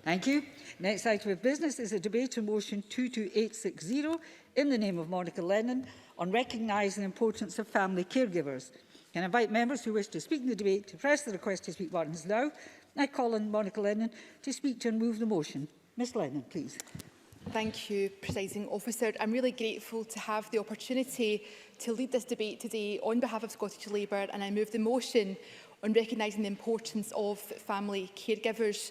Thank you. Next item of business is a debate on motion 22860 in the name of Monica Lennon on recognising the importance of family caregivers. Can I invite members who wish to speak in the debate to press the request to speak buttons now. I call on Monica Lennon to speak to and move the motion. Ms Lennon, please. Thank you, Presiding Officer. I'm really grateful to have the opportunity to lead this debate today on behalf of Scottish Labour, and I move the motion on recognising the importance of family caregivers.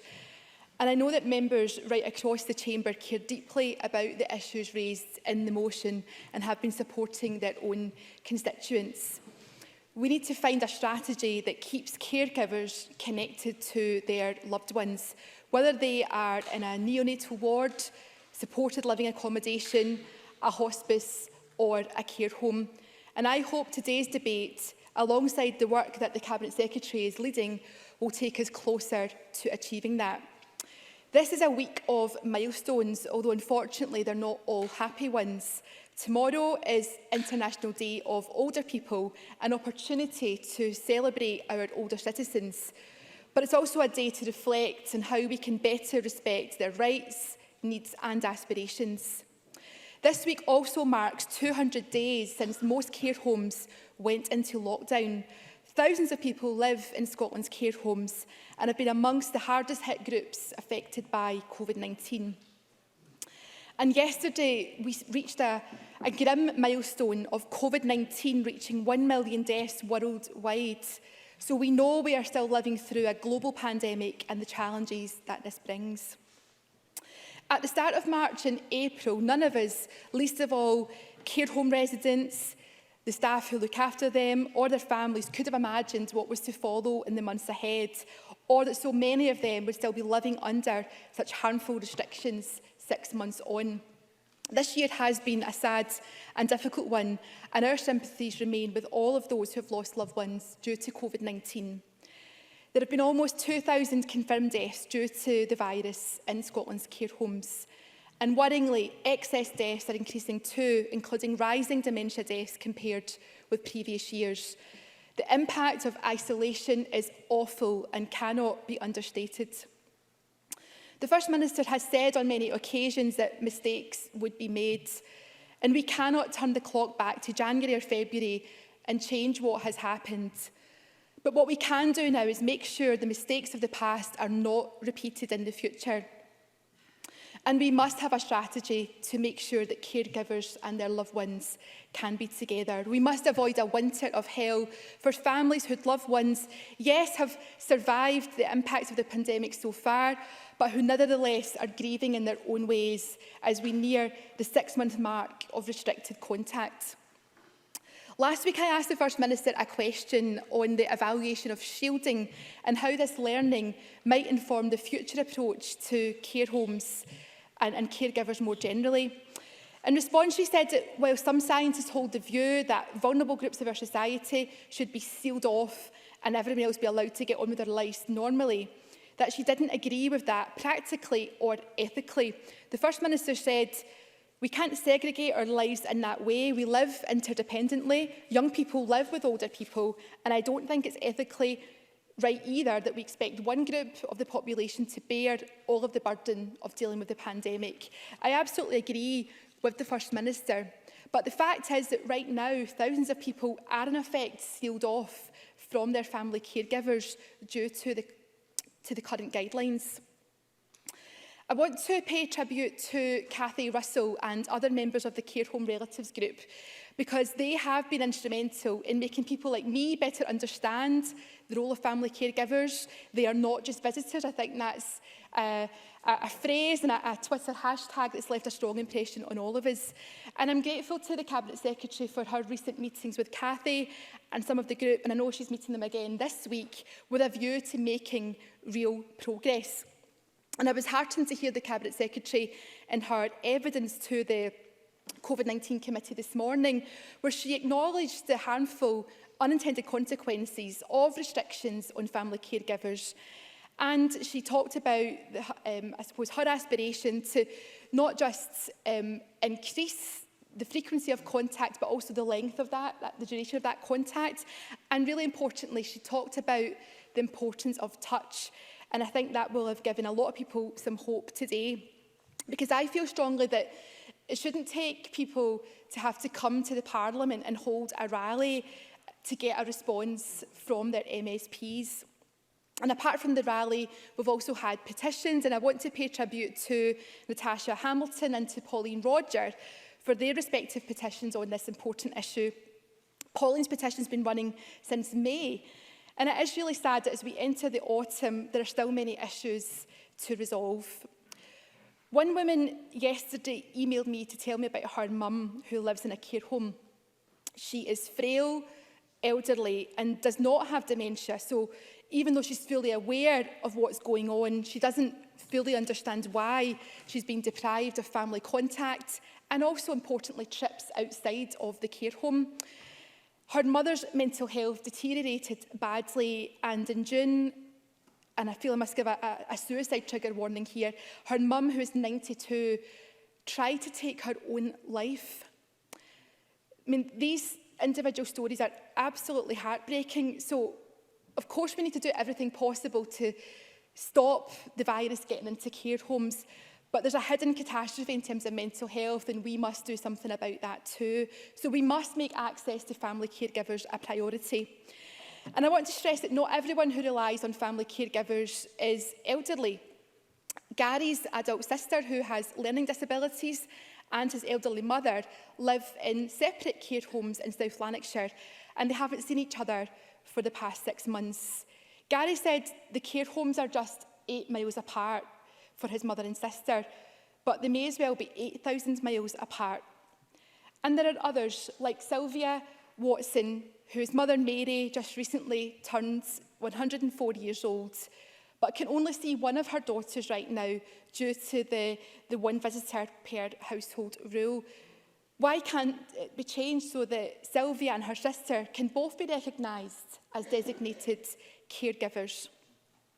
And I know that members right across the chamber care deeply about the issues raised in the motion and have been supporting their own constituents. We need to find a strategy that keeps caregivers connected to their loved ones, whether they are in a neonatal ward, supported living accommodation, a hospice or a care home. And I hope today's debate, alongside the work that the Cabinet Secretary is leading, will take us closer to achieving that. This is a week of milestones, although unfortunately they're not all happy ones. Tomorrow is International Day of Older People, an opportunity to celebrate our older citizens. But it's also a day to reflect on how we can better respect their rights, needs and aspirations. This week also marks 200 days since most care homes went into lockdown. Thousands of people live in Scotland's care homes and have been amongst the hardest hit groups affected by COVID-19. And yesterday we reached a grim milestone of COVID-19 reaching 1 million deaths worldwide. So we know we are still living through a global pandemic and the challenges that this brings. At the start of March and April, none of us, least of all care home residents, the staff who look after them or their families, could have imagined what was to follow in the months ahead, or that so many of them would still be living under such harmful restrictions 6 months on. This year has been a sad and difficult one, and our sympathies remain with all of those who have lost loved ones due to COVID-19. There have been almost 2,000 confirmed deaths due to the virus in Scotland's care homes. And worryingly, excess deaths are increasing too, including rising dementia deaths compared with previous years. The impact of isolation is awful and cannot be understated. The First Minister has said on many occasions that mistakes would be made, and we cannot turn the clock back to January or February and change what has happened. But what we can do now is make sure the mistakes of the past are not repeated in the future. And we must have a strategy to make sure that caregivers and their loved ones can be together. We must avoid a winter of hell for families whose loved ones, yes, have survived the impacts of the pandemic so far, but who nevertheless are grieving in their own ways as we near the 6-month mark of restricted contact. Last week I asked the First Minister a question on the evaluation of shielding and how this learning might inform the future approach to care homes and caregivers more generally. In response, she said that while some scientists hold the view that vulnerable groups of our society should be sealed off and everyone else be allowed to get on with their lives normally, that she didn't agree with that practically or ethically. The First Minister said, "We can't segregate our lives in that way. We live interdependently. Young people live with older people, and I don't think it's ethically right either that we expect one group of the population to bear all of the burden of dealing with the pandemic." I absolutely agree with the First Minister, but the fact is that right now thousands of people are in effect sealed off from their family caregivers due to the current guidelines. I want to pay tribute to Cathy Russell and other members of the Care Home Relatives Group, because they have been instrumental in making people like me better understand the role of family caregivers. They are not just visitors. I think that's a phrase and a Twitter hashtag that's left a strong impression on all of us. And I'm grateful to the Cabinet Secretary for her recent meetings with Cathy and some of the group, and I know she's meeting them again this week with a view to making real progress. And I was heartened to hear the Cabinet Secretary in her evidence to the COVID-19 committee this morning, where she acknowledged the harmful unintended consequences of restrictions on family caregivers. And she talked about, I suppose, her aspiration to not just increase the frequency of contact, but also the length of that, the duration of that contact. And really importantly, she talked about the importance of touch. And I think that will have given a lot of people some hope today, because I feel strongly that it shouldn't take people to have to come to the Parliament and hold a rally to get a response from their MSPs. And apart from the rally, we've also had petitions, and I want to pay tribute to Natasha Hamilton and to Pauline Roger for their respective petitions on this important issue. Pauline's petition's been running since May, and it is really sad that as we enter the autumn, there are still many issues to resolve. One woman yesterday emailed me to tell me about her mum who lives in a care home. She is frail, elderly, and does not have dementia, so even though she's fully aware of what's going on, she doesn't fully understand why she's been deprived of family contact and also, importantly, trips outside of the care home. Her mother's mental health deteriorated badly, and in June, and I feel I must give a suicide trigger warning here, her mum, who is 92, tried to take her own life. I mean, these individual stories are absolutely heartbreaking, so of course we need to do everything possible to stop the virus getting into care homes, but there's a hidden catastrophe in terms of mental health, and we must do something about that too. So we must make access to family caregivers a priority. And I want to stress that not everyone who relies on family caregivers is elderly. Gary's adult sister, who has learning disabilities, and his elderly mother live in separate care homes in South Lanarkshire, and they haven't seen each other for the past 6 months. Gary said the care homes are just 8 miles apart for his mother and sister, but they may as well be 8,000 miles apart. And there are others, like Sylvia Watson, whose mother Mary just recently turned 104 years old, but can only see one of her daughters right now due to the one visitor per household rule. Why can't it be changed so that Sylvia and her sister can both be recognised as designated caregivers?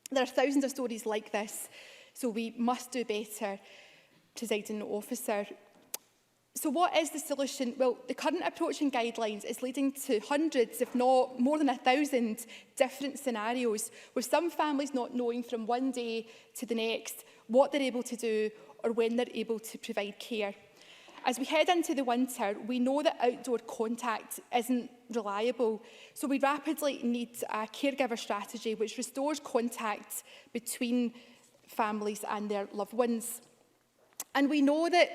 There are thousands of stories like this, so we must do better, Presiding Officer. So what is the solution? Well, the current approach and guidelines is leading to hundreds, if not more than 1,000 different scenarios, with some families not knowing from one day to the next what they're able to do or when they're able to provide care. As we head into the winter, we know that outdoor contact isn't reliable, so we rapidly need a caregiver strategy which restores contact between families and their loved ones. And we know that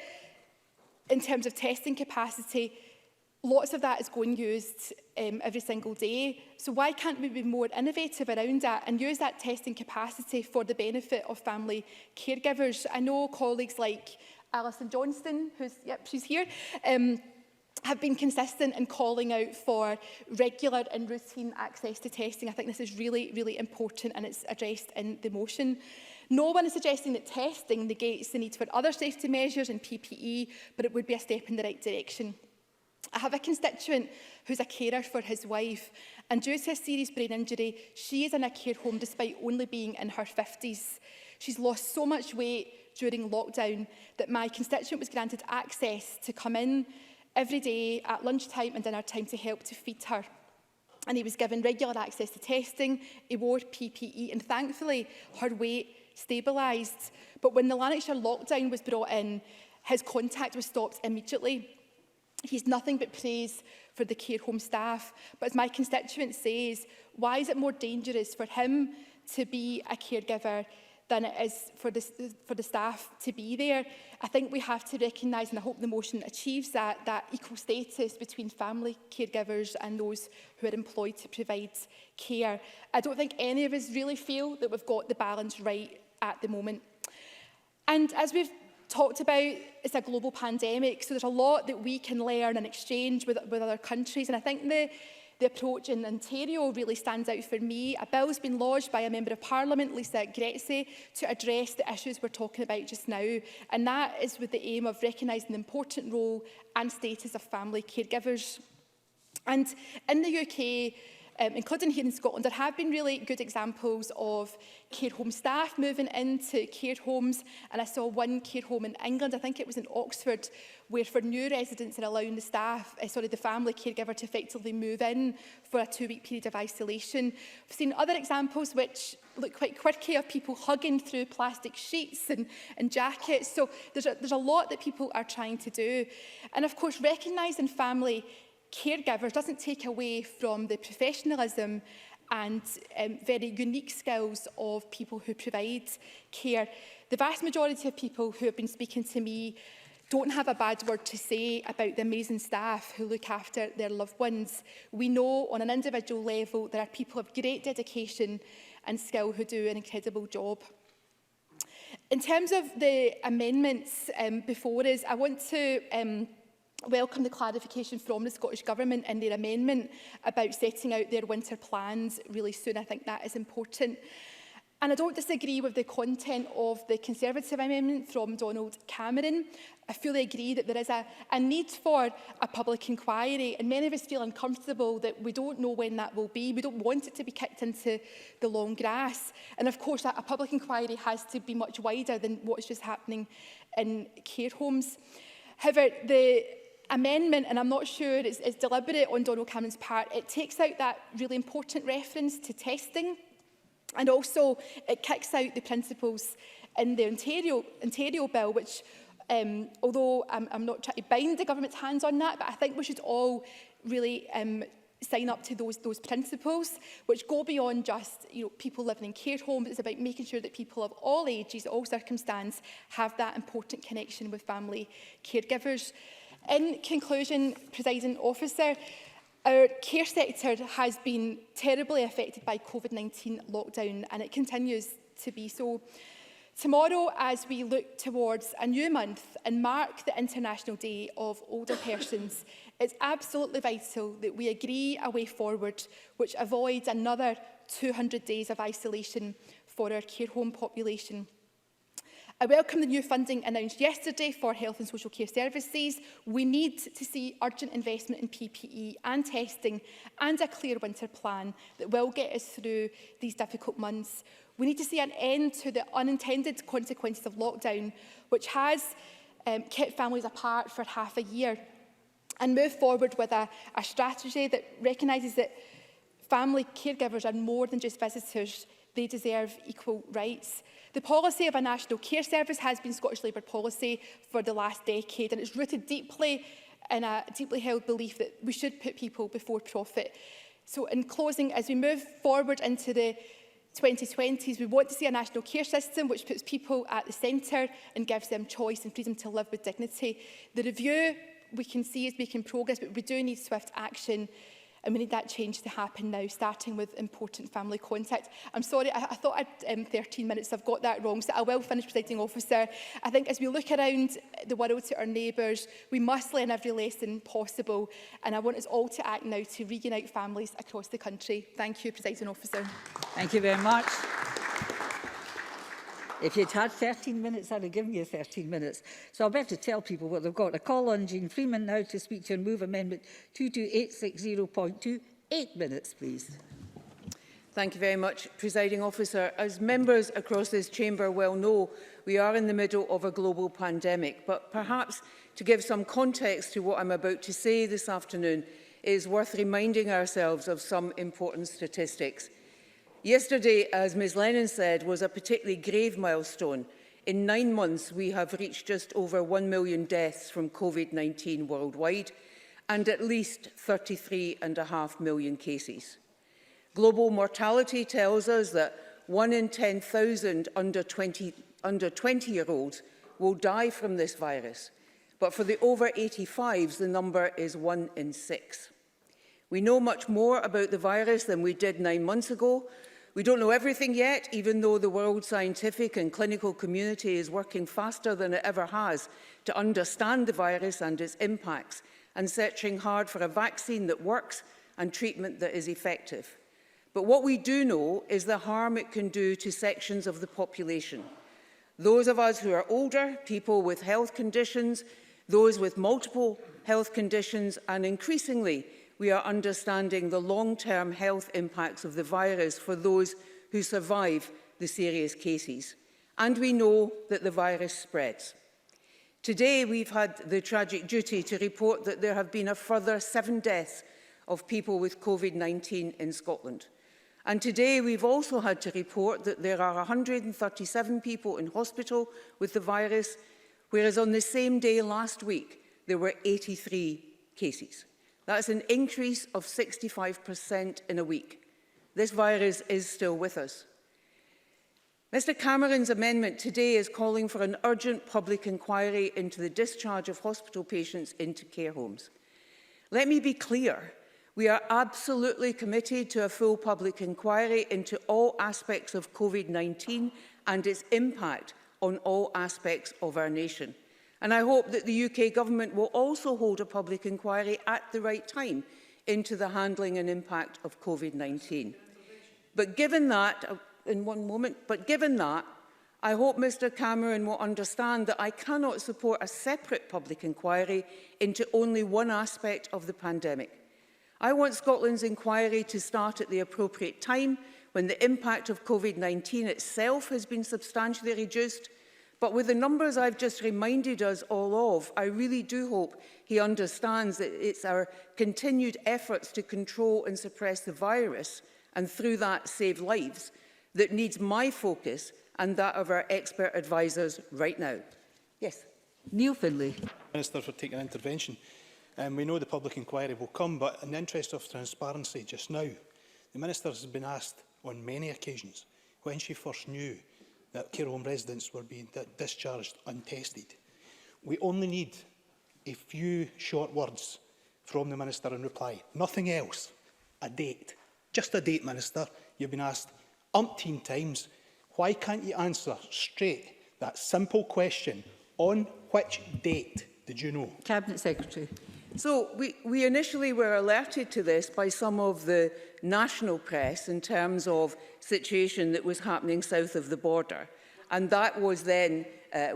in terms of testing capacity, lots of that is going used every single day. So why can't we be more innovative around that and use that testing capacity for the benefit of family caregivers? I know colleagues like Alison Johnston, she's here, have been consistent in calling out for regular and routine access to testing. I think this is really, really important, and it's addressed in the motion. No one is suggesting that testing negates the need for other safety measures and PPE, but it would be a step in the right direction. I have a constituent who's a carer for his wife, and due to a serious brain injury, she is in a care home despite only being in her 50s. She's lost so much weight during lockdown that my constituent was granted access to come in every day at lunchtime and dinner time to help to feed her. And he was given regular access to testing, he wore PPE, and thankfully her weight stabilised. But when the Lanarkshire lockdown was brought in, his contact was stopped immediately. He's nothing but praise for the care home staff. But as my constituent says, why is it more dangerous for him to be a caregiver than it is for the staff to be there? I think we have to recognise, and I hope the motion achieves that equal status between family caregivers and those who are employed to provide care. I don't think any of us really feel that we've got the balance right at the moment. And as we've talked about, it's a global pandemic, so there's a lot that we can learn and exchange with other countries. And I think the approach in Ontario really stands out for me. A bill has been lodged by a Member of Parliament, Lisa Gretsey, to address the issues we're talking about just now. And that is with the aim of recognising the important role and status of family caregivers. And in the UK, including here in Scotland, there have been really good examples of care home staff moving into care homes. And I saw one care home in England, I think it was in Oxford, where for new residents are allowing the staff, the family caregiver to effectively move in for a 2-week period of isolation. I've seen other examples which look quite quirky of people hugging through plastic sheets and jackets. So there's a lot that people are trying to do. And of course, recognising family caregivers doesn't take away from the professionalism and very unique skills of people who provide care. The vast majority of people who have been speaking to me don't have a bad word to say about the amazing staff who look after their loved ones. We know on an individual level there are people of great dedication and skill who do an incredible job. In terms of the amendments before us, I want to welcome the clarification from the Scottish Government in their amendment about setting out their winter plans really soon. I think that is important. And I don't disagree with the content of the Conservative amendment from Donald Cameron. I fully agree that there is a need for a public inquiry, and many of us feel uncomfortable that we don't know when that will be. We don't want it to be kicked into the long grass. And of course, a public inquiry has to be much wider than what's just happening in care homes. However, the amendment, and I'm not sure it's deliberate on Donald Cameron's part, it takes out that really important reference to testing, and also it kicks out the principles in the Ontario bill, which, although I'm not trying to bind the government's hands on that, but I think we should all really sign up to those principles, which go beyond just people living in care homes. It's about making sure that people of all ages, all circumstances, have that important connection with family caregivers. In conclusion, Presiding Officer, our care sector has been terribly affected by COVID-19 lockdown, and it continues to be so. Tomorrow, as we look towards a new month and mark the International Day of Older Persons, it's absolutely vital that we agree a way forward which avoids another 200 days of isolation for our care home population. I welcome the new funding announced yesterday for health and social care services. We need to see urgent investment in PPE and testing and a clear winter plan that will get us through these difficult months. We need to see an end to the unintended consequences of lockdown, which has kept families apart for half a year, and move forward with a strategy that recognises that family caregivers are more than just visitors. They deserve equal rights. The policy of a national care service has been Scottish Labour policy for the last decade, and it's rooted deeply in a deeply held belief that we should put people before profit. So in closing, as we move forward into the 2020s, we want to see a national care system which puts people at the centre and gives them choice and freedom to live with dignity. The review we can see is making progress, but we do need swift action. And we need that change to happen now, starting with important family contact. I'm sorry, I thought I had 13 minutes. I've got that wrong, so I will finish, Presiding Officer. I think as we look around the world to our neighbours, we must learn every lesson possible. And I want us all to act now to reunite families across the country. Thank you, Presiding Officer. Thank you very much. If you'd had 13 minutes, I'd have given you 13 minutes. So I better tell people what they've got. I call on Jean Freeman now to speak to and move Amendment 22860.2. 8 minutes, please. Thank you very much, Presiding Officer. As members across this chamber well know, we are in the middle of a global pandemic. But perhaps to give some context to what I'm about to say this afternoon, it is worth reminding ourselves of some important statistics. Yesterday, as Ms Lennon said, was a particularly grave milestone. In 9 months, we have reached just over 1 million deaths from COVID-19 worldwide and at least 33.5 million cases. Global mortality tells us that 1 in 10,000 under 20-year-olds will die from this virus. But for the over 85s, the number is 1 in 6. We know much more about the virus than we did 9 months ago. We don't know everything yet, even though the world scientific and clinical community is working faster than it ever has to understand the virus and its impacts, and searching hard for a vaccine that works and treatment that is effective. But what we do know is the harm it can do to sections of the population. Those of us who are older, people with health conditions, those with multiple health conditions, and increasingly we are understanding the long-term health impacts of the virus for those who survive the serious cases. And we know that the virus spreads. Today, we've had the tragic duty to report that there have been a further 7 deaths of people with COVID-19 in Scotland. And today, we've also had to report that there are 137 people in hospital with the virus, whereas on the same day last week, there were 83 cases. That's an increase of 65% in a week. This virus is still with us. Mr Cameron's amendment today is calling for an urgent public inquiry into the discharge of hospital patients into care homes. Let me be clear, we are absolutely committed to a full public inquiry into all aspects of COVID-19 and its impact on all aspects of our nation. And I hope that the UK Government will also hold a public inquiry at the right time into the handling and impact of COVID-19. But given that, I hope Mr Cameron will understand that I cannot support a separate public inquiry into only one aspect of the pandemic. I want Scotland's inquiry to start at the appropriate time, when the impact of COVID-19 itself has been substantially reduced. But with the numbers I've just reminded us all of, I really do hope he understands that it's our continued efforts to control and suppress the virus, and through that save lives, that needs my focus and that of our expert advisers right now. Yes. Neil Findlay. Minister, for taking intervention. We know the public inquiry will come, but in the interest of transparency just now, the Minister has been asked on many occasions when she first knew that care home residents were being discharged untested. We only need a few short words from the Minister in reply. Nothing else. A date. Just a date, Minister. You've been asked umpteen times. Why can't you answer straight that simple question? On which date did you know? Cabinet Secretary. So we initially were alerted to this by some of the national press in terms of situation that was happening south of the border. And that was then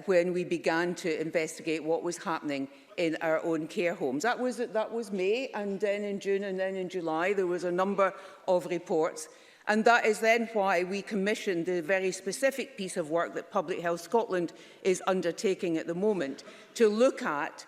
when we began to investigate what was happening in our own care homes. That was May, and then in June and then in July there was a number of reports. And that is then why we commissioned the very specific piece of work that Public Health Scotland is undertaking at the moment to look at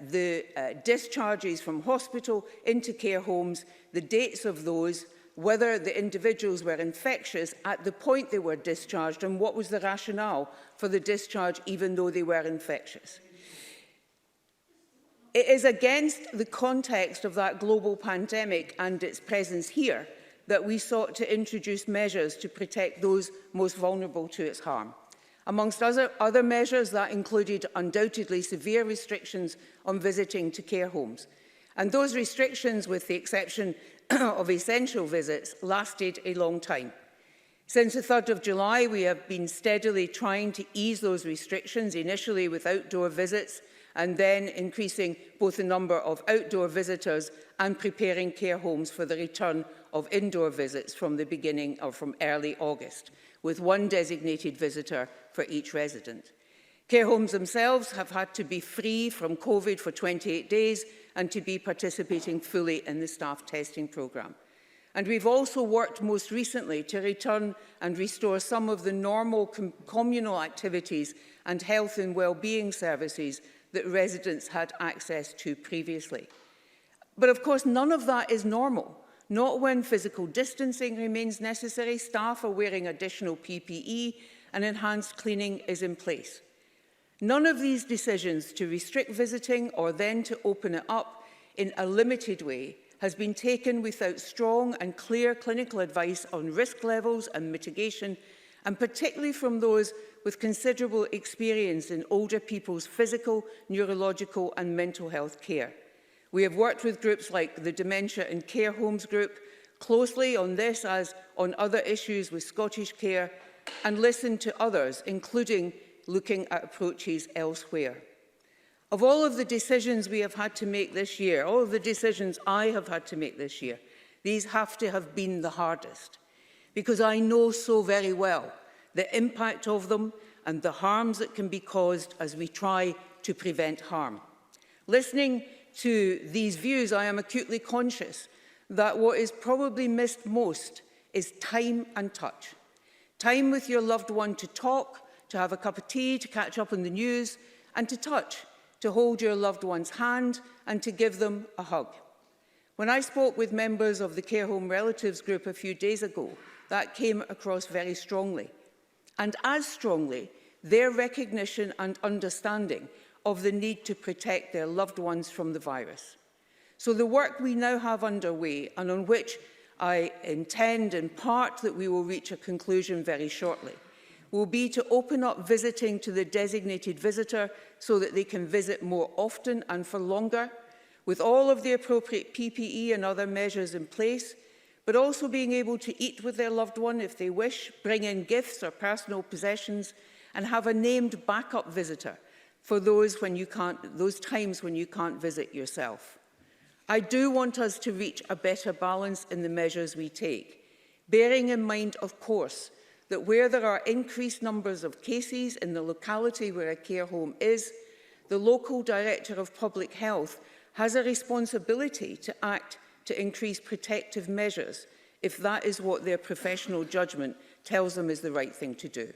the discharges from hospital into care homes, the dates of those, whether the individuals were infectious at the point they were discharged, and what was the rationale for the discharge even though they were infectious. It is against the context of that global pandemic and its presence here that we sought to introduce measures to protect those most vulnerable to its harm. Amongst other measures, that included undoubtedly severe restrictions on visiting to care homes. And those restrictions, with the exception of essential visits, lasted a long time. Since the 3rd of July, we have been steadily trying to ease those restrictions, initially with outdoor visits, and then increasing both the number of outdoor visitors and preparing care homes for the return of indoor visits from the beginning or from early August, with one designated visitor for each resident. Care homes themselves have had to be free from COVID for 28 days and to be participating fully in the staff testing programme. And we've also worked most recently to return and restore some of the normal communal activities and health and well-being services that residents had access to previously. But of course, none of that is normal. Not when physical distancing remains necessary, staff are wearing additional PPE, and enhanced cleaning is in place. None of these decisions to restrict visiting or then to open it up in a limited way has been taken without strong and clear clinical advice on risk levels and mitigation, and particularly from those with considerable experience in older people's physical, neurological and mental health care. We have worked with groups like the Dementia and Care Homes Group closely on this as on other issues with Scottish Care, and listened to others, including looking at approaches elsewhere. Of all of the decisions we have had to make this year, all of the decisions I have had to make this year, these have to have been the hardest, because I know so very well the impact of them and the harms that can be caused as we try to prevent harm. Listening to these views, I am acutely conscious that what is probably missed most is time and touch. Time with your loved one to talk, to have a cup of tea, to catch up on the news, and to touch, to hold your loved one's hand and to give them a hug. When I spoke with members of the Care Home Relatives group a few days ago, that came across very strongly. And as strongly, their recognition and understanding of the need to protect their loved ones from the virus. So the work we now have underway, and on which I intend in part that we will reach a conclusion very shortly, will be to open up visiting to the designated visitor so that they can visit more often and for longer, with all of the appropriate PPE and other measures in place, but also being able to eat with their loved one if they wish, bring in gifts or personal possessions, and have a named backup visitor for those times when you can't visit yourself. I do want us to reach a better balance in the measures we take, bearing in mind, of course, that where there are increased numbers of cases in the locality where a care home is, the local director of public health has a responsibility to act to increase protective measures if that is what their professional judgment tells them is the right thing to do.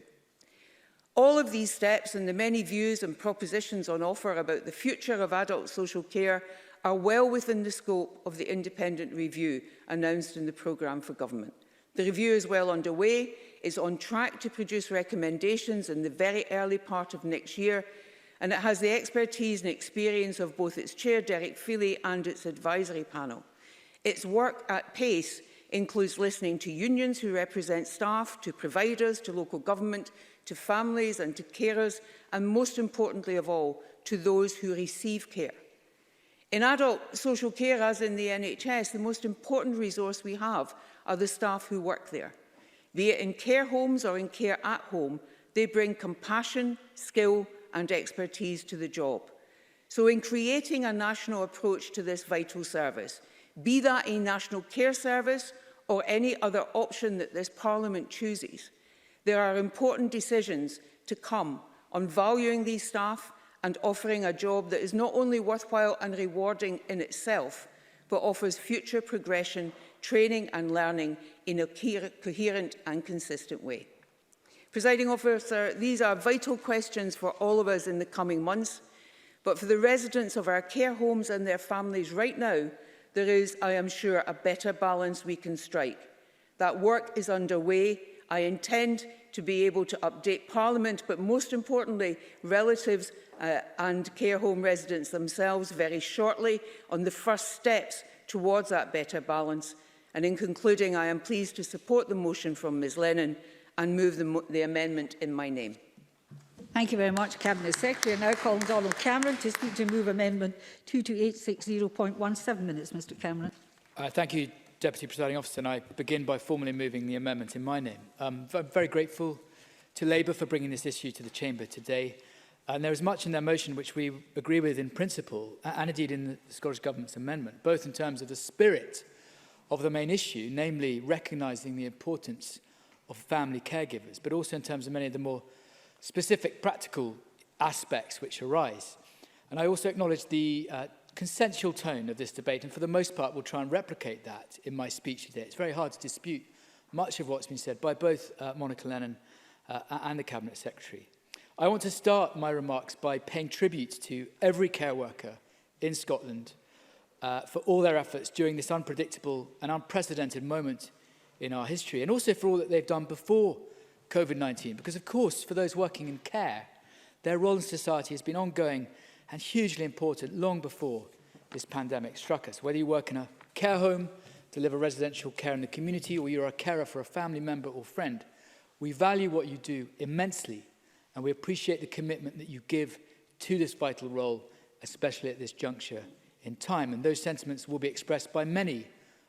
All of these steps and the many views and propositions on offer about the future of adult social care are well within the scope of the independent review announced in the programme for government. The review is well underway, is on track to produce recommendations in the very early part of next year, and it has the expertise and experience of both its chair, Derek Feely, and its advisory panel. Its work at pace includes listening to unions who represent staff, to providers, to local government, to families and to carers, and most importantly of all, to those who receive care. In adult social care, as in the NHS, the most important resource we have are the staff who work there. Be it in care homes or in care at home, they bring compassion, skill and expertise to the job. So in creating a national approach to this vital service, be that a national care service or any other option that this Parliament chooses, there are important decisions to come on valuing these staff and offering a job that is not only worthwhile and rewarding in itself, but offers future progression, training and learning in a coherent and consistent way. Presiding Officer, these are vital questions for all of us in the coming months, but for the residents of our care homes and their families right now, there is, I am sure, a better balance we can strike. That work is underway. I intend to be able to update Parliament, but most importantly, relatives and care home residents themselves very shortly on the first steps towards that better balance. And in concluding, I am pleased to support the motion from Ms Lennon and move the amendment in my name. Thank you very much, Cabinet Secretary. I now call on Donald Cameron to speak to move amendment 22860.17 minutes. Mr Cameron. Thank you, Deputy Presiding Officer, and I begin by formally moving the amendment in my name. I'm very grateful to Labour for bringing this issue to the Chamber today. And there is much in their motion which we agree with in principle, and indeed in the Scottish Government's amendment, both in terms of the spirit of the main issue, namely recognising the importance of family caregivers, but also in terms of many of the more specific practical aspects which arise. And I also acknowledge the consensual tone of this debate, and for the most part will try and replicate that in my speech today. It's very hard to dispute much of what's been said by both Monica Lennon and the Cabinet Secretary. I want to start my remarks by paying tribute to every care worker in Scotland for all their efforts during this unpredictable and unprecedented moment in our history, and also for all that they've done before COVID-19, because of course for those working in care, their role in society has been ongoing and hugely important long before this pandemic struck us. Whether you work in a care home, deliver residential care in the community, or you're a carer for a family member or friend, we value what you do immensely, and we appreciate the commitment that you give to this vital role, especially at this juncture in time. And those sentiments will be expressed by many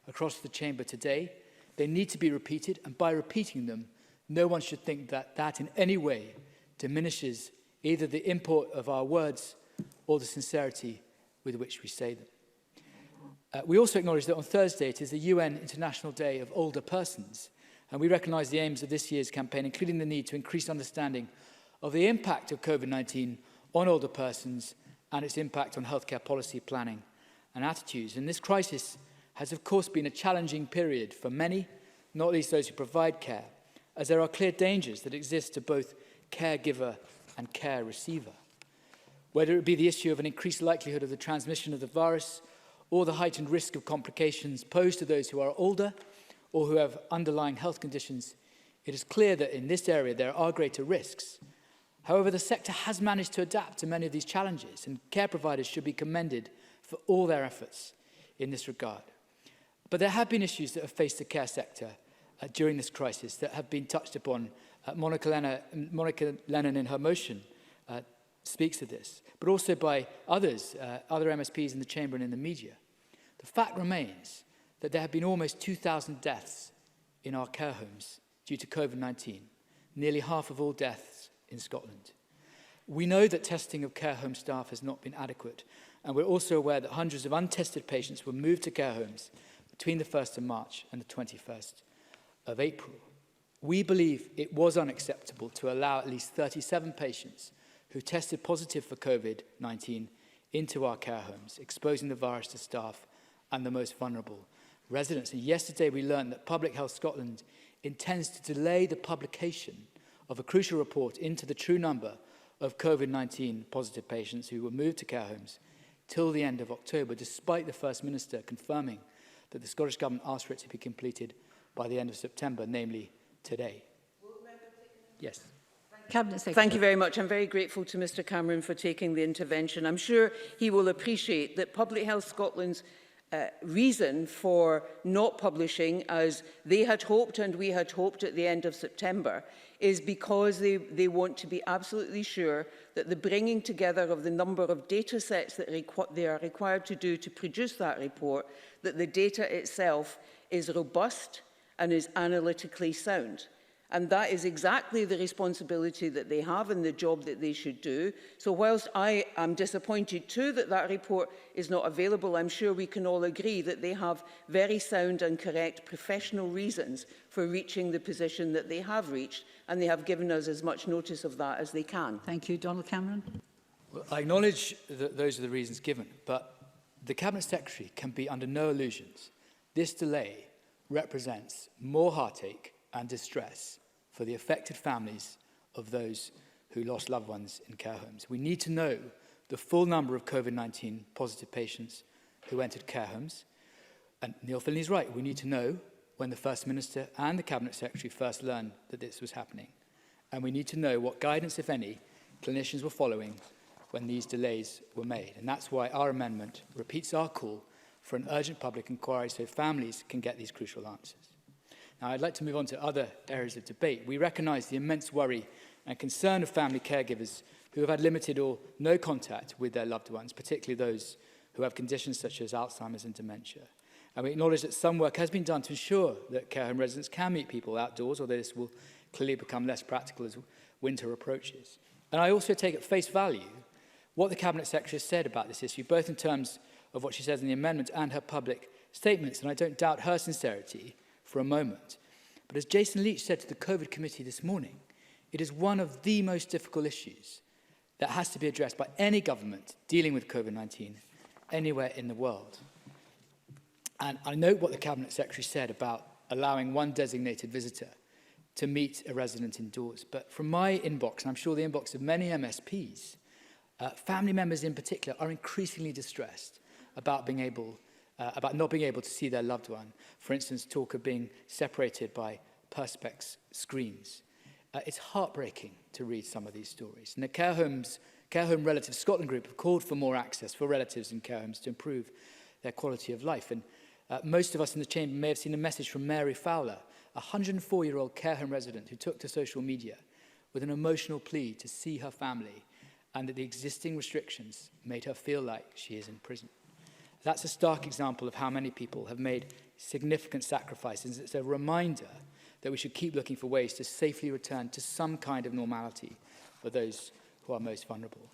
across the Chamber today. They need to be repeated, and by repeating them, no one should think that that in any way diminishes either the import of our words or the sincerity with which we say them. We also acknowledge that on Thursday it is the UN International Day of Older Persons, and we recognise the aims of this year's campaign, including the need to increase understanding of the impact of COVID-19 on older persons and its impact on healthcare policy planning and attitudes. And this crisis has, of course, been a challenging period for many, not least those who provide care, as there are clear dangers that exist to both caregiver and care receiver. Whether it be the issue of an increased likelihood of the transmission of the virus or the heightened risk of complications posed to those who are older or who have underlying health conditions, it is clear that in this area there are greater risks. However, the sector has managed to adapt to many of these challenges, and care providers should be commended for all their efforts in this regard. But there have been issues that have faced the care sector during this crisis that have been touched upon. Monica Lennon in her motion speaks of this, but also by others, other MSPs in the Chamber and in the media. The fact remains that there have been almost 2,000 deaths in our care homes due to COVID-19, nearly half of all deaths in Scotland. We know that testing of care home staff has not been adequate, and we're also aware that hundreds of untested patients were moved to care homes between the 1st of March and the 21st of April. We believe it was unacceptable to allow at least 37 patients who tested positive for COVID-19 into our care homes, exposing the virus to staff and the most vulnerable residents. And yesterday we learned that Public Health Scotland intends to delay the publication of a crucial report into the true number of COVID-19 positive patients who were moved to care homes till the end of October, despite the First Minister confirming that the Scottish Government asked for it to be completed by the end of September, namely today. Yes. Cabinet Secretary. Thank you very much. I'm very grateful to Mr Cameron for taking the intervention. I'm sure he will appreciate that Public Health Scotland's reason for not publishing, as they had hoped and we had hoped at the end of September, is because they want to be absolutely sure that the bringing together of the number of data sets that they are required to do to produce that report, that the data itself is robust and is analytically sound. And that is exactly the responsibility that they have and the job that they should do. So whilst I am disappointed too that that report is not available, I'm sure we can all agree that they have very sound and correct professional reasons for reaching the position that they have reached, and they have given us as much notice of that as they can. Thank you. Donald Cameron. Well, I acknowledge that those are the reasons given, but the Cabinet Secretary can be under no illusions. This delay represents more heartache and distress for the affected families of those who lost loved ones in care homes. We need to know the full number of COVID-19 positive patients who entered care homes. And Neil Finley's right, we need to know when the First Minister and the Cabinet Secretary first learned that this was happening. And we need to know what guidance, if any, clinicians were following when these delays were made. And that's why our amendment repeats our call for an urgent public inquiry so families can get these crucial answers. Now, I'd like to move on to other areas of debate. We recognise the immense worry and concern of family caregivers who have had limited or no contact with their loved ones, particularly those who have conditions such as Alzheimer's and dementia. And we acknowledge that some work has been done to ensure that care home residents can meet people outdoors, although this will clearly become less practical as winter approaches. And I also take at face value what the Cabinet Secretary has said about this issue, both in terms of what she says in the amendment and her public statements, and I don't doubt her sincerity for a moment. But as Jason Leach said to the COVID committee this morning, it is one of the most difficult issues that has to be addressed by any government dealing with COVID-19 anywhere in the world. And I note what the Cabinet Secretary said about allowing one designated visitor to meet a resident indoors. But from my inbox, and I'm sure the inbox of many MSPs, family members in particular are increasingly distressed about not being able to see their loved one. For instance, talk of being separated by perspex screens. It's heartbreaking to read some of these stories. And the Care Home Relatives Scotland group have called for more access for relatives in care homes to improve their quality of life. And most of us in the chamber may have seen a message from Mary Fowler, a 104-year-old care home resident who took to social media with an emotional plea to see her family and that the existing restrictions made her feel like she is in prison. That's a stark example of how many people have made significant sacrifices. It's a reminder that we should keep looking for ways to safely return to some kind of normality for those who are most vulnerable.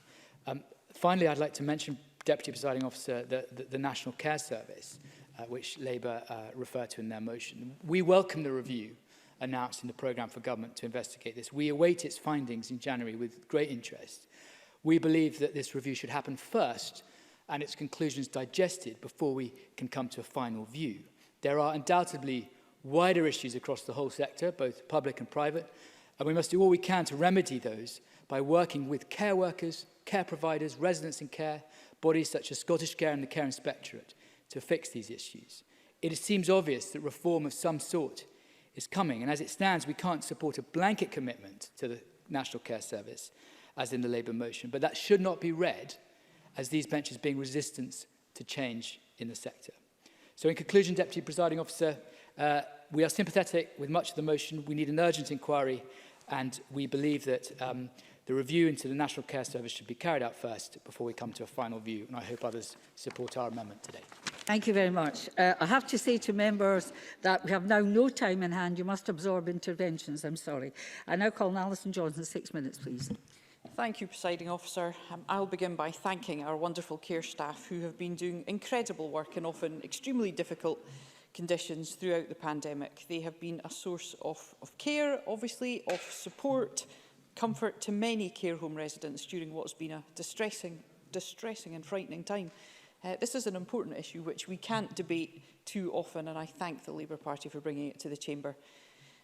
Finally, I'd like to mention, Deputy Presiding Officer, the National Care Service, which Labour referred to in their motion. We welcome the review announced in the programme for government to investigate this. We await its findings in January with great interest. We believe that this review should happen first and its conclusions digested before we can come to a final view. There are undoubtedly wider issues across the whole sector, both public and private, and we must do all we can to remedy those by working with care workers, care providers, residents in care, bodies such as Scottish Care and the Care Inspectorate to fix these issues. It seems obvious that reform of some sort is coming, and as it stands, we can't support a blanket commitment to the National Care Service, as in the Labour motion, but that should not be read as these benches being resistance to change in the sector. So in conclusion, Deputy Presiding Officer, we are sympathetic with much of the motion. We need an urgent inquiry, and we believe that the review into the National Care Service should be carried out first before we come to a final view, and I hope others support our amendment today. Thank you very much. I have to say to members that we have now no time in hand. You must absorb interventions. I'm sorry. I now call on Alison Johnson. 6 minutes, please. Thank you, Presiding Officer. I'll begin by thanking our wonderful care staff who have been doing incredible work in often extremely difficult conditions throughout the pandemic. They have been a source of care, obviously, of support, comfort to many care home residents during what's been a distressing and frightening time. This is an important issue which we can't debate too often, and I thank the Labour Party for bringing it to the Chamber.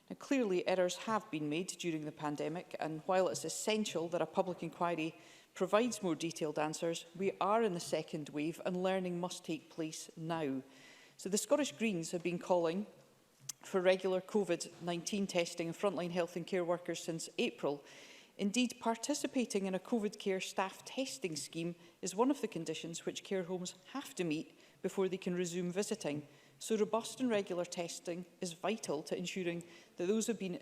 Now, clearly, errors have been made during the pandemic, and while it's essential that a public inquiry provides more detailed answers, we are in the second wave and learning must take place now. So the Scottish Greens have been calling for regular COVID-19 testing of frontline health and care workers since April. Indeed, participating in a COVID care staff testing scheme is one of the conditions which care homes have to meet before they can resume visiting. So robust and regular testing is vital to ensuring that those who have been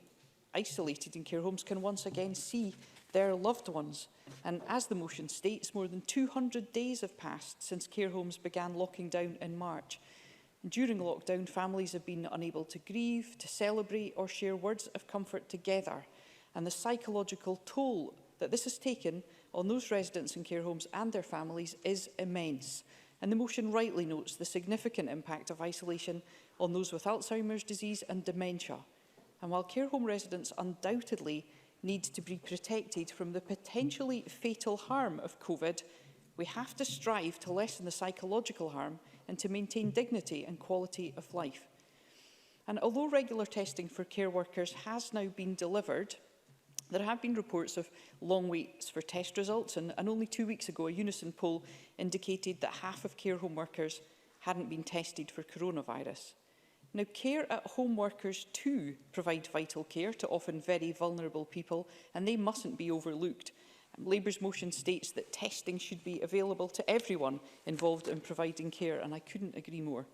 isolated in care homes can once again see their loved ones. And as the motion states, more than 200 days have passed since care homes began locking down in March. During lockdown, families have been unable to grieve, to celebrate or share words of comfort together. And the psychological toll that this has taken on those residents in care homes and their families is immense. And the motion rightly notes the significant impact of isolation on those with Alzheimer's disease and dementia. And while care home residents undoubtedly need to be protected from the potentially fatal harm of COVID, we have to strive to lessen the psychological harm and to maintain dignity and quality of life. And although regular testing for care workers has now been delivered, there have been reports of long waits for test results, and only 2 weeks ago a Unison poll indicated that half of care home workers hadn't been tested for coronavirus. Now, care at home workers too provide vital care to often very vulnerable people, and they mustn't be overlooked. Labour's motion states that testing should be available to everyone involved in providing care, and I couldn't agree more.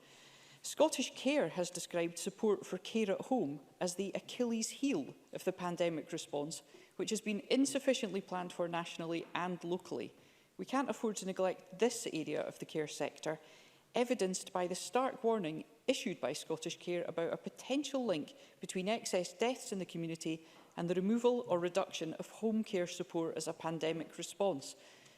Scottish Care has described support for care at home as the Achilles heel of the pandemic response, which has been insufficiently planned for nationally and locally. We can't afford to neglect this area of the care sector, evidenced by the stark warning issued by Scottish Care about a potential link between excess deaths in the community and the removal or reduction of home care support as a pandemic response.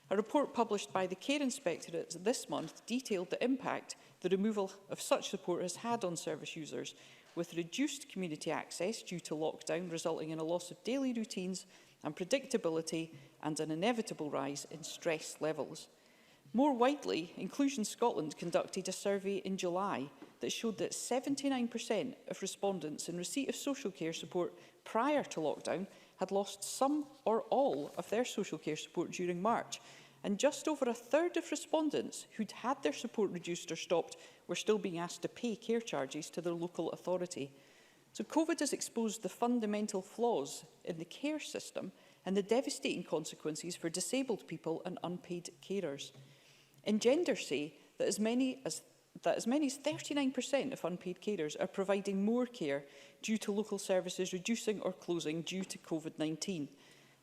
A report published by the Care Inspectorate this month detailed the impact the removal of such support has had on service users, with reduced community access due to lockdown resulting in a loss of daily routines and predictability and an inevitable rise in stress levels. More widely, Inclusion Scotland conducted a survey in July that showed that 79% of respondents in receipt of social care support prior to lockdown had lost some or all of their social care support during March, and just over a third of respondents who'd had their support reduced or stopped were still being asked to pay care charges to their local authority. So COVID has exposed the fundamental flaws in the care system and the devastating consequences for disabled people and unpaid carers. Engenders say that as many as 39% of unpaid carers are providing more care due to local services reducing or closing due to COVID-19.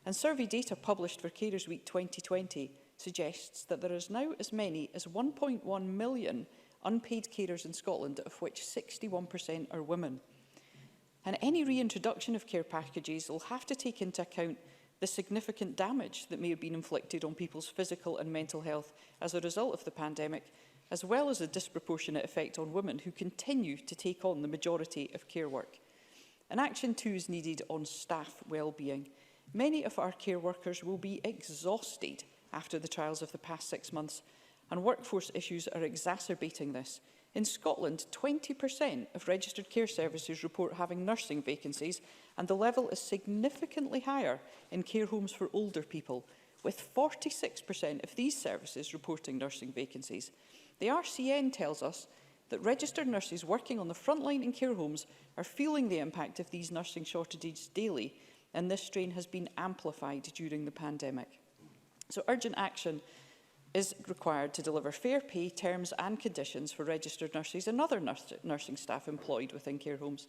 And survey data published for Carers Week 2020 suggests that there is now as many as 1.1 million unpaid carers in Scotland, of which 61% are women. And any reintroduction of care packages will have to take into account the significant damage that may have been inflicted on people's physical and mental health as a result of the pandemic, as well as the disproportionate effect on women who continue to take on the majority of care work. And action too is needed on staff well-being. Many of our care workers will be exhausted after the trials of the past 6 months, and workforce issues are exacerbating this. In Scotland, 20% of registered care services report having nursing vacancies, and the level is significantly higher in care homes for older people, with 46% of these services reporting nursing vacancies. The RCN tells us that registered nurses working on the front line in care homes are feeling the impact of these nursing shortages daily, and this strain has been amplified during the pandemic. So urgent action is required to deliver fair pay, terms and conditions for registered nurses and other nursing staff employed within care homes.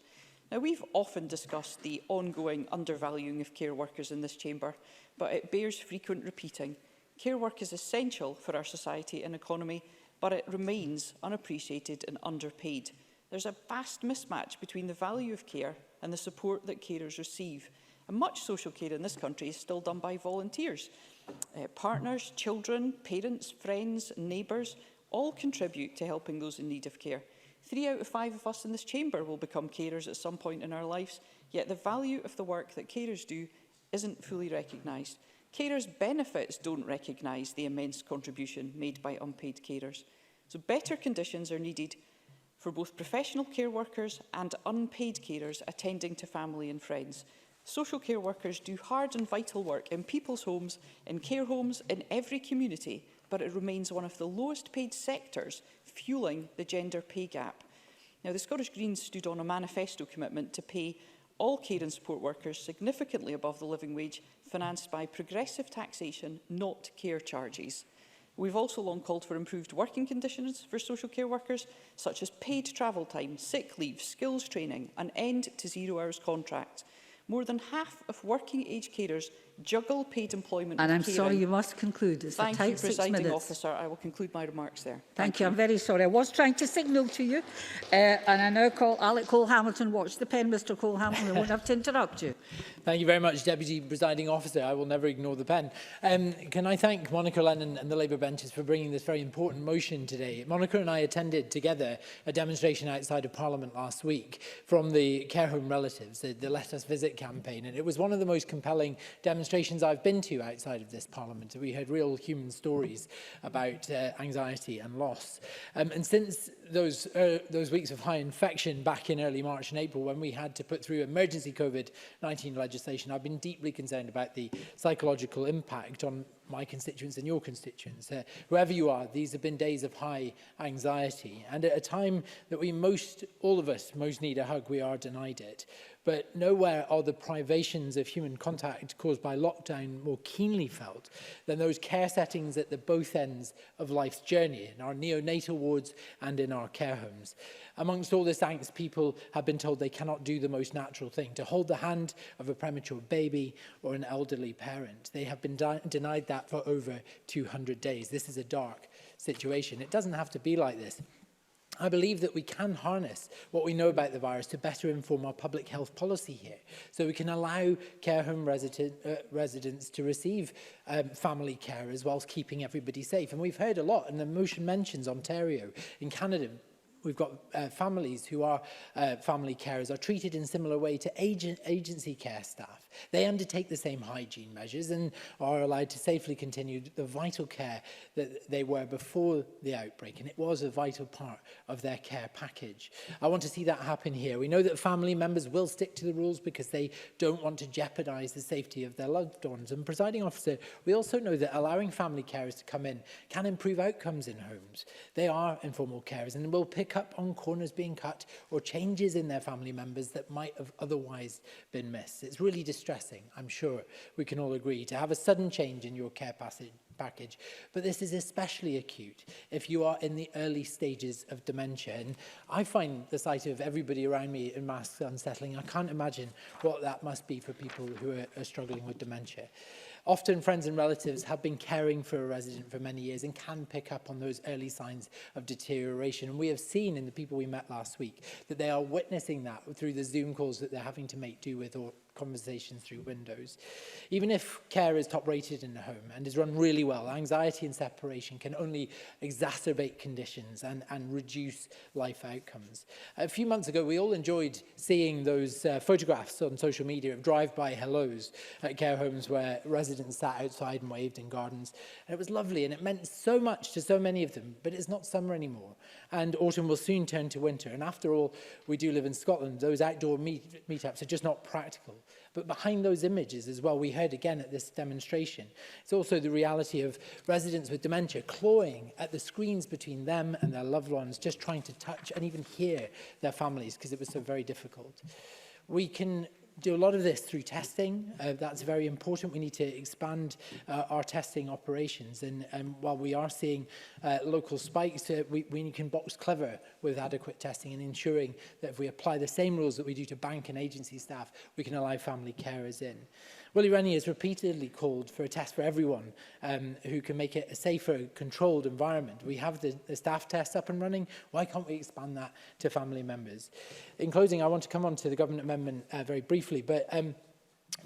Now, we've often discussed the ongoing undervaluing of care workers in this chamber, but it bears frequent repeating. Care work is essential for our society and economy, but it remains unappreciated and underpaid. There's a vast mismatch between the value of care and the support that carers receive. And much social care in this country is still done by volunteers. Partners, children, parents, friends, neighbours all contribute to helping those in need of care. 3 out of 5 of us in this chamber will become carers at some point in our lives, yet the value of the work that carers do isn't fully recognised. Carers' benefits don't recognise the immense contribution made by unpaid carers. So better conditions are needed for both professional care workers and unpaid carers attending to family and friends. Social care workers do hard and vital work in people's homes, in care homes, in every community, but it remains one of the lowest paid sectors, fuelling the gender pay gap. Now, the Scottish Greens stood on a manifesto commitment to pay all care and support workers significantly above the living wage, financed by progressive taxation, not care charges. We've also long called for improved working conditions for social care workers, such as paid travel time, sick leave, skills training, an end to 0 hours contracts. More than half of working-age carers juggle paid employment and with I'm caring. sorry, you must conclude. It's a tight 6 minutes. Thank you, Presiding Officer. I will conclude my remarks there. Thank you. I'm very sorry. I was trying to signal to you, and I now call Alec Cole-Hamilton. Watch the pen, Mr Cole-Hamilton. I won't have to interrupt you. Thank you very much, Deputy Presiding Officer. I will never ignore the pen. Can I thank Monica Lennon and the Labour benches for bringing this very important motion today. Monica and I attended together a demonstration outside of Parliament last week from the care home relatives, the Let Us Visit campaign, and it was one of the most compelling demonstrations I've been to outside of this Parliament. We heard real human stories about anxiety and loss. And since those weeks of high infection back in early March and April, when we had to put through emergency COVID-19 legislation, I've been deeply concerned about the psychological impact on my constituents and your constituents. Whoever you are, these have been days of high anxiety. And at a time that all of us most need a hug, we are denied it. But nowhere are the privations of human contact caused by lockdown more keenly felt than those care settings at the both ends of life's journey, in our neonatal wards and in our care homes. Amongst all this angst, people have been told they cannot do the most natural thing, to hold the hand of a premature baby or an elderly parent. They have been denied that for over 200 days. This is a dark situation. It doesn't have to be like this. I believe that we can harness what we know about the virus to better inform our public health policy here, so we can allow care home residents to receive family care as well as keeping everybody safe. And we've heard a lot, and the motion mentions Ontario. In Canada, we've got families who are family carers are treated in a similar way to agency care staff. They undertake the same hygiene measures and are allowed to safely continue the vital care that they were before the outbreak, and it was a vital part of their care package. I want to see that happen here. We know that family members will stick to the rules because they don't want to jeopardise the safety of their loved ones. And, Presiding Officer, we also know that allowing family carers to come in can improve outcomes in homes. They are informal carers and will pick up on corners being cut or changes in their family members that might have otherwise been missed. It's really distressing, I'm sure we can all agree, to have a sudden change in your care package, but this is especially acute if you are in the early stages of dementia. And I find the sight of everybody around me in masks unsettling. I can't imagine what that must be for people who are struggling with dementia. Often friends and relatives have been caring for a resident for many years and can pick up on those early signs of deterioration. And we have seen in the people we met last week that they are witnessing that through the Zoom calls that they're having to make do with or conversations through windows. Even if care is top rated in the home and is run really well, anxiety and separation can only exacerbate conditions and reduce life outcomes. A few months ago, we all enjoyed seeing those photographs on social media of drive-by hellos at care homes where residents sat outside and waved in gardens. And it was lovely, and it meant so much to so many of them, but it's not summer anymore. And autumn will soon turn to winter. And after all, we do live in Scotland. Those outdoor meetups are just not practical. But behind those images as well, we heard again at this demonstration, it's also the reality of residents with dementia clawing at the screens between them and their loved ones, just trying to touch and even hear their families because it was so very difficult. We can do a lot of this through testing. That's very important. We need to expand our testing operations. And while we are seeing local spikes, we can box clever with adequate testing and ensuring that if we apply the same rules that we do to bank and agency staff, we can allow family carers in. Willie Rennie has repeatedly called for a test for everyone who can make it a safer, controlled environment. We have the staff test up and running. Why can't we expand that to family members? In closing, I want to come on to the government amendment very briefly, but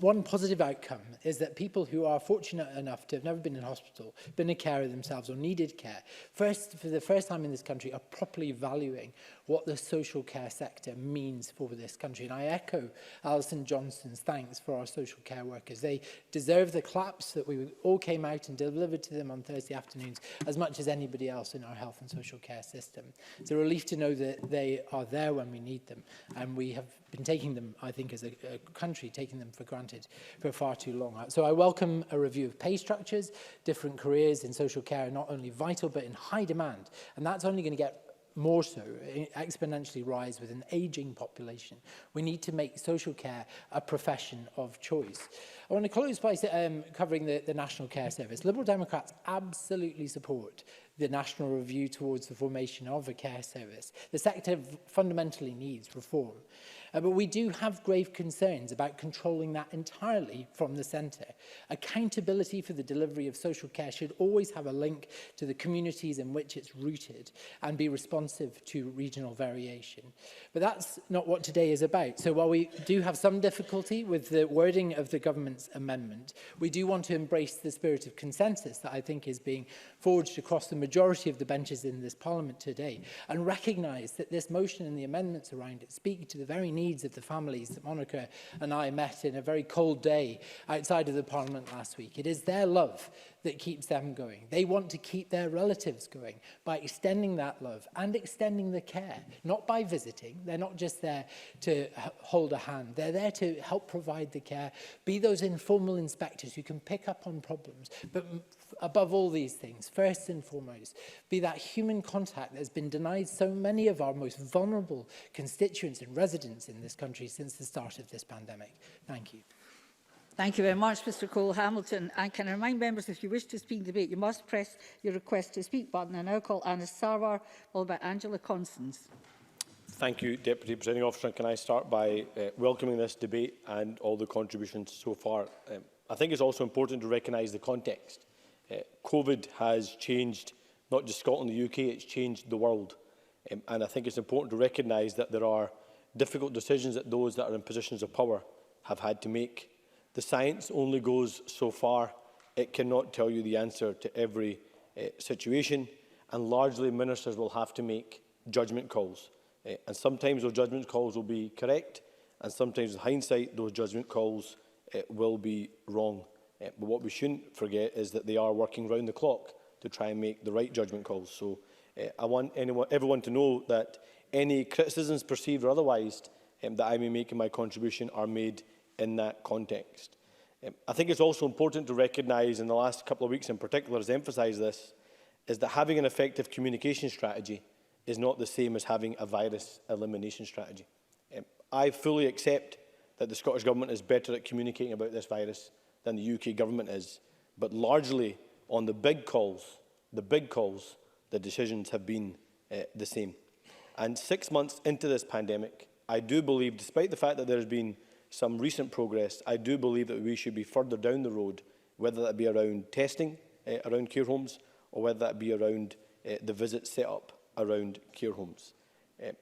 one positive outcome is that people who are fortunate enough to have never been in hospital, been a carer themselves or needed care, for the first time in this country are properly valuing what the social care sector means for this country. And I echo Alison Johnston's thanks for our social care workers. They deserve the claps that we all came out and delivered to them on Thursday afternoons as much as anybody else in our health and social care system. It's a relief to know that they are there when we need them. And we have been taking them, I think, as a country, taking them for granted for far too long. So I welcome a review of pay structures. Different careers in social care are not only vital, but in high demand. And that's only going to get more so, exponentially rise with an ageing population. We need to make social care a profession of choice. I want to close by covering the National Care Service. Liberal Democrats absolutely support the national review towards the formation of a care service. The sector fundamentally needs reform. But we do have grave concerns about controlling that entirely from the centre. Accountability for the delivery of social care should always have a link to the communities in which it's rooted and be responsive to regional variation. But that's not what today is about. So while we do have some difficulty with the wording of the government's amendment, we do want to embrace the spirit of consensus that I think is being forged across the majority of the benches in this Parliament today, and recognise that this motion and the amendments around it speak to the very needs of the families that Monica and I met in a very cold day outside of the Parliament last week. It is their love that keeps them going. They want to keep their relatives going by extending that love and extending the care, not by visiting. They're not just there to hold a hand. They're there to help provide the care, be those informal inspectors who can pick up on problems. But above all these things, first and foremost, be that human contact that has been denied so many of our most vulnerable constituents and residents in this country since the start of this pandemic. Thank you. Thank you very much, Mr Cole-Hamilton. And can I remind members, if you wish to speak in debate, you must press your request to speak button. I now call Anis Sarwar, followed by Angela Constance. Thank you, Deputy Presiding Officer. Can I start by welcoming this debate and all the contributions so far? I think it's also important to recognise the context. COVID has changed not just Scotland and the UK, it's changed the world. And I think it's important to recognise that there are difficult decisions that those that are in positions of power have had to make. The science only goes so far. It cannot tell you the answer to every situation, and largely ministers will have to make judgment calls. And sometimes those judgment calls will be correct, and sometimes in hindsight those judgment calls will be wrong. But what we shouldn't forget is that they are working round the clock to try and make the right judgment calls. So I want everyone to know that any criticisms, perceived or otherwise, that I may make in my contribution are made in that context. I think it's also important to recognise, in the last couple of weeks in particular, has emphasised this, is that having an effective communication strategy is not the same as having a virus elimination strategy. I fully accept that the Scottish Government is better at communicating about this virus than the UK Government is, but largely on the big calls, the decisions have been the same. And 6 months into this pandemic, I do believe, despite the fact that there has been some recent progress, I do believe that we should be further down the road, whether that be around testing around care homes, or whether that be around the visit set up around care homes.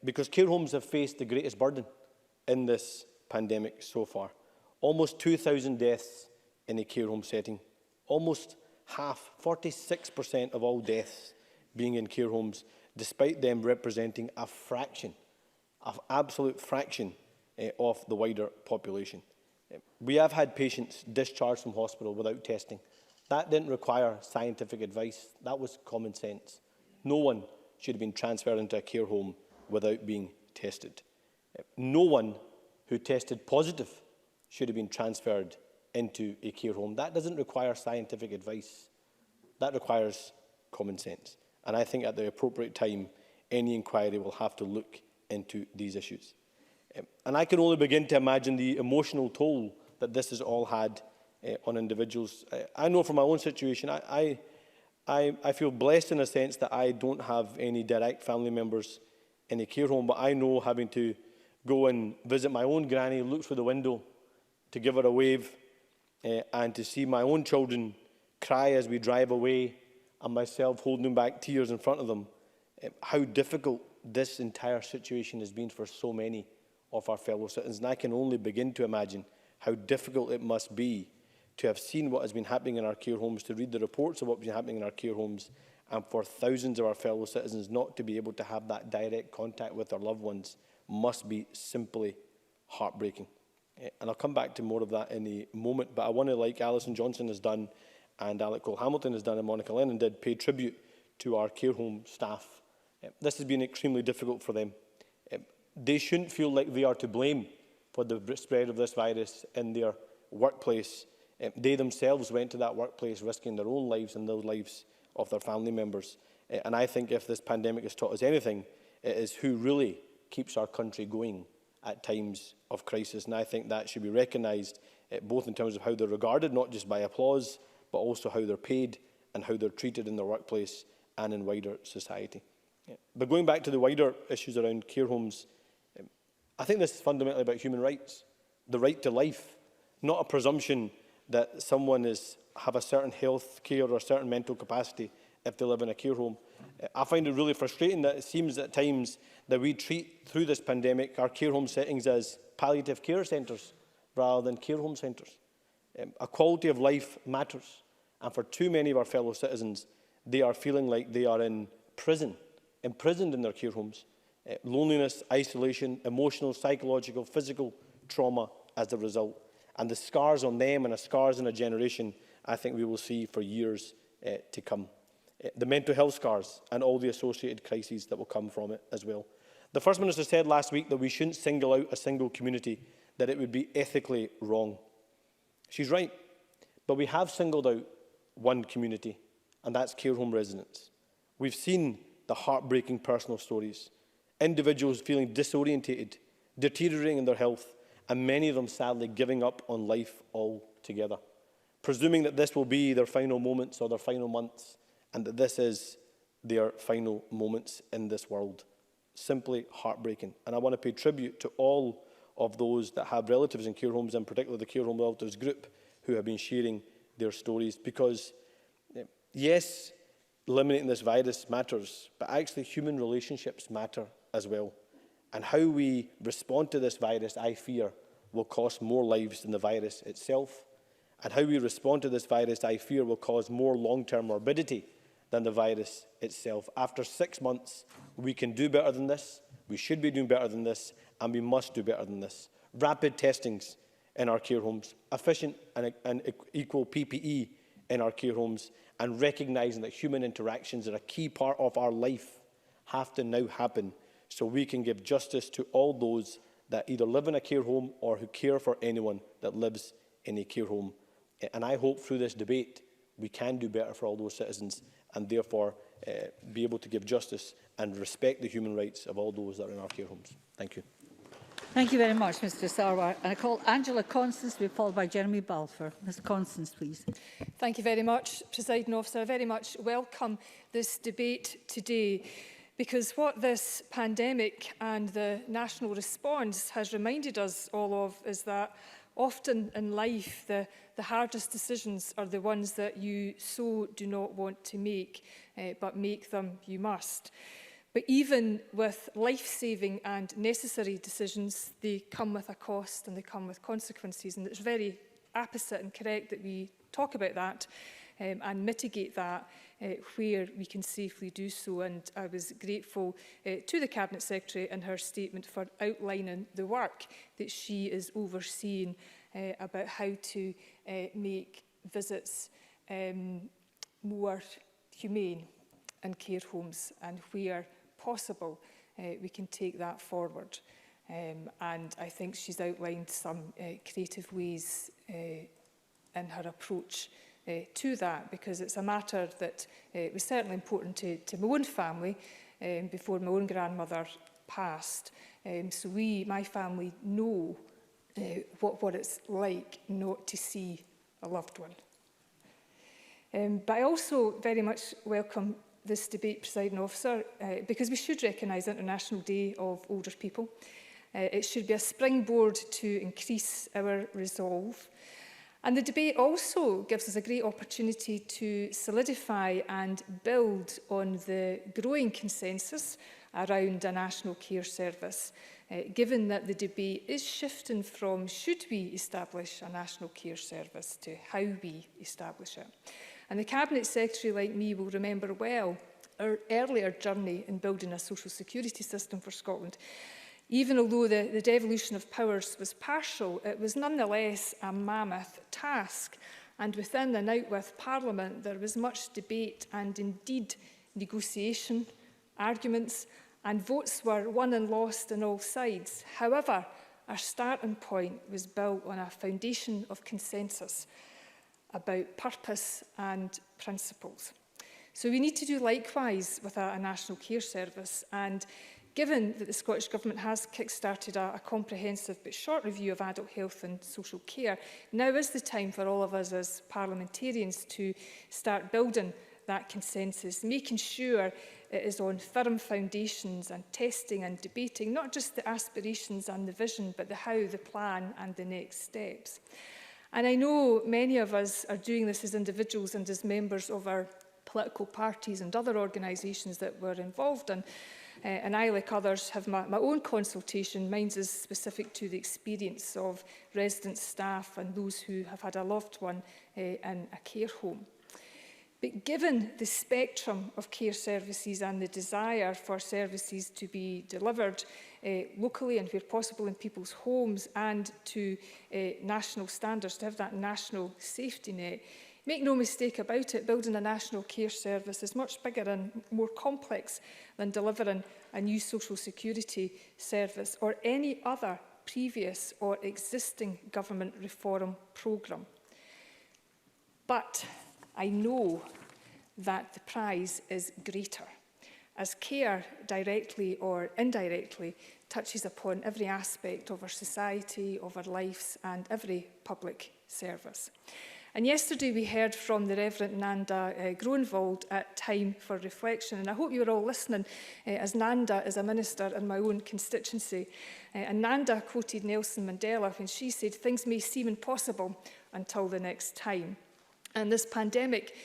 Because care homes have faced the greatest burden in this pandemic so far. almost 2,000 deaths in a care home setting, almost half, 46% of all deaths being in care homes, despite them representing a fraction, an absolute fraction of the wider population. We have had patients discharged from hospital without testing. That didn't require scientific advice. That was common sense. No one should have been transferred into a care home without being tested. No one who tested positive should have been transferred into a care home. That doesn't require scientific advice. That requires common sense. And I think at the appropriate time, any inquiry will have to look into these issues. And I can only begin to imagine the emotional toll that this has all had on individuals. I know from my own situation, I feel blessed in a sense that I don't have any direct family members in a care home, but I know having to go and visit my own granny, look through the window to give her a wave, and to see my own children cry as we drive away, and myself holding back tears in front of them, how difficult this entire situation has been for so many of our fellow citizens. And I can only begin to imagine how difficult it must be to have seen what has been happening in our care homes, to read the reports of what's been happening in our care homes, and for thousands of our fellow citizens not to be able to have that direct contact with their loved ones must be simply heartbreaking. And I'll come back to more of that in a moment, but I want to, like Alison Johnson has done, and Alec Cole-Hamilton has done, and Monica Lennon did, pay tribute to our care home staff. This has been extremely difficult for them. They shouldn't feel like they are to blame for the spread of this virus in their workplace. They themselves went to that workplace risking their own lives and the lives of their family members. And I think if this pandemic has taught us anything, it is who really keeps our country going at times of crisis. And I think that should be recognised, both in terms of how they're regarded, not just by applause, but also how they're paid and how they're treated in their workplace and in wider society. But going back to the wider issues around care homes, I think this is fundamentally about human rights, the right to life, not a presumption that someone have a certain health care or a certain mental capacity if they live in a care home. I find it really frustrating that it seems at times that we treat, through this pandemic, our care home settings as palliative care centres rather than care home centres. A quality of life matters, and for too many of our fellow citizens, they are feeling like they are in prison, imprisoned in their care homes. Loneliness, isolation, emotional, psychological, physical trauma as a result. And the scars on them and the scars in a generation, I think we will see for years to come. The mental health scars and all the associated crises that will come from it as well. The First Minister said last week that we shouldn't single out a single community, that it would be ethically wrong. She's right, but we have singled out one community, and that's care home residents. We've seen the heartbreaking personal stories. Individuals feeling disorientated, deteriorating in their health, and many of them sadly giving up on life altogether, presuming that this will be their final moments or their final months, and that this is their final moments in this world. Simply heartbreaking. And I want to pay tribute to all of those that have relatives in care homes, in particular the Care Home Relatives Group, who have been sharing their stories, because yes, eliminating this virus matters, but actually human relationships matter as well. And how we respond to this virus, I fear, will cost more lives than the virus itself. And how we respond to this virus, I fear, will cause more long-term morbidity than the virus itself. After 6 months, we can do better than this, we should be doing better than this, and we must do better than this. Rapid testings in our care homes, efficient and equal PPE in our care homes, and recognising that human interactions are a key part of our life have to now happen so we can give justice to all those that either live in a care home or who care for anyone that lives in a care home. And I hope through this debate we can do better for all those citizens and therefore be able to give justice and respect the human rights of all those that are in our care homes. Thank you. Thank you very much, Mr Sarwar. And I call Angela Constance to be followed by Jeremy Balfour. Ms Constance, please. Thank you very much, Presiding Officer. I very much welcome this debate today, because what this pandemic and the national response has reminded us all of is that often in life the hardest decisions are the ones that you so do not want to make, but make them you must. But even with life-saving and necessary decisions, they come with a cost and they come with consequences. And it's very apposite and correct that we talk about that and mitigate that where we can safely do so. And I was grateful to the Cabinet Secretary in her statement for outlining the work that she is overseeing about how to make visits more humane in care homes, and where possible we can take that forward. And I think she's outlined some creative ways in her approach to that, because it's a matter that was certainly important to my own family before my own grandmother passed. So my family know what it's like not to see a loved one. But I also very much welcome this debate, Presiding Officer, because we should recognise International Day of Older People. It should be a springboard to increase our resolve. And the debate also gives us a great opportunity to solidify and build on the growing consensus around a national care service, given that the debate is shifting from should we establish a national care service to how we establish it. And the Cabinet Secretary, like me, will remember well our earlier journey in building a social security system for Scotland. Even although the devolution of powers was partial, it was nonetheless a mammoth task. And within and out with Parliament, there was much debate and indeed negotiation, arguments, and votes were won and lost on all sides. However, our starting point was built on a foundation of consensus about purpose and principles. So we need to do likewise with a national care service. And given that the Scottish Government has kick-started a comprehensive but short review of adult health and social care, now is the time for all of us as parliamentarians to start building that consensus, making sure it is on firm foundations and testing and debating not just the aspirations and the vision, but the how, the plan and the next steps. And I know many of us are doing this as individuals and as members of our political parties and other organisations that we're involved in. And I, like others, have my own consultation. Mine is specific to the experience of residents, staff and those who have had a loved one in a care home. But given the spectrum of care services and the desire for services to be delivered locally and where possible in people's homes and to national standards, to have that national safety net, make no mistake about it, building a national care service is much bigger and more complex than delivering a new social security service or any other previous or existing government reform programme. But I know that the prize is greater, as care, directly or indirectly, touches upon every aspect of our society, of our lives and every public service. And yesterday we heard from the Reverend Nanda Groenewald at Time for Reflection. And I hope you were all listening, as Nanda is a minister in my own constituency. And Nanda quoted Nelson Mandela when she said, "Things may seem impossible until the next time." And this pandemic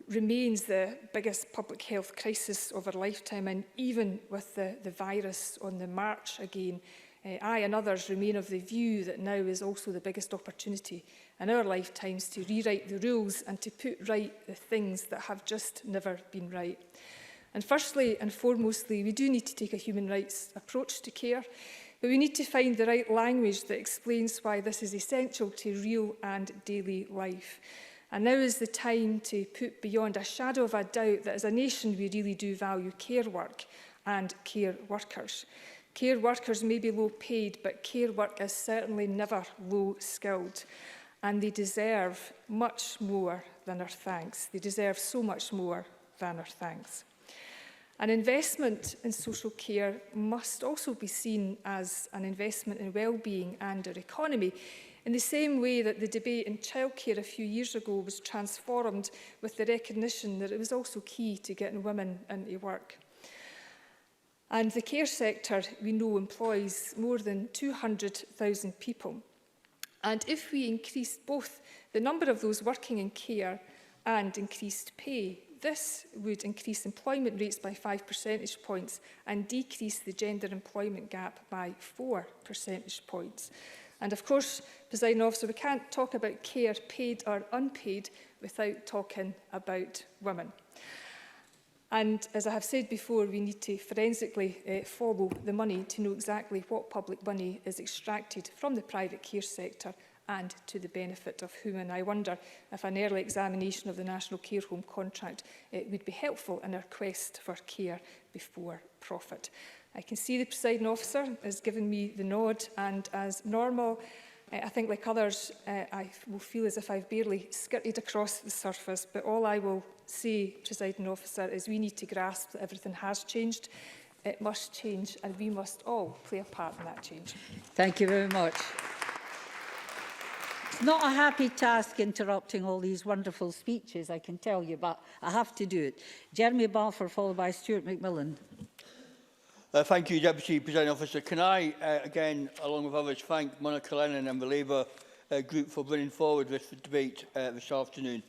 remains the biggest public health crisis of our lifetime. And even with the virus on the march again, I and others remain of the view that now is also the biggest opportunity in our lifetimes to rewrite the rules and to put right the things that have just never been right. And firstly and foremostly, we do need to take a human rights approach to care, but we need to find the right language that explains why this is essential to real and daily life. And now is the time to put beyond a shadow of a doubt that as a nation we really do value care work and care workers. Care workers may be low paid, but care work is certainly never low skilled. And they deserve much more than our thanks. They deserve so much more than our thanks. An investment in social care must also be seen as an investment in well-being and our economy, in the same way that the debate in childcare a few years ago was transformed with the recognition that it was also key to getting women into work. And the care sector, we know, employs more than 200,000 people. And if we increased both the number of those working in care and increased pay, This would increase employment rates by 5 percentage points and decrease the gender employment gap by 4 percentage points. And of course, Presiding Officer, we can't talk about care, paid or unpaid, without talking about women. And as I have said before, we need to forensically follow the money to know exactly what public money is extracted from the private care sector and to the benefit of whom. And I wonder if an early examination of the National Care Home contract would be helpful in our quest for care before profit. I can see the Presiding Officer has given me the nod, and as normal, I think, like others, I will feel as if I've barely skirted across the surface, but all I will say, Presiding Officer, is we need to grasp that everything has changed. It must change, and we must all play a part in that change. Thank you very much. It's not a happy task interrupting all these wonderful speeches, I can tell you, but I have to do it. Jeremy Balfour, followed by Stuart McMillan. Thank you, Deputy Presiding Officer. Can I, again, along with others, thank Monica Lennon and the Labour group for bringing forward this debate this afternoon.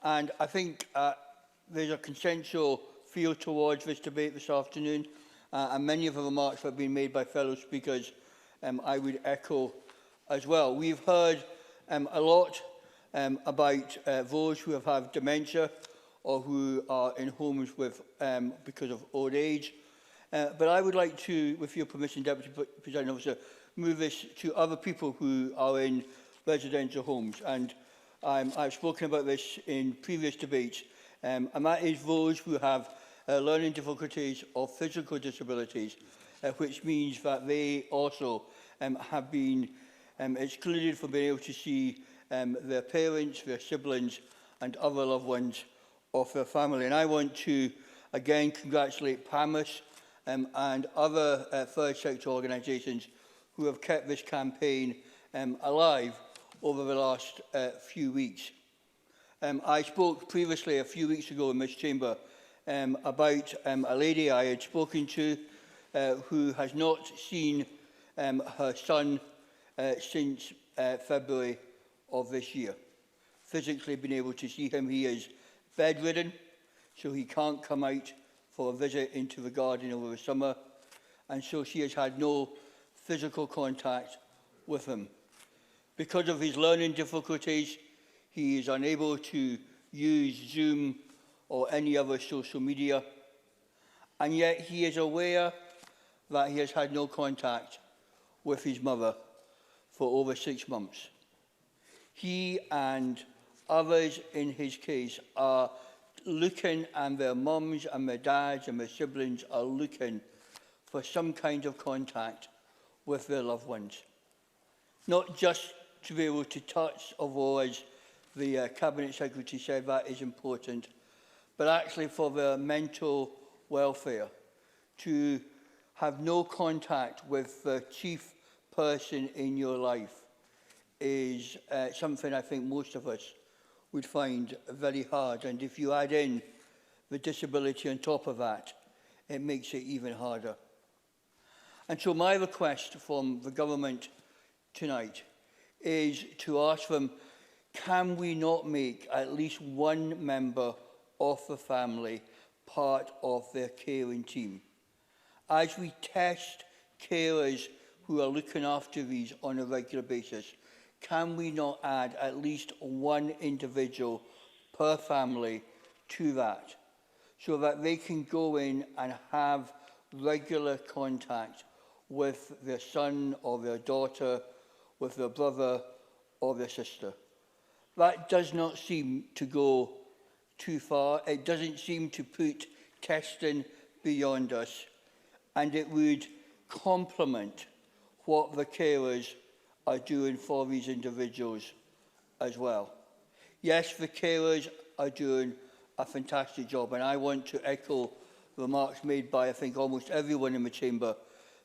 And I think there's a consensual feel towards this debate this afternoon, and many of the remarks that have been made by fellow speakers I would echo as well. We've heard a lot about those who have had dementia or who are in homes with, because of old age. But I would like to, with your permission, Deputy Presiding Officer, move this to other people who are in residential homes. And I've spoken about this in previous debates, and that is those who have learning difficulties or physical disabilities, which means that they also have been excluded from being able to see their parents, their siblings and other loved ones of their family. And I want to again congratulate PAMIS and other third sector organisations who have kept this campaign alive over the last few weeks. I spoke previously a few weeks ago in this chamber about a lady I had spoken to who has not seen her son since February of this year. Physically been able to see him. He is bedridden, so he can't come out for a visit into the garden over the summer, and so she has had no physical contact with him. Because of his learning difficulties, he is unable to use Zoom or any other social media, and yet he is aware that he has had no contact with his mother for over 6 months. He and others in his case are looking, and their mums and their dads and their siblings are looking for some kind of contact with their loved ones. Not just to be able to touch, although as the Cabinet Secretary said that is important, but actually for their mental welfare, to have no contact with the chief person in your life is something I think most of us would find very hard. And if you add in the disability on top of that, it makes it even harder. And so my request from the government tonight is to ask them, can we not make at least one member of the family part of their caring team? As we test carers who are looking after these on a regular basis, can we not add at least one individual per family to that, so that they can go in and have regular contact with their son or their daughter, with their brother or their sister? That does not seem to go too far. It doesn't seem to put testing beyond us, and it would complement what the carers are doing for these individuals as well. Yes, the carers are doing a fantastic job, and I want to echo remarks made by, I think, almost everyone in the chamber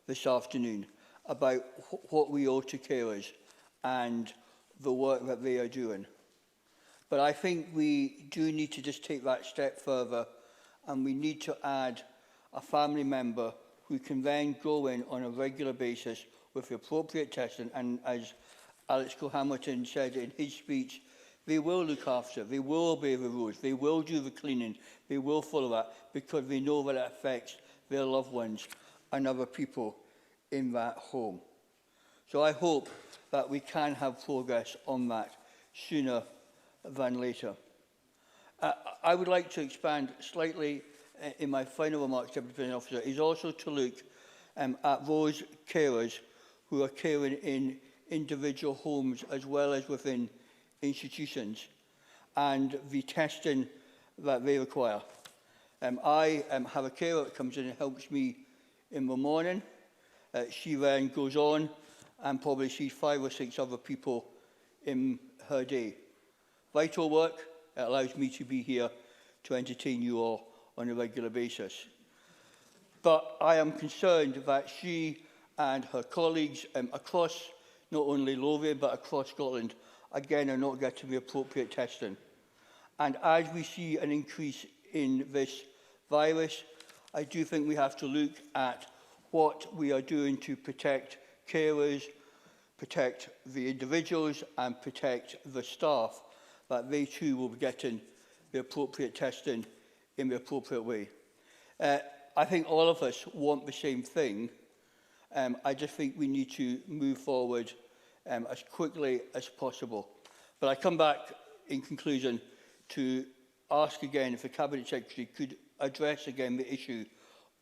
this afternoon about what we owe to carers and the work that they are doing. But I think we do need to just take that step further, and we need to add a family member who can then go in on a regular basis with the appropriate testing, and as Alex Cole-Hamilton said in his speech, They will look after, they will bathe the roads, they will do the cleaning, they will follow that because they know that it affects their loved ones and other people in that home. So I hope that we can have progress on that sooner than later. I would like to expand slightly in my final remarks, Deputy Presiding Officer, is also to look at those carers who are caring in individual homes as well as within institutions and the testing that they require. I have a carer that comes in and helps me in the morning. She then goes on and probably sees 5 or 6 other people in her day. Vital work. It allows me to be here to entertain you all on a regular basis. But I am concerned that she and her colleagues across not only Lothian but across Scotland again are not getting the appropriate testing. And as we see an increase in this virus, I do think we have to look at what we are doing to protect carers, protect the individuals and protect the staff, that they too will be getting the appropriate testing in the appropriate way. I think all of us want the same thing. I just think we need to move forward as quickly as possible. But I come back in conclusion to ask again if the Cabinet Secretary could address again the issue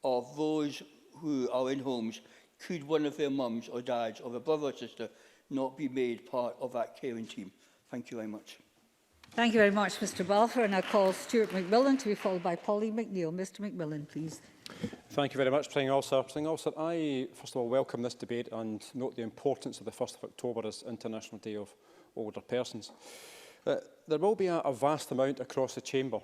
of those who are in homes. Could one of their mums or dads or their brother or sister not be made part of that caring team? Thank you very much. Thank you very much, Mr Balfour. And I call Stuart McMillan to be followed by Pauline McNeill. Mr McMillan, please. Thank you very much, Presiding Officer. Presiding Officer, I first of all welcome this debate and note the importance of the 1st of October as International Day of Older Persons. There will be a vast amount across the Chamber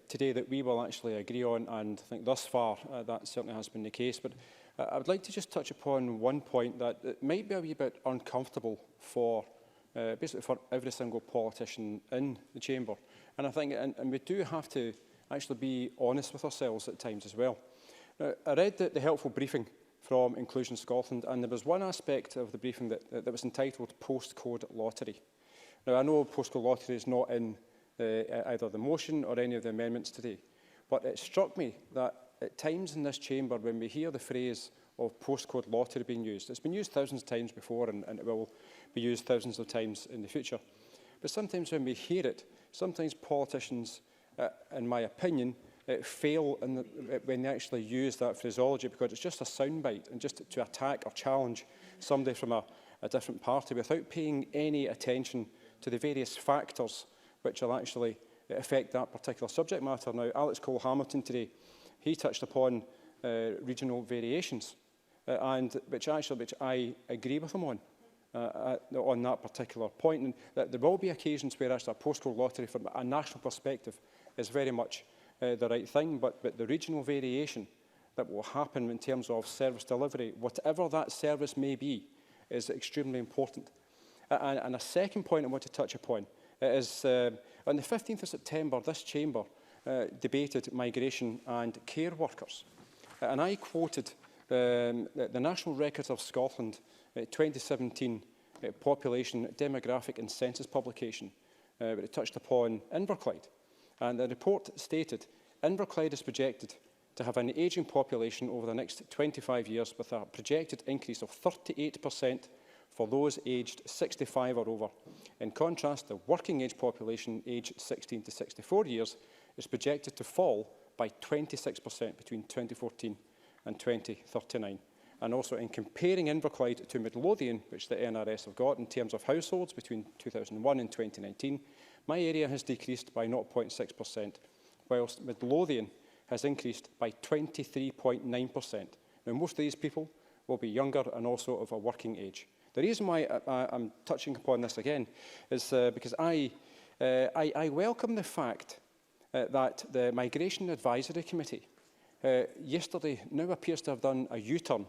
today that we will actually agree on, and I think thus far that certainly has been the case. But I would like to just touch upon one point that it might be a wee bit uncomfortable for basically for every single politician in the Chamber. And I think, and we do have to actually be honest with ourselves at times as well. Now, I read the helpful briefing from Inclusion Scotland, and there was one aspect of the briefing that was entitled Postcode Lottery. Now, I know postcode lottery is not in either the motion or any of the amendments today, but it struck me that at times in this chamber, when we hear the phrase of postcode lottery being used, it's been used thousands of times before and it will be used thousands of times in the future. But sometimes when we hear it, sometimes politicians, in my opinion, fail when they actually use that phraseology because it's just a soundbite and just to attack or challenge somebody from a different party without paying any attention to the various factors which will actually affect that particular subject matter. Now, Alex Cole-Hamilton today, he touched upon regional variations, which I agree with him on that particular point. And that there will be occasions where actually a postcode lottery from a national perspective is very much the right thing, but the regional variation that will happen in terms of service delivery, whatever that service may be, is extremely important. And a second point I want to touch upon is on the 15th of September, this chamber debated migration and care workers. And I quoted the National Records of Scotland 2017 population, demographic and census publication, where it touched upon Inverclyde. And the report stated, Inverclyde is projected to have an ageing population over the next 25 years with a projected increase of 38% for those aged 65 or over. In contrast, the working age population aged 16 to 64 years is projected to fall by 26% between 2014 and 2039. And also in comparing Inverclyde to Midlothian, which the NRS have got in terms of households between 2001 and 2019, my area has decreased by 0.6%, whilst Midlothian has increased by 23.9%. Now, most of these people will be younger and also of a working age. The reason why I'm touching upon this again is because I welcome the fact that the Migration Advisory Committee yesterday now appears to have done a U-turn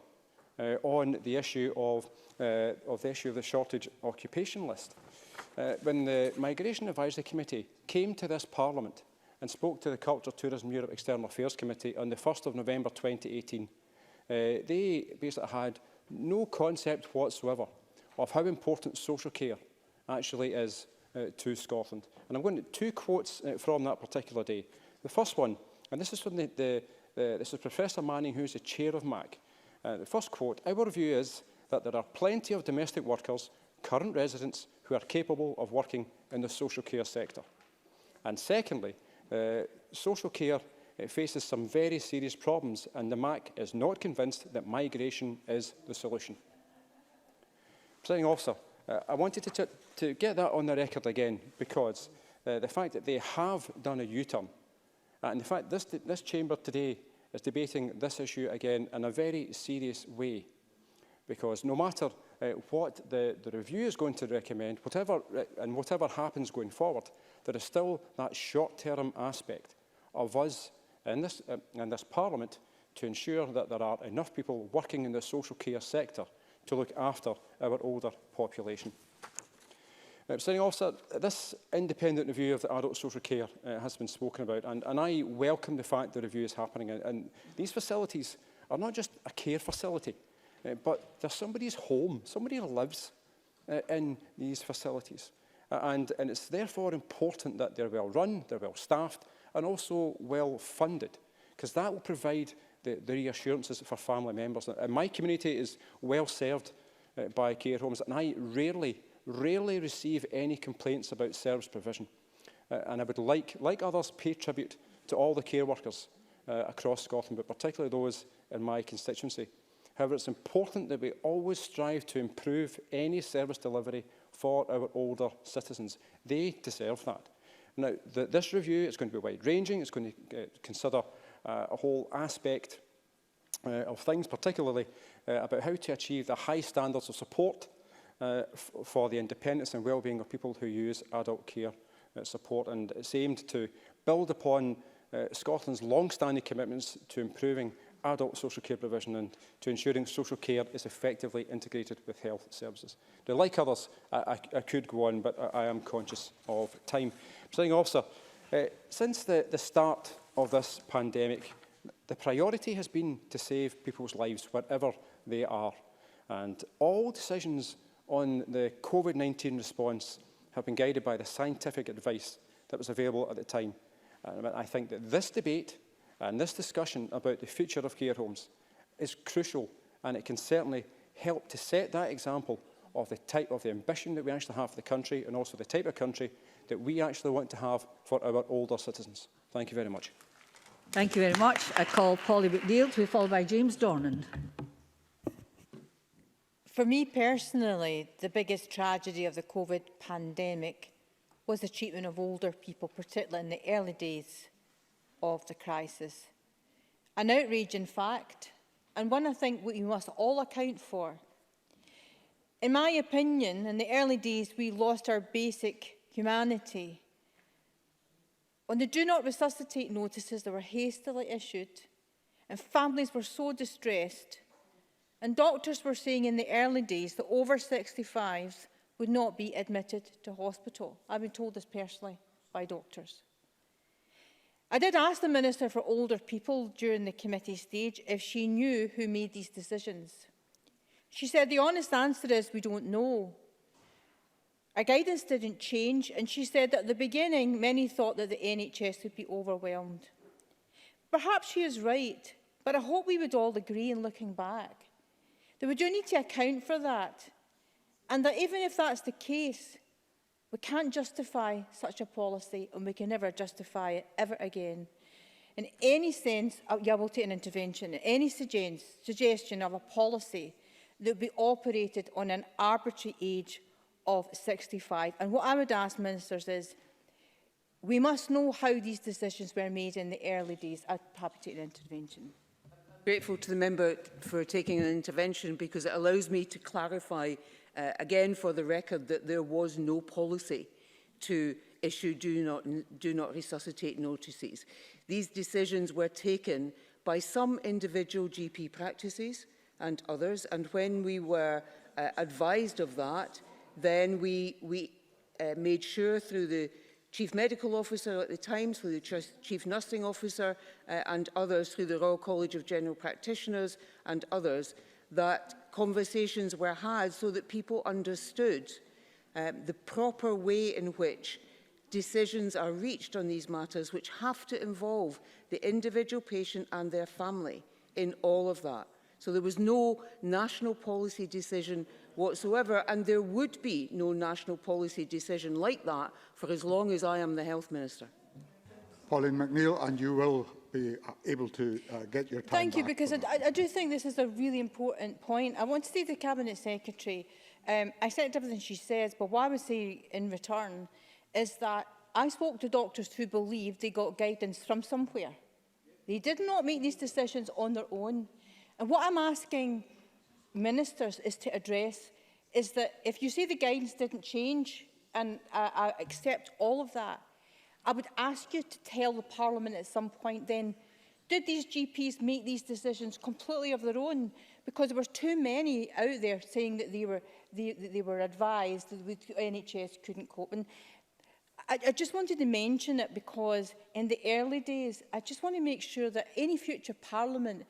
on the issue of the shortage occupation list. When the Migration Advisory Committee came to this Parliament and spoke to the Culture, Tourism, Europe External Affairs Committee on the 1st of November 2018, they basically had no concept whatsoever of how important social care actually is to Scotland. And I'm going to two quotes from that particular day. The first one, and this is from this is Professor Manning, who's the chair of MAC. The first quote: "Our view is that there are plenty of domestic workers, current residents, who are capable of working in the social care sector." And secondly, social care faces some very serious problems, and the MAC is not convinced that migration is the solution. Presiding Officer, I wanted to get that on the record again, because the fact that they have done a U-turn, and the fact this chamber today is debating this issue again in a very serious way, because no matter what the review is going to recommend, whatever happens going forward, there is still that short-term aspect of us in this Parliament to ensure that there are enough people working in the social care sector to look after our older population. Presiding Officer, this independent review of the adult social care has been spoken about, and I welcome the fact the review is happening. And these facilities are not just a care facility, but they're somebody's home. Somebody lives in these facilities. And it's therefore important that they're well run, they're well staffed, and also well funded, because that will provide the reassurances for family members. And my community is well served by care homes, and I rarely receive any complaints about service provision. And I would like others, pay tribute to all the care workers across Scotland, but particularly those in my constituency. However, it's important that we always strive to improve any service delivery for our older citizens. They deserve that. Now, this review is going to be wide-ranging. It's going to consider a whole aspect of things, particularly about how to achieve the high standards of support for the independence and well-being of people who use adult care support. And it's aimed to build upon Scotland's long-standing commitments to improving adult social care provision and to ensuring social care is effectively integrated with health services. Now, like others, I could go on, but I am conscious of time. Presiding Officer, since the start of this pandemic, the priority has been to save people's lives wherever they are. And all decisions on the COVID-19 response have been guided by the scientific advice that was available at the time. And I think that this debate and this discussion about the future of care homes is crucial, and it can certainly help to set that example of the type of the ambition that we actually have for the country, and also the type of country that we actually want to have for our older citizens. Thank you very much. Thank you very much. I call Polly McNeill to be followed by James Dornan. For me personally, the biggest tragedy of the COVID pandemic was the treatment of older people, particularly in the early days of the crisis. An outrage, in fact, and one I think we must all account for. In my opinion, in the early days, we lost our basic humanity. When the do not resuscitate notices that were hastily issued, and families were so distressed, and doctors were saying in the early days that over 65s would not be admitted to hospital. I've been told this personally by doctors. I did ask the Minister for Older People during the committee stage if she knew who made these decisions. She said the honest answer is we don't know. Our guidance didn't change, and she said that at the beginning many thought that the NHS would be overwhelmed. Perhaps she is right, but I hope we would all agree in looking back that we do need to account for that, and that even if that's the case, we can't justify such a policy, and we can never justify it ever again. In any sense, I will take an intervention, any suggestion of a policy that would be operated on an arbitrary age of 65. And what I would ask ministers is, we must know how these decisions were made in the early days. I'd be happy to take an intervention. Grateful to the member for taking an intervention, because it allows me to clarify again for the record that there was no policy to issue do not resuscitate notices. These decisions were taken by some individual GP practices and others, and when we were advised of that, then we made sure through the Chief Medical Officer at the time, through the Chief Nursing Officer and others, through the Royal College of General Practitioners and others, that conversations were had so that people understood the proper way in which decisions are reached on these matters, which have to involve the individual patient and their family in all of that. So there was no national policy decision whatsoever, and there would be no national policy decision like that for as long as I am the Health Minister. Pauline McNeill, and you will be able to get your time Thank you, back because I do think this is a really important point. I want to say to the Cabinet Secretary, I accept everything she says, but what I would say in return is that I spoke to doctors who believed they got guidance from somewhere. They did not make these decisions on their own. And what I'm asking ministers is to address is that if you say the guidance didn't change, and I accept all of that, I would ask you to tell the Parliament at some point then, did these GPs make these decisions completely of their own? Because there were too many out there saying that they were advised that the NHS couldn't cope. And I just wanted to mention it because in the early days, I just want to make sure that any future Parliament,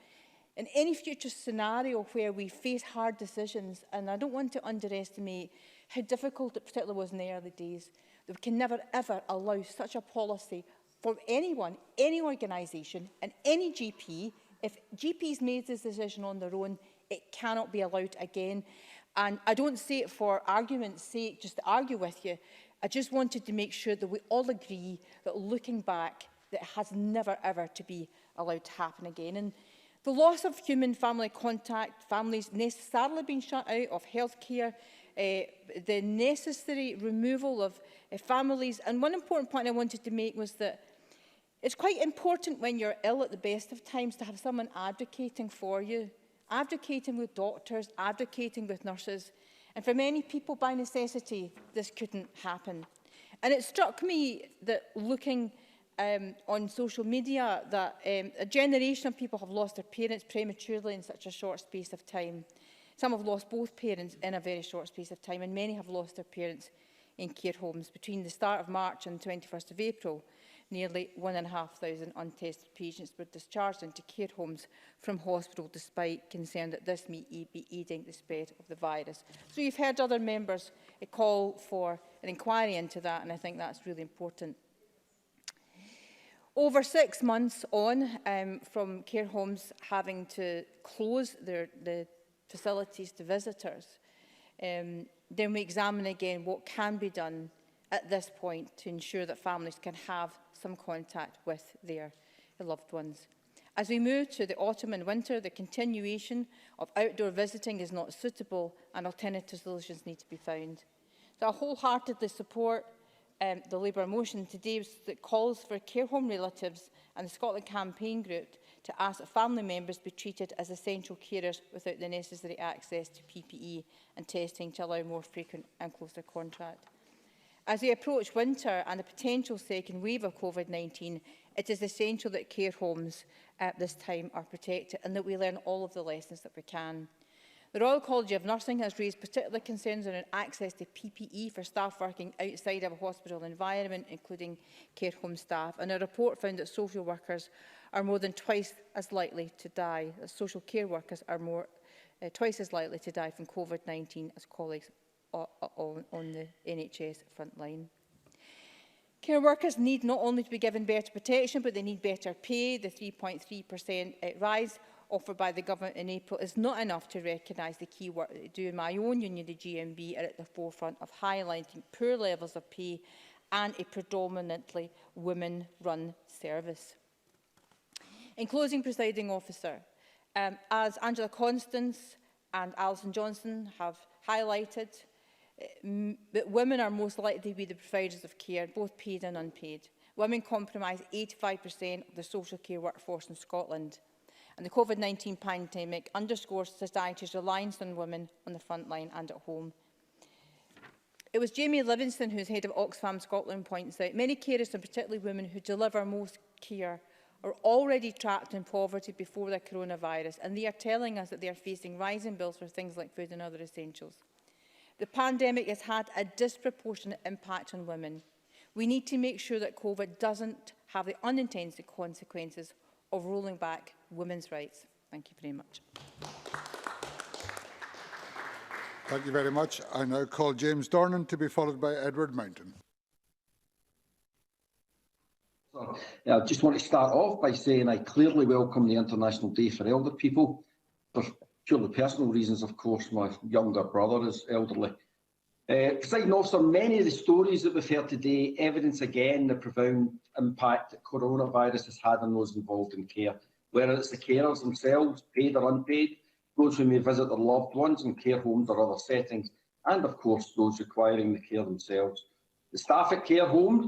in any future scenario where we face hard decisions, and I don't want to underestimate how difficult it particularly was in the early days, that we can never ever allow such a policy for anyone, any organisation and any GP. If GPs made this decision on their own, it cannot be allowed again. And I don't say it for argument's sake, just to argue with you. I just wanted to make sure that we all agree that looking back, that it has never ever to be allowed to happen again. And the loss of human family contact, families necessarily being shut out of healthcare, the necessary removal of families. And one important point I wanted to make was that it's quite important when you're ill at the best of times to have someone advocating for you, advocating with doctors, advocating with nurses. And for many people, by necessity, this couldn't happen. And it struck me that looking on social media that a generation of people have lost their parents prematurely in such a short space of time. Some have lost both parents in a very short space of time, and many have lost their parents in care homes. Between the start of March and the 21st of April, nearly 1,500 untested patients were discharged into care homes from hospital despite concern that this may be aiding the spread of the virus. So you've heard other members call for an inquiry into that, and I think that's really important. Over 6 months on from care homes having to close the facilities to visitors, then we examine again what can be done at this point to ensure that families can have some contact with their loved ones. As we move to the autumn and winter, the continuation of outdoor visiting is not suitable and alternative solutions need to be found. So I wholeheartedly support the Labour motion today that calls for care home relatives and the Scotland Campaign Group to ask that family members be treated as essential carers without the necessary access to PPE and testing to allow more frequent and closer contact. As we approach winter and the potential second wave of COVID-19, it is essential that care homes at this time are protected and that we learn all of the lessons that we can. The Royal College of Nursing has raised particular concerns around access to PPE for staff working outside of a hospital environment, including care home staff. And a report found that social workers are more than twice as likely to die. Social care workers are twice as likely to die from COVID-19 as colleagues on the NHS front line. Care workers need not only to be given better protection, but they need better pay. The 3.3% rise offered by the government in April is not enough to recognise the key work that they do. My own union, the GMB, are at the forefront of highlighting poor levels of pay and a predominantly women-run service. In closing, Presiding Officer, as Angela Constance and Alison Johnson have highlighted, that women are most likely to be the providers of care, both paid and unpaid. Women comprise 85% of the social care workforce in Scotland. And the COVID-19 pandemic underscores society's reliance on women on the front line and at home. It was Jamie Livingston, who's head of Oxfam Scotland, points out many carers, and particularly women who deliver most care, are already trapped in poverty before the coronavirus, and they are telling us that they are facing rising bills for things like food and other essentials. The pandemic has had a disproportionate impact on women. We need to make sure that COVID doesn't have the unintended consequences of rolling back women's rights. Thank you very much. Thank you very much. I now call James Dornan to be followed by Edward Mountain. I just want to start off by saying I clearly welcome the International Day for Elder People. For purely personal reasons, of course, my younger brother is elderly. Presiding Officer, many of the stories that we've heard today evidence again the profound impact that coronavirus has had on those involved in care, whether it's the carers themselves, paid or unpaid, those who may visit their loved ones in care homes or other settings, and of course those requiring the care themselves. The staff at care homes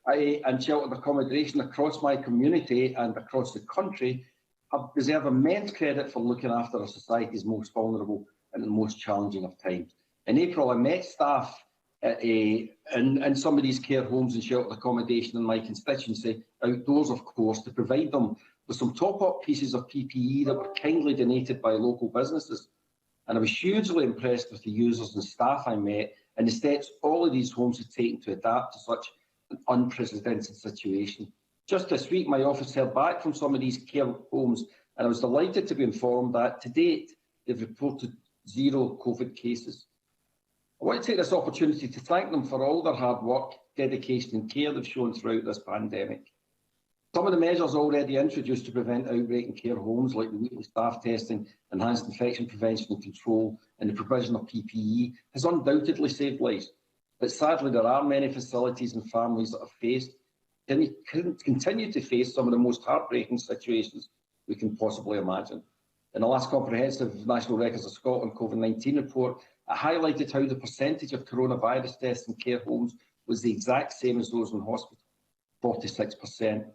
and sheltered accommodation across my community and across the country deserve immense credit for looking after our society's most vulnerable and the most challenging of times. In April, I met staff in some of these care homes and sheltered accommodation in my constituency, outdoors of course, to provide them with some top-up pieces of PPE that were kindly donated by local businesses. And I was hugely impressed with the users and staff I met and the steps all of these homes had taken to adapt to such an unprecedented situation. Just this week, my office heard back from some of these care homes, and I was delighted to be informed that to date, they've reported 0 COVID cases. I want to take this opportunity to thank them for all their hard work, dedication and care they've shown throughout this pandemic. Some of the measures already introduced to prevent outbreak in care homes, like the weekly staff testing, enhanced infection prevention and control, and the provision of PPE, has undoubtedly saved lives. But sadly, there are many facilities and families that have faced and continue to face some of the most heartbreaking situations we can possibly imagine. In the last comprehensive National Records of Scotland COVID-19 report, it highlighted how the percentage of coronavirus tests in care homes was the exact same as those in hospital, 46%.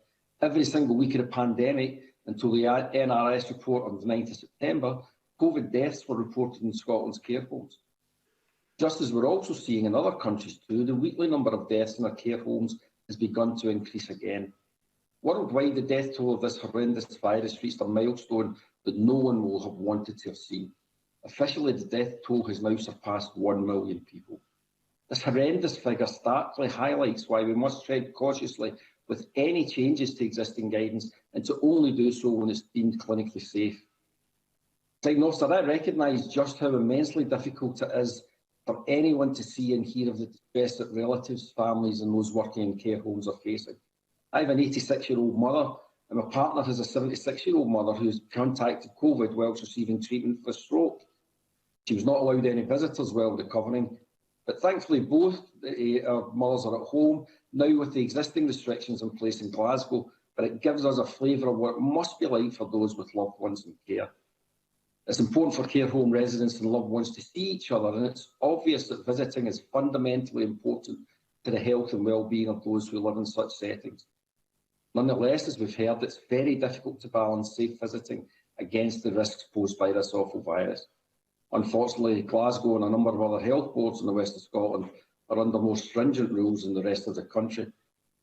Every single week of the pandemic, until the NRS report on the 9th of September, COVID deaths were reported in Scotland's care homes. Just as we're also seeing in other countries too, the weekly number of deaths in our care homes has begun to increase again. Worldwide, the death toll of this horrendous virus reached a milestone that no one will have wanted to have seen. Officially, the death toll has now surpassed 1 million people. This horrendous figure starkly highlights why we must tread cautiously with any changes to existing guidance, and to only do so when it's deemed clinically safe. Presiding Officer, I recognise just how immensely difficult it is for anyone to see and hear of the distress that relatives, families and those working in care homes are facing. I have an 86-year-old mother, and my partner has a 76-year-old mother who's contracted COVID whilst receiving treatment for stroke. She was not allowed any visitors while recovering, but thankfully both our mothers are at home now with the existing restrictions in place in Glasgow, but it gives us a flavour of what it must be like for those with loved ones in care. It's important for care home residents and loved ones to see each other, and it's obvious that visiting is fundamentally important to the health and well-being of those who live in such settings. Nonetheless, as we've heard, it's very difficult to balance safe visiting against the risks posed by this awful virus. Unfortunately, Glasgow and a number of other health boards in the west of Scotland are under more stringent rules than the rest of the country,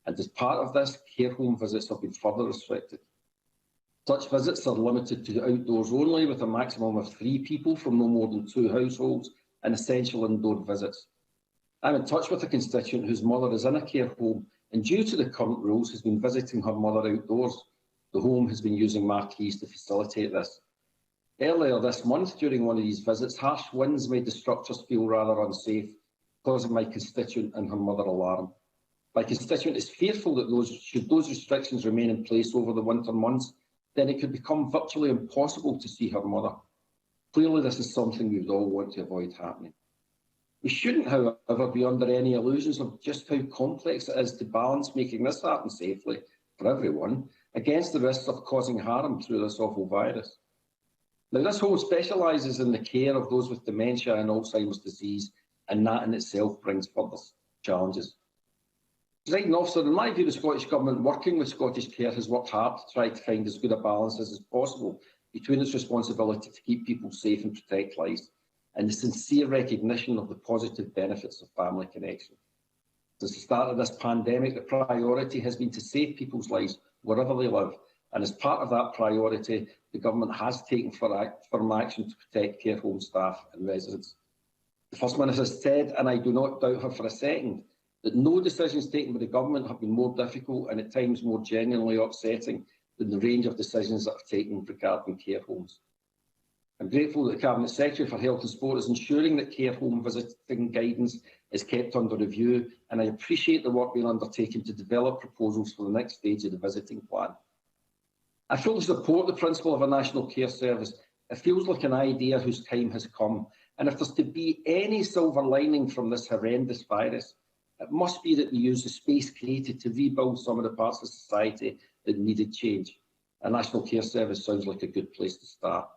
and as part of this, care home visits have been further restricted. Such visits are limited to outdoors only, with a maximum of 3 people from no more than 2 households, and essential indoor visits. I'm in touch with a constituent whose mother is in a care home, and due to the current rules has been visiting her mother outdoors. The home has been using marquees to facilitate this. Earlier this month, during one of these visits, harsh winds made the structures feel rather unsafe, causing my constituent and her mother alarm. My constituent is fearful that should those restrictions remain in place over the winter months, then it could become virtually impossible to see her mother. Clearly, this is something we would all want to avoid happening. We shouldn't, however, be under any illusions of just how complex it is to balance making this happen safely for everyone against the risks of causing harm through this awful virus. Now, this home specialises in the care of those with dementia and Alzheimer's disease, and that in itself brings further challenges. Presiding Officer, in my view, the Scottish Government, working with Scottish Care, has worked hard to try to find as good a balance as is possible between its responsibility to keep people safe and protect lives, and the sincere recognition of the positive benefits of family connection. Since the start of this pandemic, the priority has been to save people's lives wherever they live, and as part of that priority, the Government has taken firm action to protect care home staff and residents. The First Minister said, and I do not doubt her for a second, that no decisions taken by the Government have been more difficult and at times more genuinely upsetting than the range of decisions that have taken regarding care homes. I'm grateful that the Cabinet Secretary for Health and Sport is ensuring that care home visiting guidance is kept under review, and I appreciate the work being undertaken to develop proposals for the next stage of the visiting plan. I fully support the principle of a national care service. It feels like an idea whose time has come, and if there's to be any silver lining from this horrendous virus, it must be that we use the space created to rebuild some of the parts of society that needed change. A national care service sounds like a good place to start.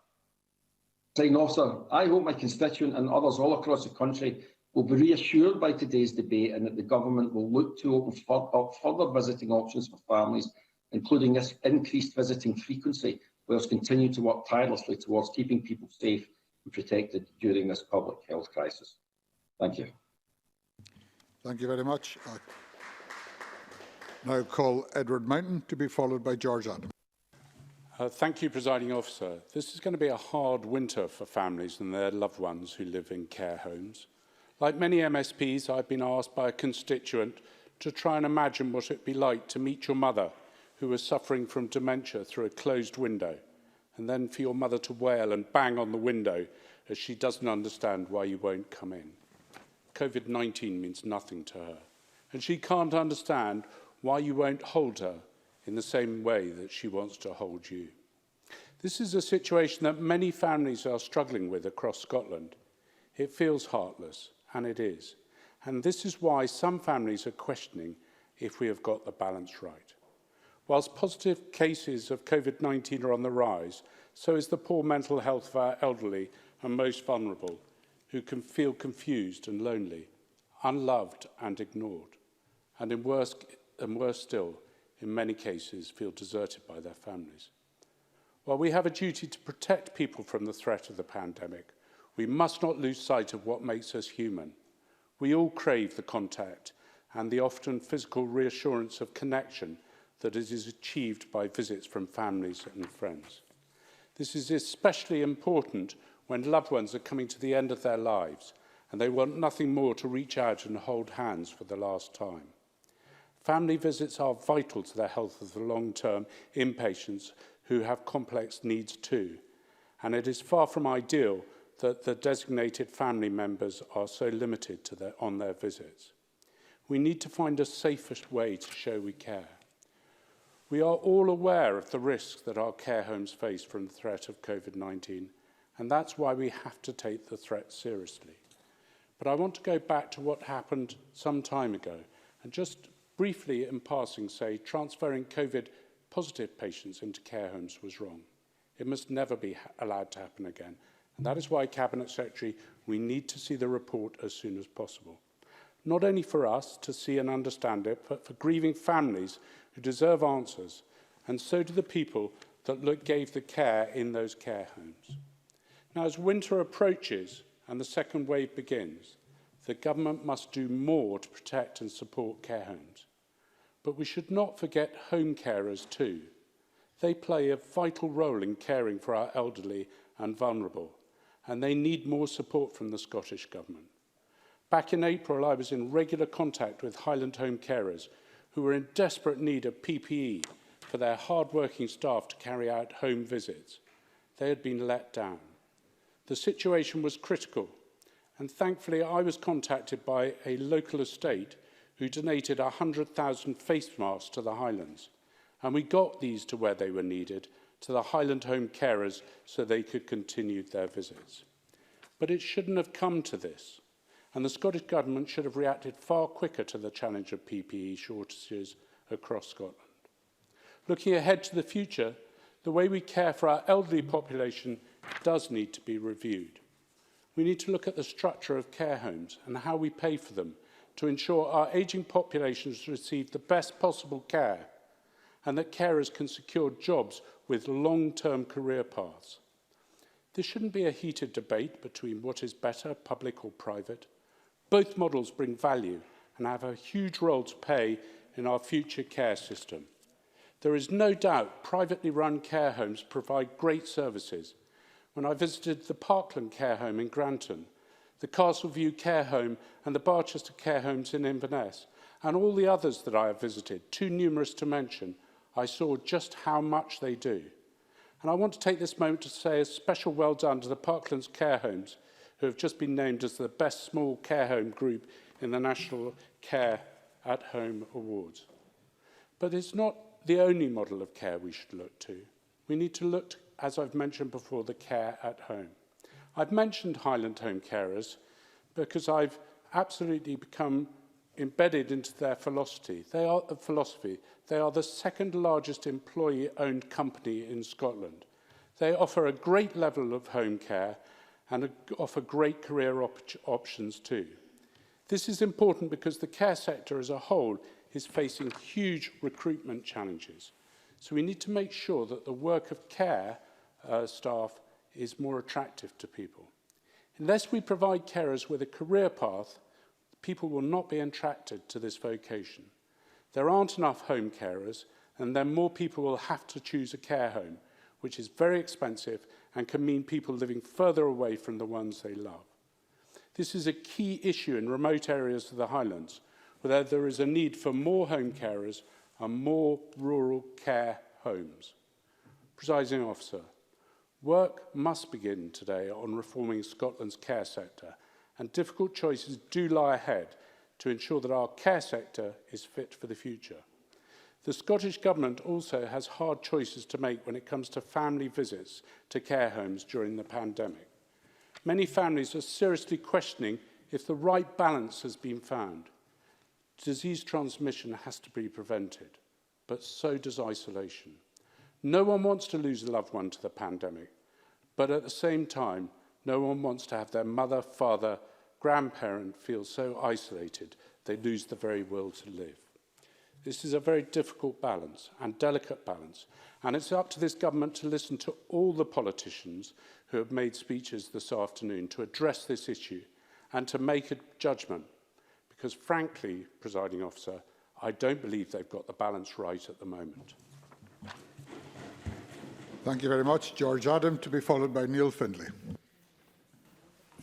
Presiding Officer, I hope my constituent and others all across the country will be reassured by today's debate and that the Government will look to open up further visiting options for families, including this increased visiting frequency, whilst continue to work tirelessly towards keeping people safe and protected during this public health crisis. Thank you. Thank you very much. I now call Edward Mountain to be followed by George Adam. Thank you, Presiding Officer. This is going to be a hard winter for families and their loved ones who live in care homes. Like many MSPs, I've been asked by a constituent to try and imagine what it'd be like to meet your mother who was suffering from dementia through a closed window, and then for your mother to wail and bang on the window as she doesn't understand why you won't come in. COVID-19 means nothing to her, and she can't understand why you won't hold her in the same way that she wants to hold you. This is a situation that many families are struggling with across Scotland. It feels heartless, and it is. And this is why some families are questioning if we have got the balance right. Whilst positive cases of COVID-19 are on the rise, so is the poor mental health of our elderly and most vulnerable, who can feel confused and lonely, unloved and ignored, and worse still, in many cases, feel deserted by their families. While we have a duty to protect people from the threat of the pandemic, we must not lose sight of what makes us human. We all crave the contact and the often physical reassurance of connection that is achieved by visits from families and friends. This is especially important when loved ones are coming to the end of their lives and they want nothing more to reach out and hold hands for the last time. Family visits are vital to the health of the long-term inpatients who have complex needs too, and it is far from ideal that the designated family members are so limited to on their visits. We need to find a safest way to show we care. We are all aware of the risks that our care homes face from the threat of COVID-19, and that's why we have to take the threat seriously. But I want to go back to what happened some time ago and just briefly in passing say transferring COVID-positive patients into care homes was wrong. It must never be allowed to happen again. And that is why, Cabinet Secretary, we need to see the report as soon as possible. Not only for us to see and understand it, but for grieving families who deserve answers, and so do the people that gave the care in those care homes. Now, as winter approaches and the second wave begins, the government must do more to protect and support care homes. But we should not forget home carers too. They play a vital role in caring for our elderly and vulnerable, and they need more support from the Scottish Government. Back in April, I was in regular contact with Highland home carers who were in desperate need of PPE for their hard-working staff to carry out home visits. They had been let down. The situation was critical, and thankfully I was contacted by a local estate who donated 100,000 face masks to the Highlands, and we got these to where they were needed, to the Highland home carers, so they could continue their visits. But it shouldn't have come to this, and the Scottish Government should have reacted far quicker to the challenge of PPE shortages across Scotland. Looking ahead to the future, the way we care for our elderly population does need to be reviewed. We need to look at the structure of care homes and how we pay for them to ensure our ageing populations receive the best possible care and that carers can secure jobs with long-term career paths. This shouldn't be a heated debate between what is better, public or private. Both models bring value and have a huge role to play in our future care system. There is no doubt privately run care homes provide great services. When I visited the Parkland Care Home in Granton, the Castleview Care Home and the Barchester Care Homes in Inverness, and all the others that I have visited, too numerous to mention, I saw just how much they do. And I want to take this moment to say a special well done to the Parklands Care Homes, who have just been named as the best small care home group in the National Care at Home Awards. But it's not the only model of care we should look to. We need to look, as I've mentioned before, the care at home. I've mentioned Highland Home Carers because I've absolutely become embedded into their philosophy. They are the second largest employee-owned company in Scotland. They offer a great level of home care and offer great career options too. This is important because the care sector as a whole is facing huge recruitment challenges. So we need to make sure that the work of care staff is more attractive to people. Unless we provide carers with a career path, people will not be attracted to this vocation. There aren't enough home carers, and then more people will have to choose a care home, which is very expensive and can mean people living further away from the ones they love. This is a key issue in remote areas of the Highlands, where there is a need for more home carers and more rural care homes. Presiding Officer, work must begin today on reforming Scotland's care sector, and difficult choices do lie ahead to ensure that our care sector is fit for the future. The Scottish Government also has hard choices to make when it comes to family visits to care homes during the pandemic. Many families are seriously questioning if the right balance has been found. Disease transmission has to be prevented, but so does isolation. No one wants to lose a loved one to the pandemic, but at the same time, no one wants to have their mother, father, grandparent feel so isolated they lose the very will to live. This is a very difficult balance and delicate balance, and it's up to this government to listen to all the politicians who have made speeches this afternoon to address this issue and to make a judgment, because frankly, Presiding Officer, I don't believe they've got the balance right at the moment. Thank you very much. George Adam, to be followed by Neil Findlay.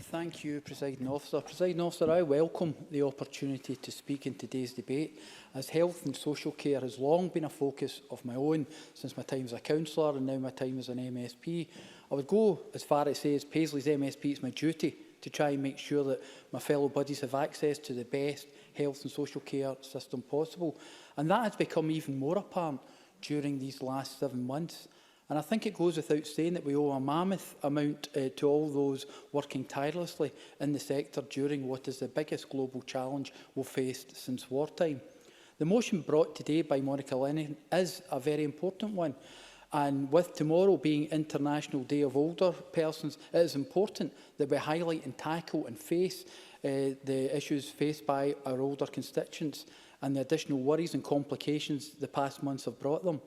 Thank you, Presiding Officer. Presiding Officer, I welcome the opportunity to speak in today's debate, as health and social care has long been a focus of my own since my time as a councillor and now my time as an MSP. I would go as far as say as Paisley's MSP, it's my duty to try and make sure that my fellow buddies have access to the best health and social care system possible. And that has become even more apparent during these last 7 months. And I think it goes without saying that we owe a mammoth amount to all those working tirelessly in the sector during what is the biggest global challenge we've faced since wartime. The motion brought today by Monica Lennon is a very important one. And with tomorrow being International Day of Older Persons, it is important that we highlight and tackle and face the issues faced by our older constituents and the additional worries and complications the past months have brought them.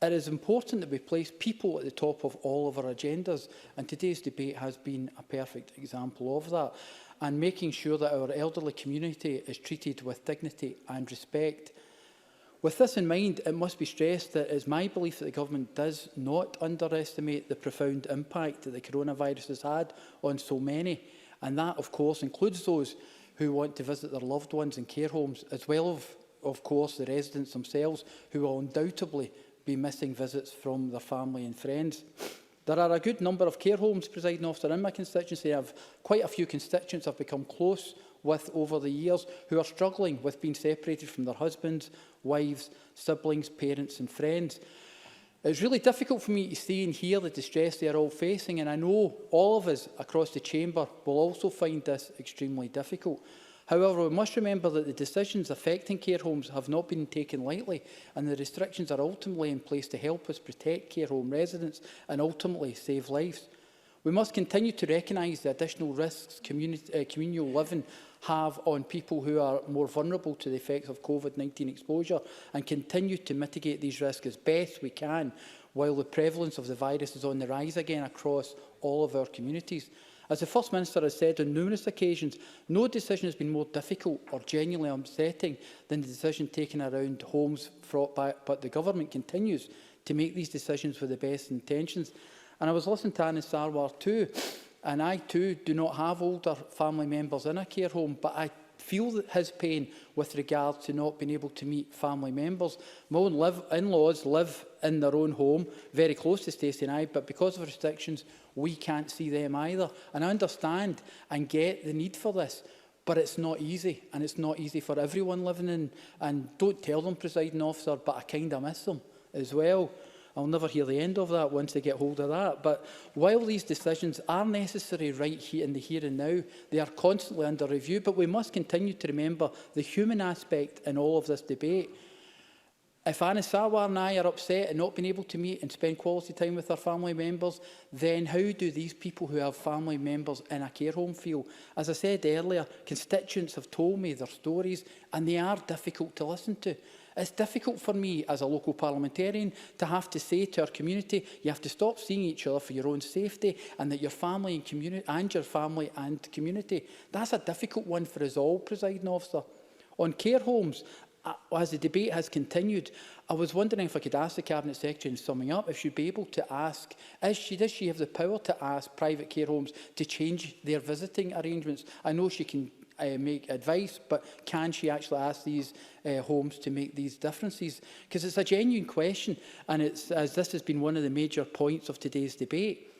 It is important that we place people at the top of all of our agendas, and today's debate has been a perfect example of that, and making sure that our elderly community is treated with dignity and respect. With this in mind, it must be stressed that it is my belief that the Government does not underestimate the profound impact that the coronavirus has had on so many, and that, of course, includes those who want to visit their loved ones in care homes, as well as, of course, the residents themselves, who will undoubtedly be missing visits from their family and friends. There are a good number of care homes, Presiding Officer, in my constituency. I have quite a few constituents I've become close with over the years who are struggling with being separated from their husbands, wives, siblings, parents and friends. It's really difficult for me to see and hear the distress they are all facing, and I know all of us across the chamber will also find this extremely difficult. However, we must remember that the decisions affecting care homes have not been taken lightly, and the restrictions are ultimately in place to help us protect care home residents and ultimately save lives. We must continue to recognise the additional risks communal living have on people who are more vulnerable to the effects of COVID-19 exposure, and continue to mitigate these risks as best we can while the prevalence of the virus is on the rise again across all of our communities. As the First Minister has said on numerous occasions, no decision has been more difficult or genuinely upsetting than the decision taken around homes fraught by, but the Government continues to make these decisions with the best intentions. And I was listening to Anna Sarwar too, and I too do not have older family members in a care home, but I feel his pain with regard to not being able to meet family members. My own in-laws live in their own home, very close to Stacey and I, but because of restrictions, we can't see them either. And I understand and get the need for this, but it's not easy, and it's not easy for everyone living in. And don't tell them, presiding officer, but I kind of miss them as well. I'll never hear the end of that once they get hold of that. But while these decisions are necessary right here in the here and now, they are constantly under review. But we must continue to remember the human aspect in all of this debate. If Anna Sarwar and I are upset at not being able to meet and spend quality time with our family members, then how do these people who have family members in a care home feel? As I said earlier, constituents have told me their stories, and they are difficult to listen to. It's difficult for me as a local parliamentarian to have to say to our community, you have to stop seeing each other for your own safety, and that your family and community and community. That's a difficult one for us all, presiding officer. On care homes, as the debate has continued, I was wondering if I could ask the Cabinet Secretary in summing up if she'd be able to ask, does she have the power to ask private care homes to change their visiting arrangements? I know she can make advice, but can she actually ask these homes to make these differences? Because it's a genuine question, and as this has been one of the major points of today's debate.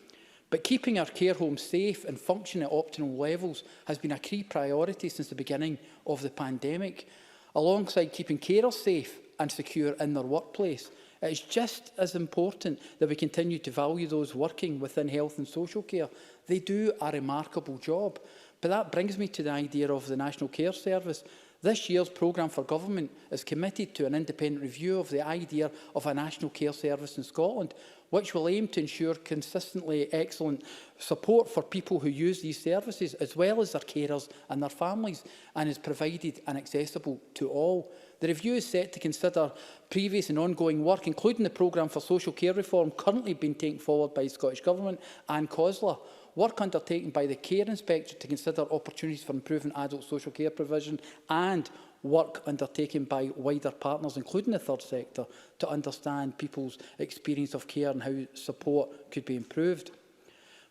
But keeping our care homes safe and functioning at optimal levels has been a key priority since the beginning of the pandemic. Alongside keeping carers safe and secure in their workplace, it is just as important that we continue to value those working within health and social care. They do a remarkable job. But that brings me to the idea of the National Care Service. This year's programme for government is committed to an independent review of the idea of a National Care Service in Scotland, which will aim to ensure consistently excellent support for people who use these services, as well as their carers and their families, and is provided and accessible to all. The review is set to consider previous and ongoing work, including the programme for social care reform currently being taken forward by the Scottish Government and COSLA, work undertaken by the Care Inspectorate to consider opportunities for improving adult social care provision, and work undertaken by wider partners, including the third sector, to understand people's experience of care and how support could be improved.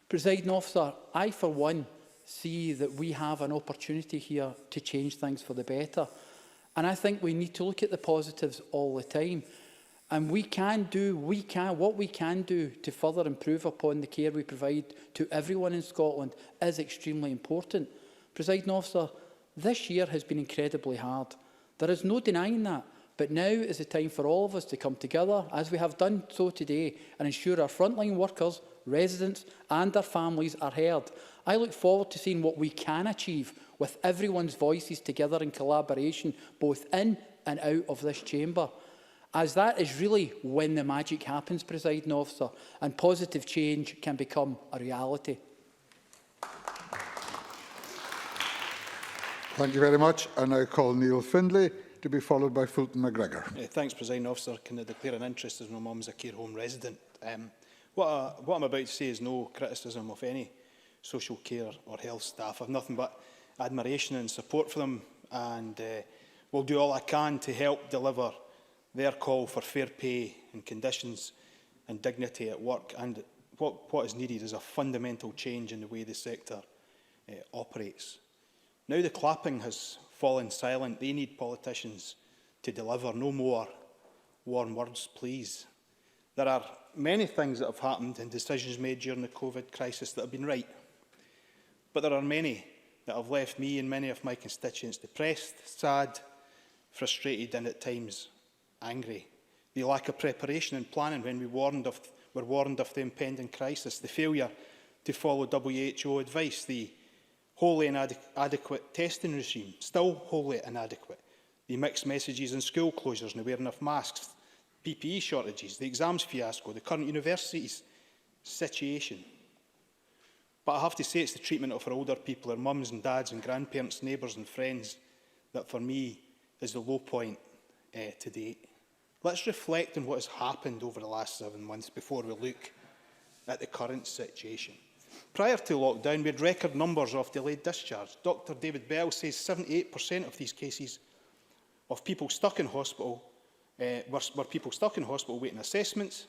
Presiding officer, I for one see that we have an opportunity here to change things for the better. And I think we need to look at the positives all the time. And what we can do to further improve upon the care we provide to everyone in Scotland is extremely important. Presiding officer, this year has been incredibly hard. There is no denying that. But now is the time for all of us to come together, as we have done so today, and ensure our frontline workers, residents and their families are heard. I look forward to seeing what we can achieve with everyone's voices together in collaboration, both in and out of this chamber. As that is really when the magic happens, presiding officer, and positive change can become a reality. Thank you very much. I now call Neil Findlay, to be followed by Fulton McGregor. Thanks, Presiding Officer. Can I declare an interest as my mum's a care home resident? What I'm about to say is no criticism of any social care or health staff. I have nothing but admiration and support for them, and will do all I can to help deliver their call for fair pay and conditions and dignity at work. And what is needed is a fundamental change in the way the sector operates. Now the clapping has fallen silent. They need politicians to deliver. No more warm words, please. There are many things that have happened and decisions made during the COVID crisis that have been right. But there are many that have left me and many of my constituents depressed, sad, frustrated and at times angry. The lack of preparation and planning when we were warned of the impending crisis, the failure to follow WHO advice, the wholly inadequate testing regime, still wholly inadequate, the mixed messages on school closures and the wearing of masks, PPE shortages, the exams fiasco, the current universities situation. But I have to say it's the treatment of our older people, our mums and dads and grandparents, neighbours and friends, that for me is the low point to date. Let's reflect on what has happened over the last 7 months before we look at the current situation. Prior to lockdown, we had record numbers of delayed discharge. Dr David Bell says 78% of these cases of people stuck in hospital were people stuck in hospital waiting assessments,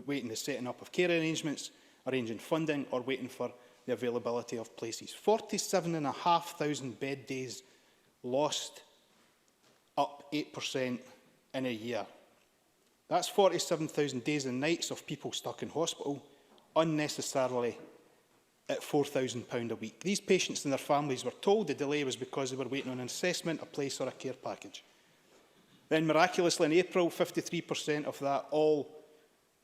waiting the setting up of care arrangements, arranging funding or waiting for the availability of places. 47,500 bed days lost up 8% in a year. That's 47,000 days and nights of people stuck in hospital, unnecessarily at £4,000 a week. These patients and their families were told the delay was because they were waiting on an assessment, a place or a care package. Then miraculously in April, 53% of that all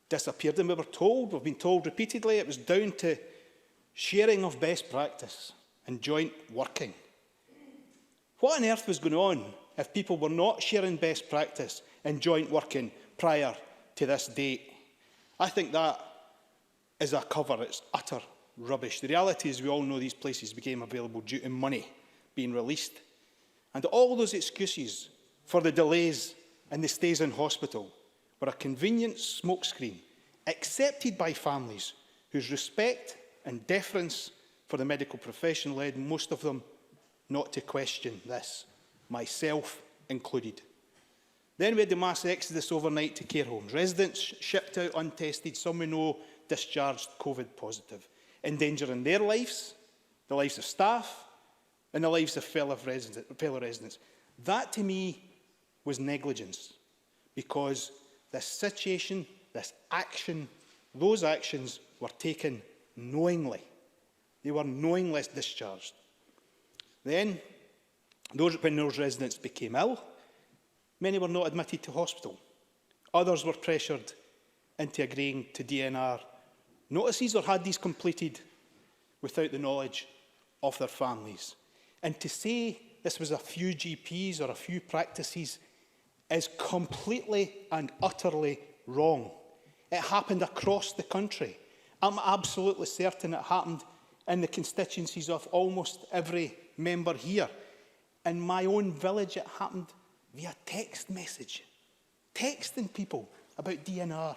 disappeared. And we've been told repeatedly, it was down to sharing of best practice and joint working. What on earth was going on if people were not sharing best practice and joint working prior to this date? I think that is a cover. It's utter rubbish. The reality is we all know these places became available due to money being released. And all those excuses for the delays and the stays in hospital were a convenient smokescreen accepted by families whose respect and deference for the medical profession led most of them not to question this, myself included. Then we had the mass exodus overnight to care homes. Residents shipped out untested, some we know discharged COVID positive, endangering their lives, the lives of staff, and the lives of fellow residents. That, to me, was negligence, because this situation, this action, those actions were taken knowingly. They were knowingly discharged. Then, when those residents became ill, many were not admitted to hospital. Others were pressured into agreeing to DNR notices or had these completed without the knowledge of their families. And to say this was a few GPs or a few practices is completely and utterly wrong. It happened across the country. I'm absolutely certain it happened in the constituencies of almost every member here. In my own village, it happened via text message, texting people about DNR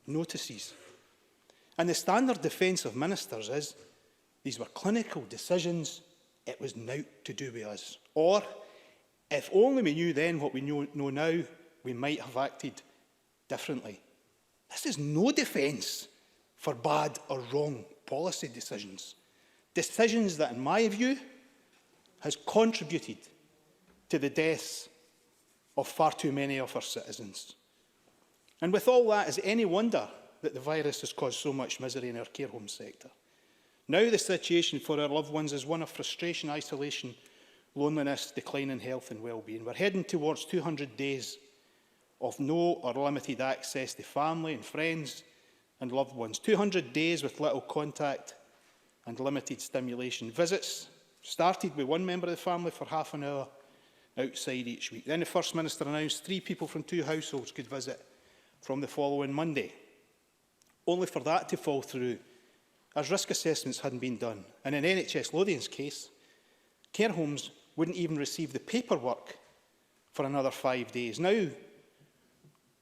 notices. And the standard defence of ministers is these were clinical decisions, it was nought to do with us. Or, if only we knew then what we know now, we might have acted differently. This is no defence for bad or wrong policy decisions. Decisions that, in my view, has contributed to the deaths of far too many of our citizens. And with all that, is it any wonder that the virus has caused so much misery in our care home sector? Now the situation for our loved ones is one of frustration, isolation, loneliness, decline in health and well-being. We're heading towards 200 days of no or limited access to family and friends and loved ones. 200 days with little contact and limited stimulation. Visits started with one member of the family for half an hour outside each week. Then the First Minister announced 3 people from 2 households could visit from the following Monday, only for that to fall through as risk assessments hadn't been done. And in NHS Lothian's case, care homes wouldn't even receive the paperwork for another 5 days. Now,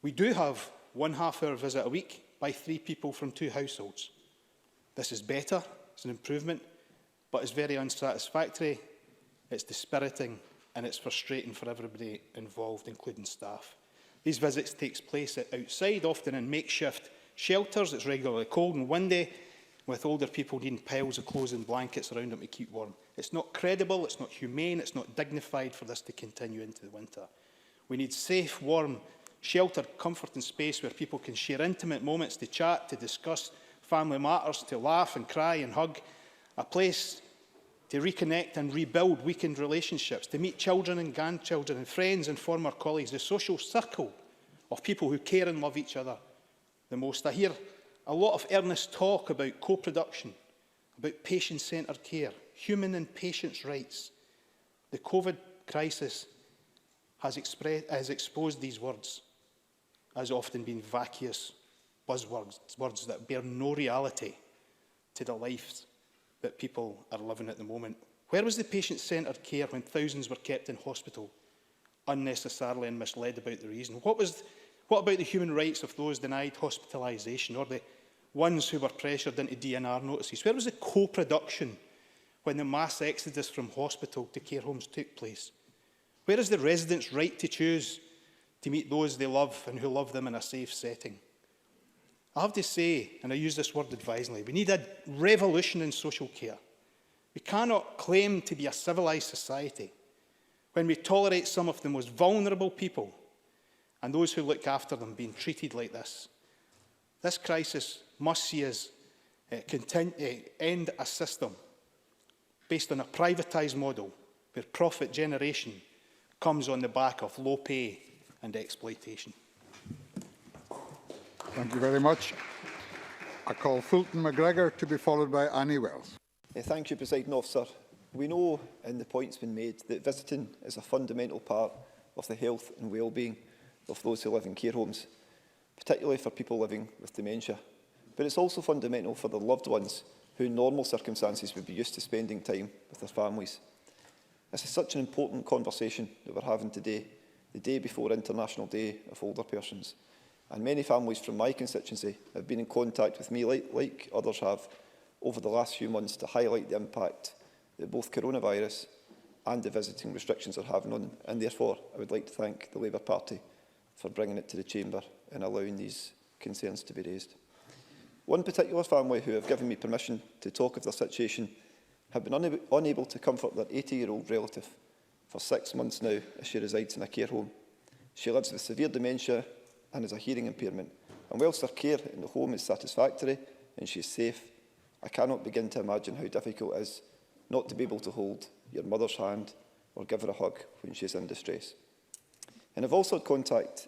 we do have 1 half-hour visit a week by 3 people from 2 households. This is better, it's an improvement, but it's very unsatisfactory, it's dispiriting, and it's frustrating for everybody involved, including staff. These visits take place outside, often in makeshift shelters. It's regularly cold and windy, with older people needing piles of clothes and blankets around them to keep warm. It's not credible, it's not humane, it's not dignified for this to continue into the winter. We need safe, warm, sheltered comfort and space where people can share intimate moments to chat, to discuss family matters, to laugh and cry and hug. A place to reconnect and rebuild weakened relationships, to meet children and grandchildren and friends and former colleagues, the social circle of people who care and love each other the most. I hear a lot of earnest talk about co-production, about patient-centred care, human and patients' rights. The COVID crisis has exposed these words as often being vacuous buzzwords, words that bear no reality to the lives that people are living at the moment. Where was the patient-centred care when thousands were kept in hospital unnecessarily and misled about the reason? What about the human rights of those denied hospitalisation or the ones who were pressured into DNR notices? Where was the co-production when the mass exodus from hospital to care homes took place? Where is the residents' right to choose to meet those they love and who love them in a safe setting? I have to say, and I use this word advisedly, we need a revolution in social care. We cannot claim to be a civilised society when we tolerate some of the most vulnerable people and those who look after them being treated like this. This crisis must see us end a system based on a privatised model where profit generation comes on the back of low pay and exploitation. Thank you very much. I call Fulton McGregor to be followed by Annie Wells. Thank you, Presiding Officer. We know, and the point's been made, that visiting is a fundamental part of the health and well-being of those who live in care homes, particularly for people living with dementia. But it's also fundamental for the loved ones who in normal circumstances would be used to spending time with their families. This is such an important conversation that we're having today, the day before International Day of Older Persons. And many families from my constituency have been in contact with me, like others have, over the last few months to highlight the impact that both coronavirus and the visiting restrictions are having on them. And therefore, I would like to thank the Labour Party for bringing it to the Chamber and allowing these concerns to be raised. One particular family who have given me permission to talk of their situation have been unable to comfort their 80-year-old relative for 6 months now as she resides in a care home. She lives with severe dementia and has a hearing impairment. And whilst her care in the home is satisfactory and she is safe, I cannot begin to imagine how difficult it is not to be able to hold your mother's hand or give her a hug when she is in distress. And I've also had contact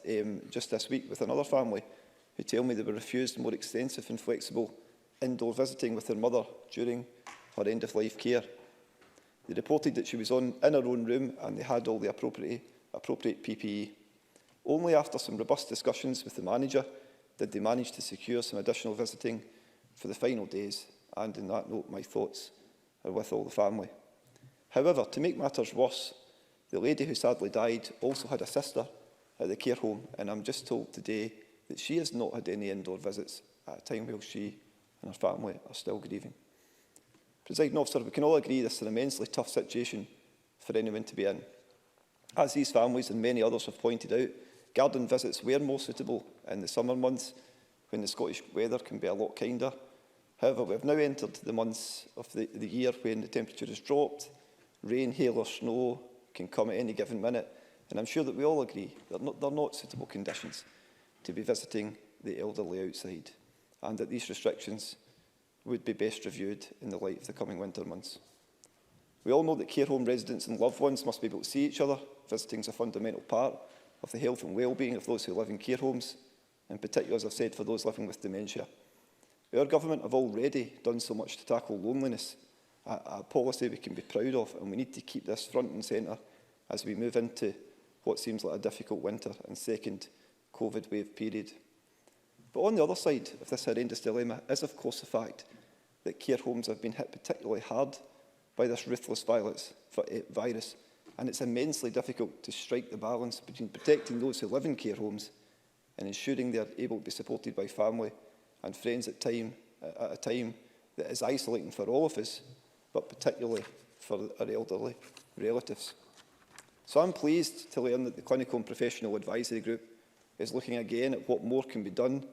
just this week with another family who tell me they were refused more extensive and flexible indoor visiting with their mother during her end-of-life care. They reported that she was in her own room and they had all the appropriate PPE. Only after some robust discussions with the manager did they manage to secure some additional visiting for the final days, and in that note my thoughts are with all the family. However, to make matters worse, the lady who sadly died also had a sister at the care home, and I'm just told today that she has not had any indoor visits at a time while she and her family are still grieving. Presiding Officer, we can all agree this is an immensely tough situation for anyone to be in. As these families and many others have pointed out, garden visits were more suitable in the summer months when the Scottish weather can be a lot kinder. However, we have now entered the months of the year when the temperature has dropped, rain, hail or snow can come at any given minute, and I'm sure that we all agree that they're not suitable conditions to be visiting the elderly outside, and that these restrictions would be best reviewed in the light of the coming winter months. We all know that care home residents and loved ones must be able to see each other. Visiting is a fundamental part of the health and well-being of those who live in care homes, in particular, as I've said, for those living with dementia. Our government have already done so much to tackle loneliness, a policy we can be proud of, and we need to keep this front and centre as we move into what seems like a difficult winter and second COVID wave period. But on the other side of this horrendous dilemma is, of course, the fact that care homes have been hit particularly hard by this ruthless virus, and it's immensely difficult to strike the balance between protecting those who live in care homes and ensuring they are able to be supported by family and friends at a time that is isolating for all of us, but particularly for our elderly relatives. So I'm pleased to learn that the Clinical and Professional Advisory Group is looking again at what more can be done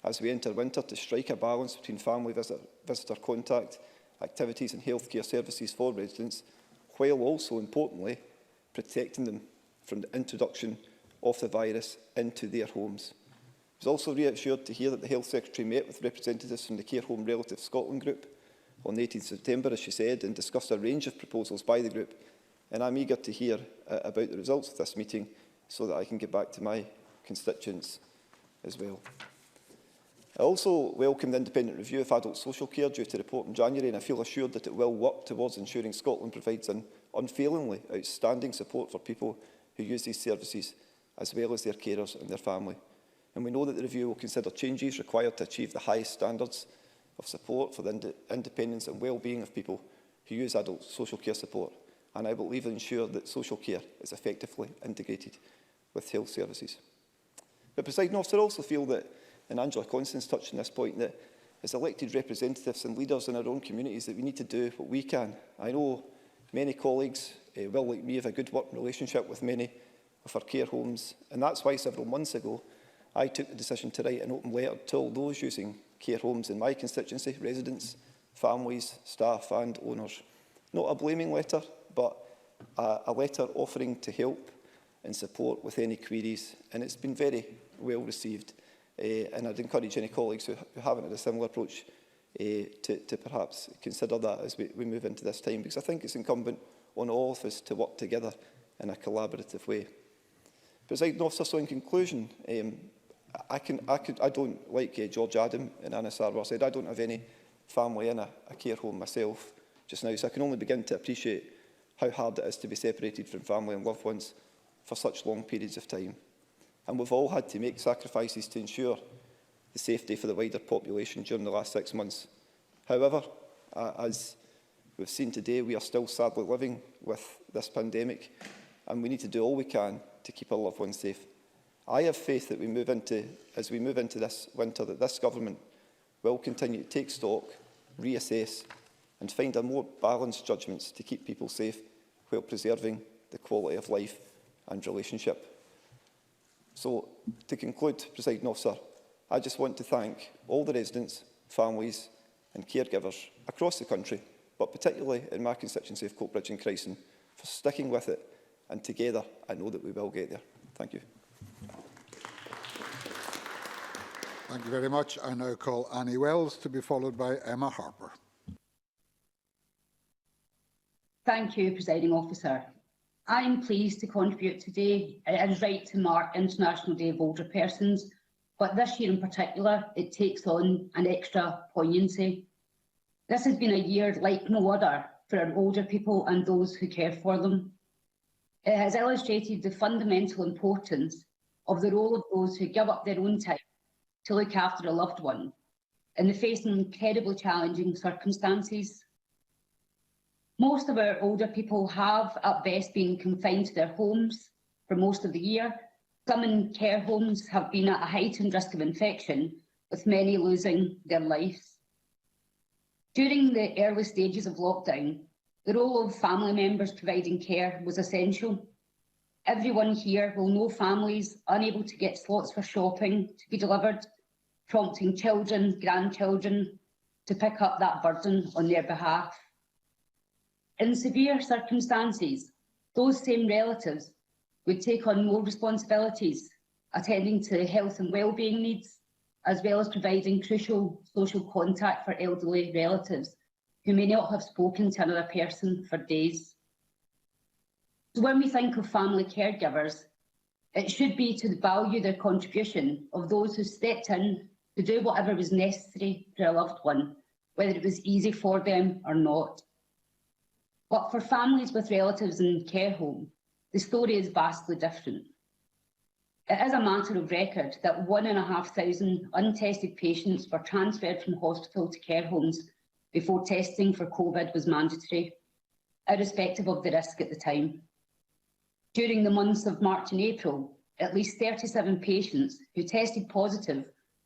as we enter winter to strike a balance between family visitor contact, activities and healthcare services for residents, while also, importantly, protecting them from the introduction of the virus into their homes. I was also reassured to hear that the Health Secretary met with representatives from the Care Home Relative Scotland Group on the 18th September, as she said, and discussed a range of proposals by the group. And I'm eager to hear about the results of this meeting so that I can get back to my constituents as well. I also welcome the independent review of adult social care due to report in January, and I feel assured that it will work towards ensuring Scotland provides an unfailingly outstanding support for people who use these services, as well as their carers and their family. And we know that the review will consider changes required to achieve the highest standards of support for the independence and well-being of people who use adult social care support. And I will even ensure that social care is effectively integrated with health services. But Presiding Officer, I also feel that, and Angela Constance touched on this point, that as elected representatives and leaders in our own communities that we need to do what we can. I know many colleagues, well like me, have a good working relationship with many of our care homes, and that's why several months ago I took the decision to write an open letter to all those using care homes in my constituency, residents, families, staff and owners. Not a blaming letter, but a letter offering to help and support with any queries, and it's been very well received. And I'd encourage any colleagues who haven't had a similar approach to perhaps consider that as we move into this time, because I think it's incumbent on all of us to work together in a collaborative way. Presiding Officer, so in conclusion, I don't, like George Adam and Anna Sarwar said, I don't have any family in a care home myself just now, so I can only begin to appreciate how hard it is to be separated from family and loved ones for such long periods of time. And we've all had to make sacrifices to ensure the safety for the wider population during the last 6 months. However, as we've seen today, we are still sadly living with this pandemic, and we need to do all we can to keep our loved ones safe. I have faith that as we move into this winter, that this government will continue to take stock, reassess and find a more balanced judgments to keep people safe while preserving the quality of life and relationship. So, to conclude, Presiding Officer, I just want to thank all the residents, families and caregivers across the country, but particularly in my constituency of Coatbridge and Christen, for sticking with it, and together I know that we will get there. Thank you. Thank you very much. I now call Annie Wells to be followed by Emma Harper. Thank you, Presiding Officer. I am pleased to contribute today. It is right to mark International Day of Older Persons, but this year in particular, it takes on an extra poignancy. This has been a year like no other for our older people and those who care for them. It has illustrated the fundamental importance of the role of those who give up their own time to look after a loved one in the face of incredibly challenging circumstances. Most of our older people have, at best, been confined to their homes for most of the year. Some in care homes have been at a heightened risk of infection, with many losing their lives. During the early stages of lockdown, the role of family members providing care was essential. Everyone here will know families unable to get slots for shopping to be delivered, prompting children, grandchildren to pick up that burden on their behalf. In severe circumstances, those same relatives would take on more responsibilities, attending to health and wellbeing needs, as well as providing crucial social contact for elderly relatives who may not have spoken to another person for days. So when we think of family caregivers, it should be to value their contribution of those who stepped in to do whatever was necessary for a loved one, whether it was easy for them or not. But for families with relatives in care home, the story is vastly different. It is a matter of record that 1,500 untested patients were transferred from hospital to care homes before testing for COVID was mandatory, irrespective of the risk at the time. During the months of March and April, at least 37 patients who tested positive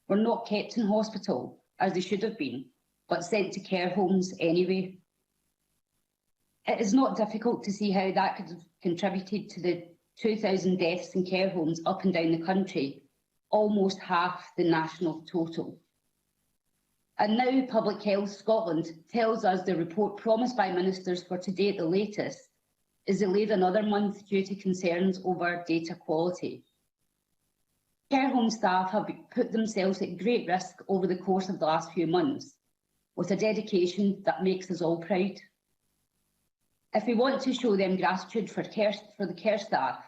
were not kept in hospital, as they should have been, but sent to care homes anyway. It is not difficult to see how that could have contributed to the 2,000 deaths in care homes up and down the country, almost half the national total. And now Public Health Scotland tells us the report promised by ministers for today at the latest is delayed another month due to concerns over data quality. Care home staff have put themselves at great risk over the course of the last few months, with a dedication that makes us all proud. If we want to show them gratitude for the care staff,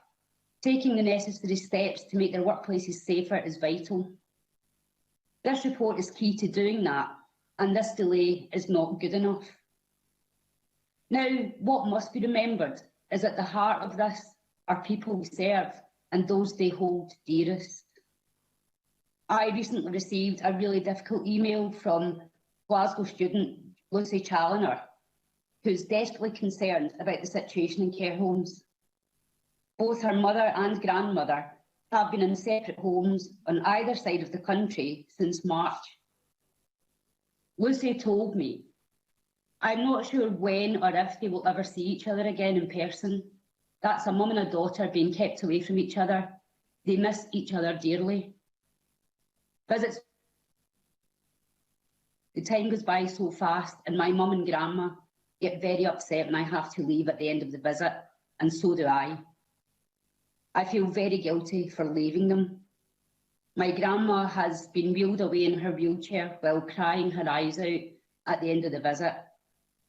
taking the necessary steps to make their workplaces safer is vital. This report is key to doing that, and this delay is not good enough. Now, what must be remembered is at the heart of this are people we serve and those they hold dearest. I recently received a really difficult email from Glasgow student Lucy Challoner, who's desperately concerned about the situation in care homes. Both her mother and grandmother have been in separate homes on either side of the country since March. Lucy told me, "I'm not sure when or if they will ever see each other again in person. That's a mum and a daughter being kept away from each other. They miss each other dearly. Visits. The time goes by so fast, and my mum and grandma get very upset when I have to leave at the end of the visit, and so do I. I feel very guilty for leaving them. My grandma has been wheeled away in her wheelchair while crying her eyes out at the end of the visit.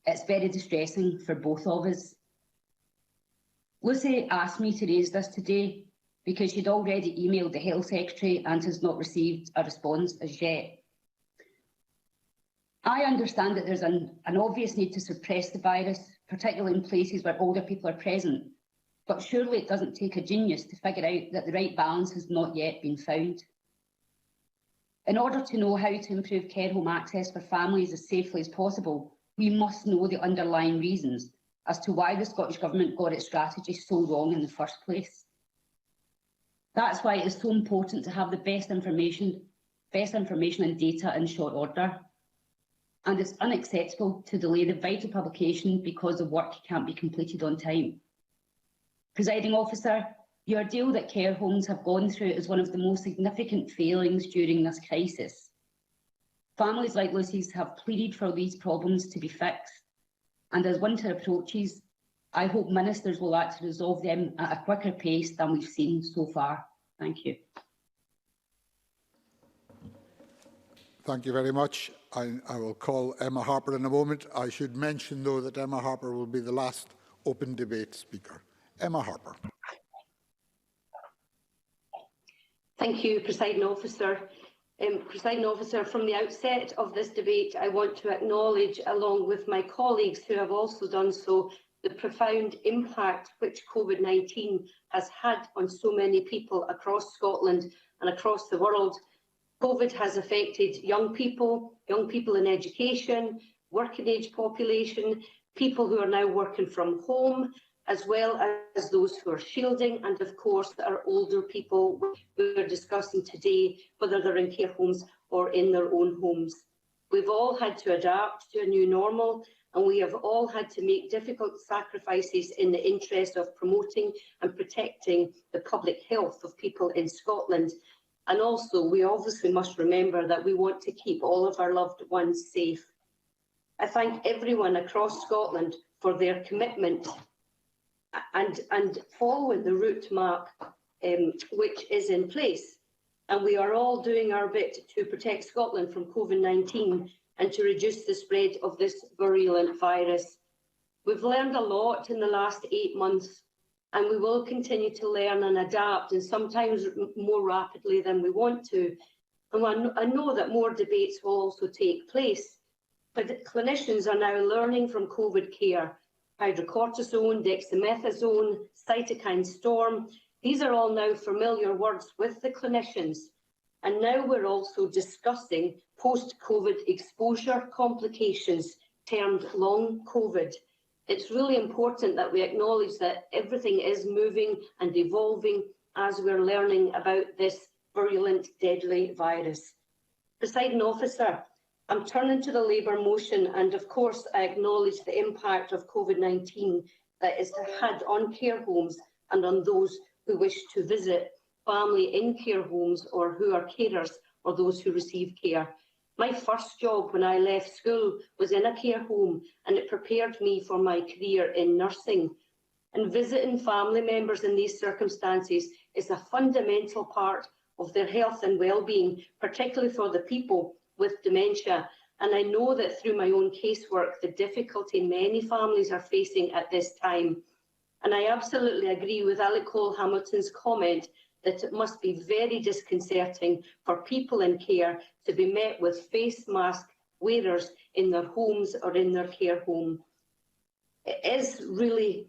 It's very distressing for both of us. Lucy asked me to raise this today because she'd already emailed the Health Secretary and has not received a response as yet. I understand that there's an obvious need to suppress the virus, particularly in places where older people are present, but surely it doesn't take a genius to figure out that the right balance has not yet been found. In order to know how to improve care home access for families as safely as possible, we must know the underlying reasons as to why the Scottish Government got its strategy so wrong in the first place. That's why it is so important to have the best information and data in short order. And it's unacceptable to delay the vital publication because the work can't be completed on time. Presiding Officer, the ordeal that care homes have gone through is one of the most significant failings during this crisis. Families like Lucy's have pleaded for these problems to be fixed, and as winter approaches, I hope ministers will act to resolve them at a quicker pace than we've seen so far. Thank you. Thank you very much. I will call Emma Harper in a moment. I should mention, though, that Emma Harper will be the last open debate speaker. Emma Harper. Thank you, Presiding Officer. Presiding Officer, from the outset of this debate, I want to acknowledge, along with my colleagues who have also done so, the profound impact which COVID-19 has had on so many people across Scotland and across the world. COVID has affected young people in education, working age population, people who are now working from home, as well as those who are shielding, and of course our older people we're discussing today, whether they're in care homes or in their own homes. We've all had to adapt to a new normal, and we have all had to make difficult sacrifices in the interest of promoting and protecting the public health of people in Scotland. And also, we obviously must remember that we want to keep all of our loved ones safe. I thank everyone across Scotland for their commitment and following the route map which is in place. And we are all doing our bit to protect Scotland from COVID-19 and to reduce the spread of this virulent virus. We've learned a lot in the last 8 months, and we will continue to learn and adapt, and sometimes more rapidly than we want to. And I know that more debates will also take place, but clinicians are now learning from COVID care. Hydrocortisone, dexamethasone, cytokine storm, these are all now familiar words with the clinicians. And now we're also discussing post-COVID exposure complications, termed long COVID. It's really important that we acknowledge that everything is moving and evolving as we're learning about this virulent, deadly virus. Presiding Officer, I'm turning to the Labour motion, and of course I acknowledge the impact of COVID-19 that it's had on care homes and on those who wish to visit family in care homes or who are carers or those who receive care. My first job when I left school was in a care home, and it prepared me for my career in nursing. And visiting family members in these circumstances is a fundamental part of their health and well-being, particularly for the people with dementia. And I know that through my own casework, the difficulty many families are facing at this time. And I absolutely agree with Alec Cole-Hamilton's comment that it must be very disconcerting for people in care to be met with face mask wearers in their homes or in their care home. It is really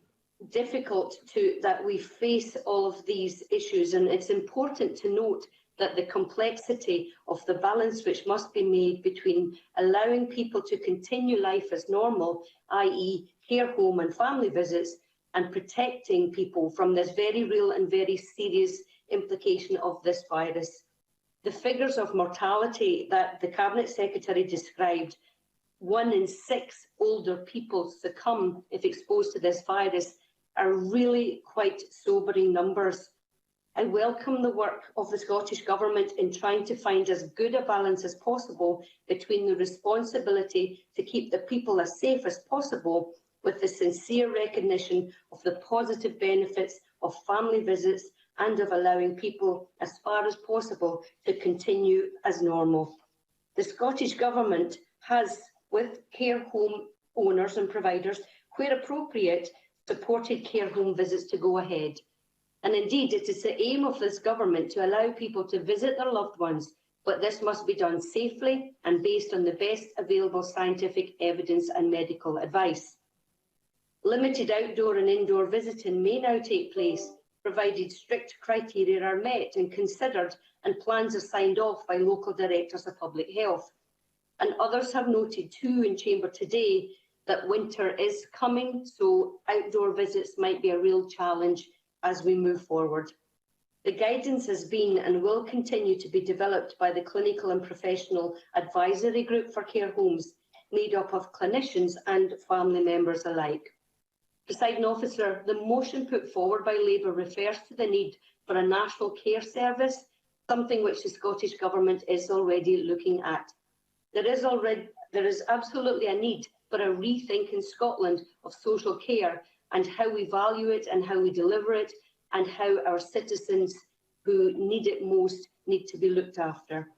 difficult that we face all of these issues, and it's important to note that the complexity of the balance which must be made between allowing people to continue life as normal, i.e. care home and family visits, and protecting people from this very real and very serious implication of this virus. The figures of mortality that the Cabinet Secretary described, 1 in 6 older people succumb if exposed to this virus, are really quite sobering numbers. I welcome the work of the Scottish Government in trying to find as good a balance as possible between the responsibility to keep the people as safe as possible with the sincere recognition of the positive benefits of family visits and of allowing people, as far as possible, to continue as normal. The Scottish Government has, with care home owners and providers, where appropriate, supported care home visits to go ahead. And indeed, it is the aim of this Government to allow people to visit their loved ones, but this must be done safely and based on the best available scientific evidence and medical advice. Limited outdoor and indoor visiting may now take place, provided strict criteria are met and considered and plans are signed off by local directors of public health. And others have noted too in Chamber today that winter is coming, so outdoor visits might be a real challenge as we move forward. The guidance has been and will continue to be developed by the Clinical and Professional Advisory Group for Care Homes, made up of clinicians and family members alike. Presiding Officer, the motion put forward by Labour refers to the need for a national care service, something which the Scottish Government is already looking at. There is absolutely a need for a rethink in Scotland of social care and how we value it and how we deliver it and how our citizens who need it most need to be looked after.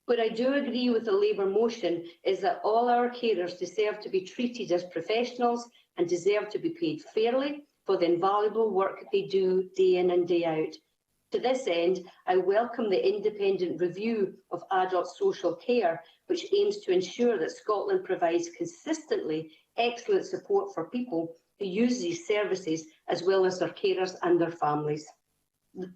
Where I do agree with the Labour motion is that all our carers deserve to be treated as professionals and deserve to be paid fairly for the invaluable work they do day in and day out. To this end, I welcome the independent review of adult social care, which aims to ensure that Scotland provides consistently excellent support for people who use these services, as well as their carers and their families.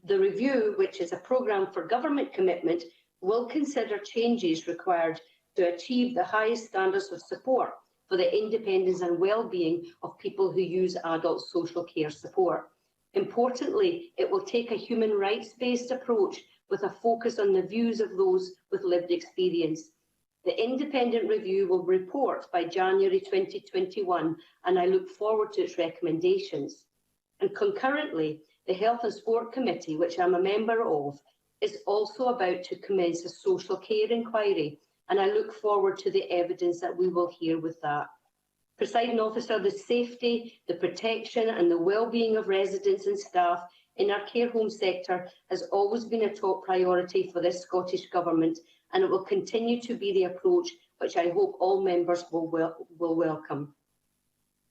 The review, which is a programme for government commitment, will consider changes required to achieve the highest standards of support for the independence and well-being of people who use adult social care support. Importantly, it will take a human rights-based approach with a focus on the views of those with lived experience. The independent review will report by January 2021, and I look forward to its recommendations. And concurrently, the Health and Sport Committee, which I'm a member of, is also about to commence a social care inquiry, and I look forward to the evidence that we will hear with that. Presiding Officer, the safety, the protection and the well-being of residents and staff in our care home sector has always been a top priority for this Scottish Government, and it will continue to be the approach which I hope all members will welcome.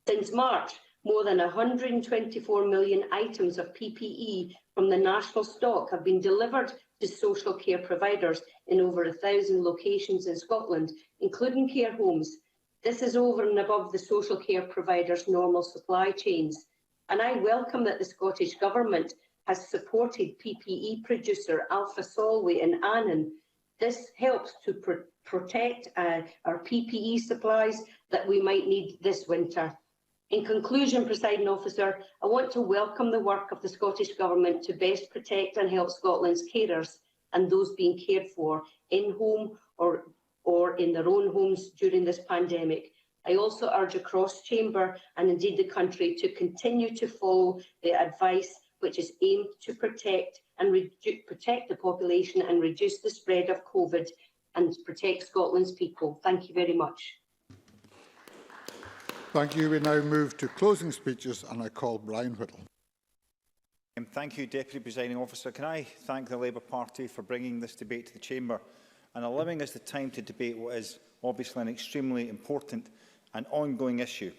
Since March, more than 124 million items of PPE from the national stock have been delivered to social care providers in over 1,000 locations in Scotland, including care homes. This is over and above the social care providers' normal supply chains. And I welcome that the Scottish Government has supported PPE producer Alpha Solway in Annan. This helps to protect our PPE supplies that we might need this winter. In conclusion, Presiding Officer, I want to welcome the work of the Scottish Government to best protect and help Scotland's carers and those being cared for in-home or in their own homes during this pandemic. I also urge across Chamber and indeed the country to continue to follow the advice which is aimed to protect the population and reduce the spread of COVID and protect Scotland's people. Thank you very much. Thank you. We now move to closing speeches, and I call Brian Whittle. Thank you, Deputy Presiding Officer. Can I thank the Labour Party for bringing this debate to the Chamber and allowing us the time to debate what is obviously an extremely important and ongoing issue,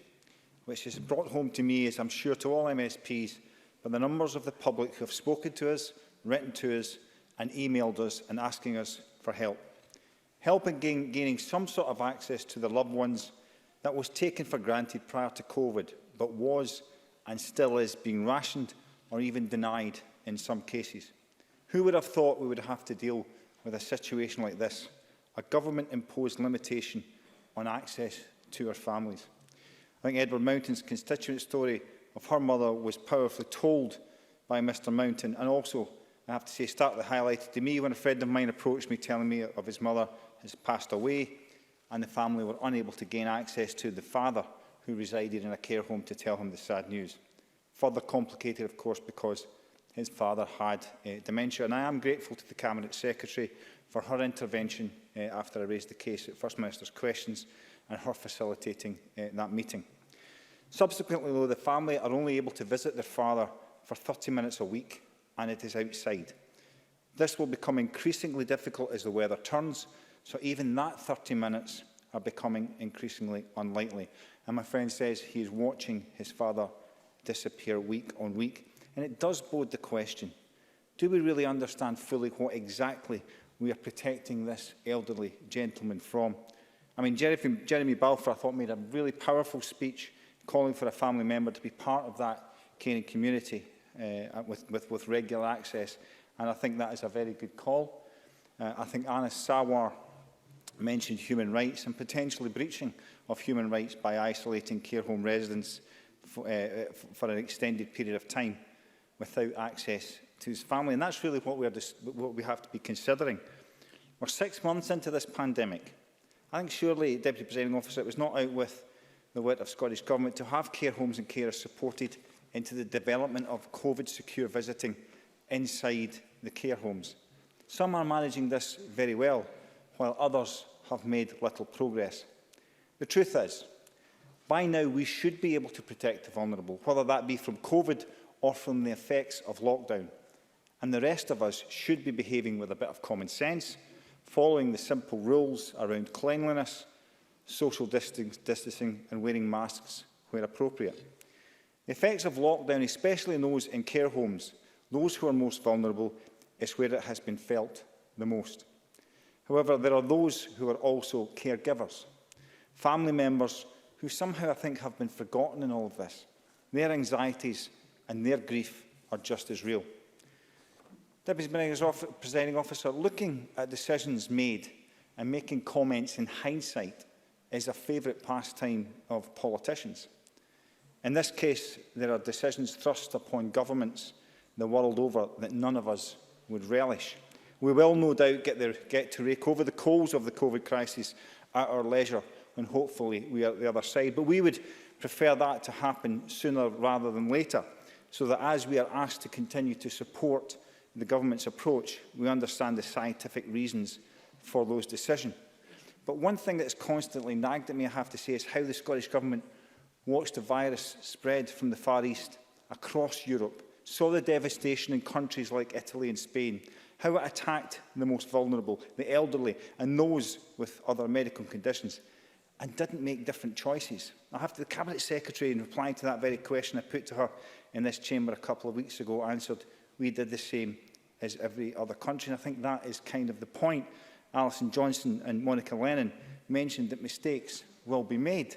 which is brought home to me, as I'm sure to all MSPs, by the numbers of the public who have spoken to us, written to us and emailed us and asking us for help. Help in gaining some sort of access to their loved ones that was taken for granted prior to COVID, but was and still is being rationed or even denied in some cases. Who would have thought we would have to deal with a situation like this, a government-imposed limitation on access to our families? I think Edward Mountain's constituent story of her mother was powerfully told by Mr Mountain, and also, I have to say, starkly highlighted to me when a friend of mine approached me telling me of his mother has passed away and the family were unable to gain access to the father who resided in a care home to tell him the sad news. Further complicated, of course, because his father had dementia. And I am grateful to the Cabinet Secretary for her intervention after I raised the case at First Minister's questions and her facilitating that meeting. Subsequently, though, the family are only able to visit their father for 30 minutes a week, and it is outside. This will become increasingly difficult as the weather turns, so even that 30 minutes are becoming increasingly unlikely. And my friend says he is watching his father disappear week on week. And it does bode the question, do we really understand fully what exactly we are protecting this elderly gentleman from? I mean, Jeremy Balfour, I thought, made a really powerful speech calling for a family member to be part of that caring community with regular access. And I think that is a very good call. I think Anas Sawar mentioned human rights and potentially breaching of human rights by isolating care home residents for an extended period of time without access to his family. And that's really what we have to be considering. We're 6 months into this pandemic. I think surely, Deputy Presiding Officer, it was not out with the wit of Scottish Government to have care homes and carers supported into the development of COVID-secure visiting inside the care homes. Some are managing this very well, while others have made little progress. The truth is, by now we should be able to protect the vulnerable, whether that be from COVID or from the effects of lockdown. And the rest of us should be behaving with a bit of common sense, following the simple rules around cleanliness, social distancing and wearing masks where appropriate. The effects of lockdown, especially in those in care homes, those who are most vulnerable, is where it has been felt the most. However, there are those who are also caregivers, family members who somehow I think have been forgotten in all of this. Their anxieties and their grief are just as real. Deputy Presiding Officer, looking at decisions made and making comments in hindsight is a favourite pastime of politicians. In this case, there are decisions thrust upon governments the world over that none of us would relish. We will no doubt get to rake over the coals of the COVID crisis at our leisure when hopefully we are at the other side. But we would prefer that to happen sooner rather than later, so that as we are asked to continue to support the government's approach, we understand the scientific reasons for those decisions. But one thing that's constantly nagged at me, I have to say, is how the Scottish Government watched the virus spread from the Far East across Europe, saw the devastation in countries like Italy and Spain, how it attacked the most vulnerable, the elderly and those with other medical conditions, and didn't make different choices. The Cabinet Secretary, in replying to that very question I put to her in this chamber a couple of weeks ago, answered, we did the same as every other country. And I think that is kind of the point. Alison Johnson and Monica Lennon mentioned that mistakes will be made.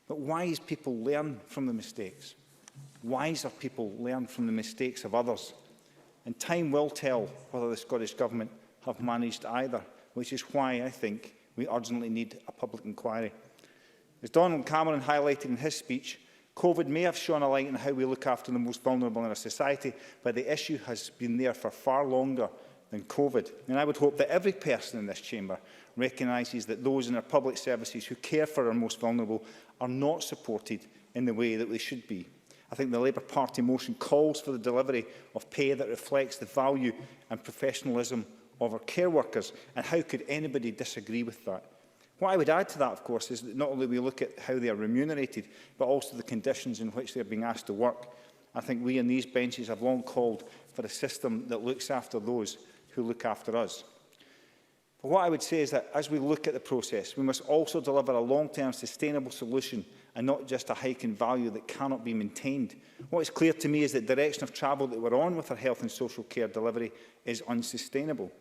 But wise people learn from the mistakes. Wiser people learn from the mistakes of others. And time will tell whether the Scottish Government have managed either, which is why I think we urgently need a public inquiry. As Donald Cameron highlighted in his speech, COVID may have shone a light on how we look after the most vulnerable in our society, but the issue has been there for far longer than COVID. And I would hope that every person in this chamber recognises that those in our public services who care for our most vulnerable are not supported in the way that they should be. I think the Labour Party motion calls for the delivery of pay that reflects the value and professionalism of our care workers, and how could anybody disagree with that? What I would add to that, of course, is that not only we look at how they are remunerated, but also the conditions in which they are being asked to work. I think we on these benches have long called for a system that looks after those who look after us. But what I would say is that as we look at the process, we must also deliver a long-term sustainable solution and not just a hike in value that cannot be maintained. What is clear to me is that the direction of travel that we're on with our health and social care delivery is unsustainable.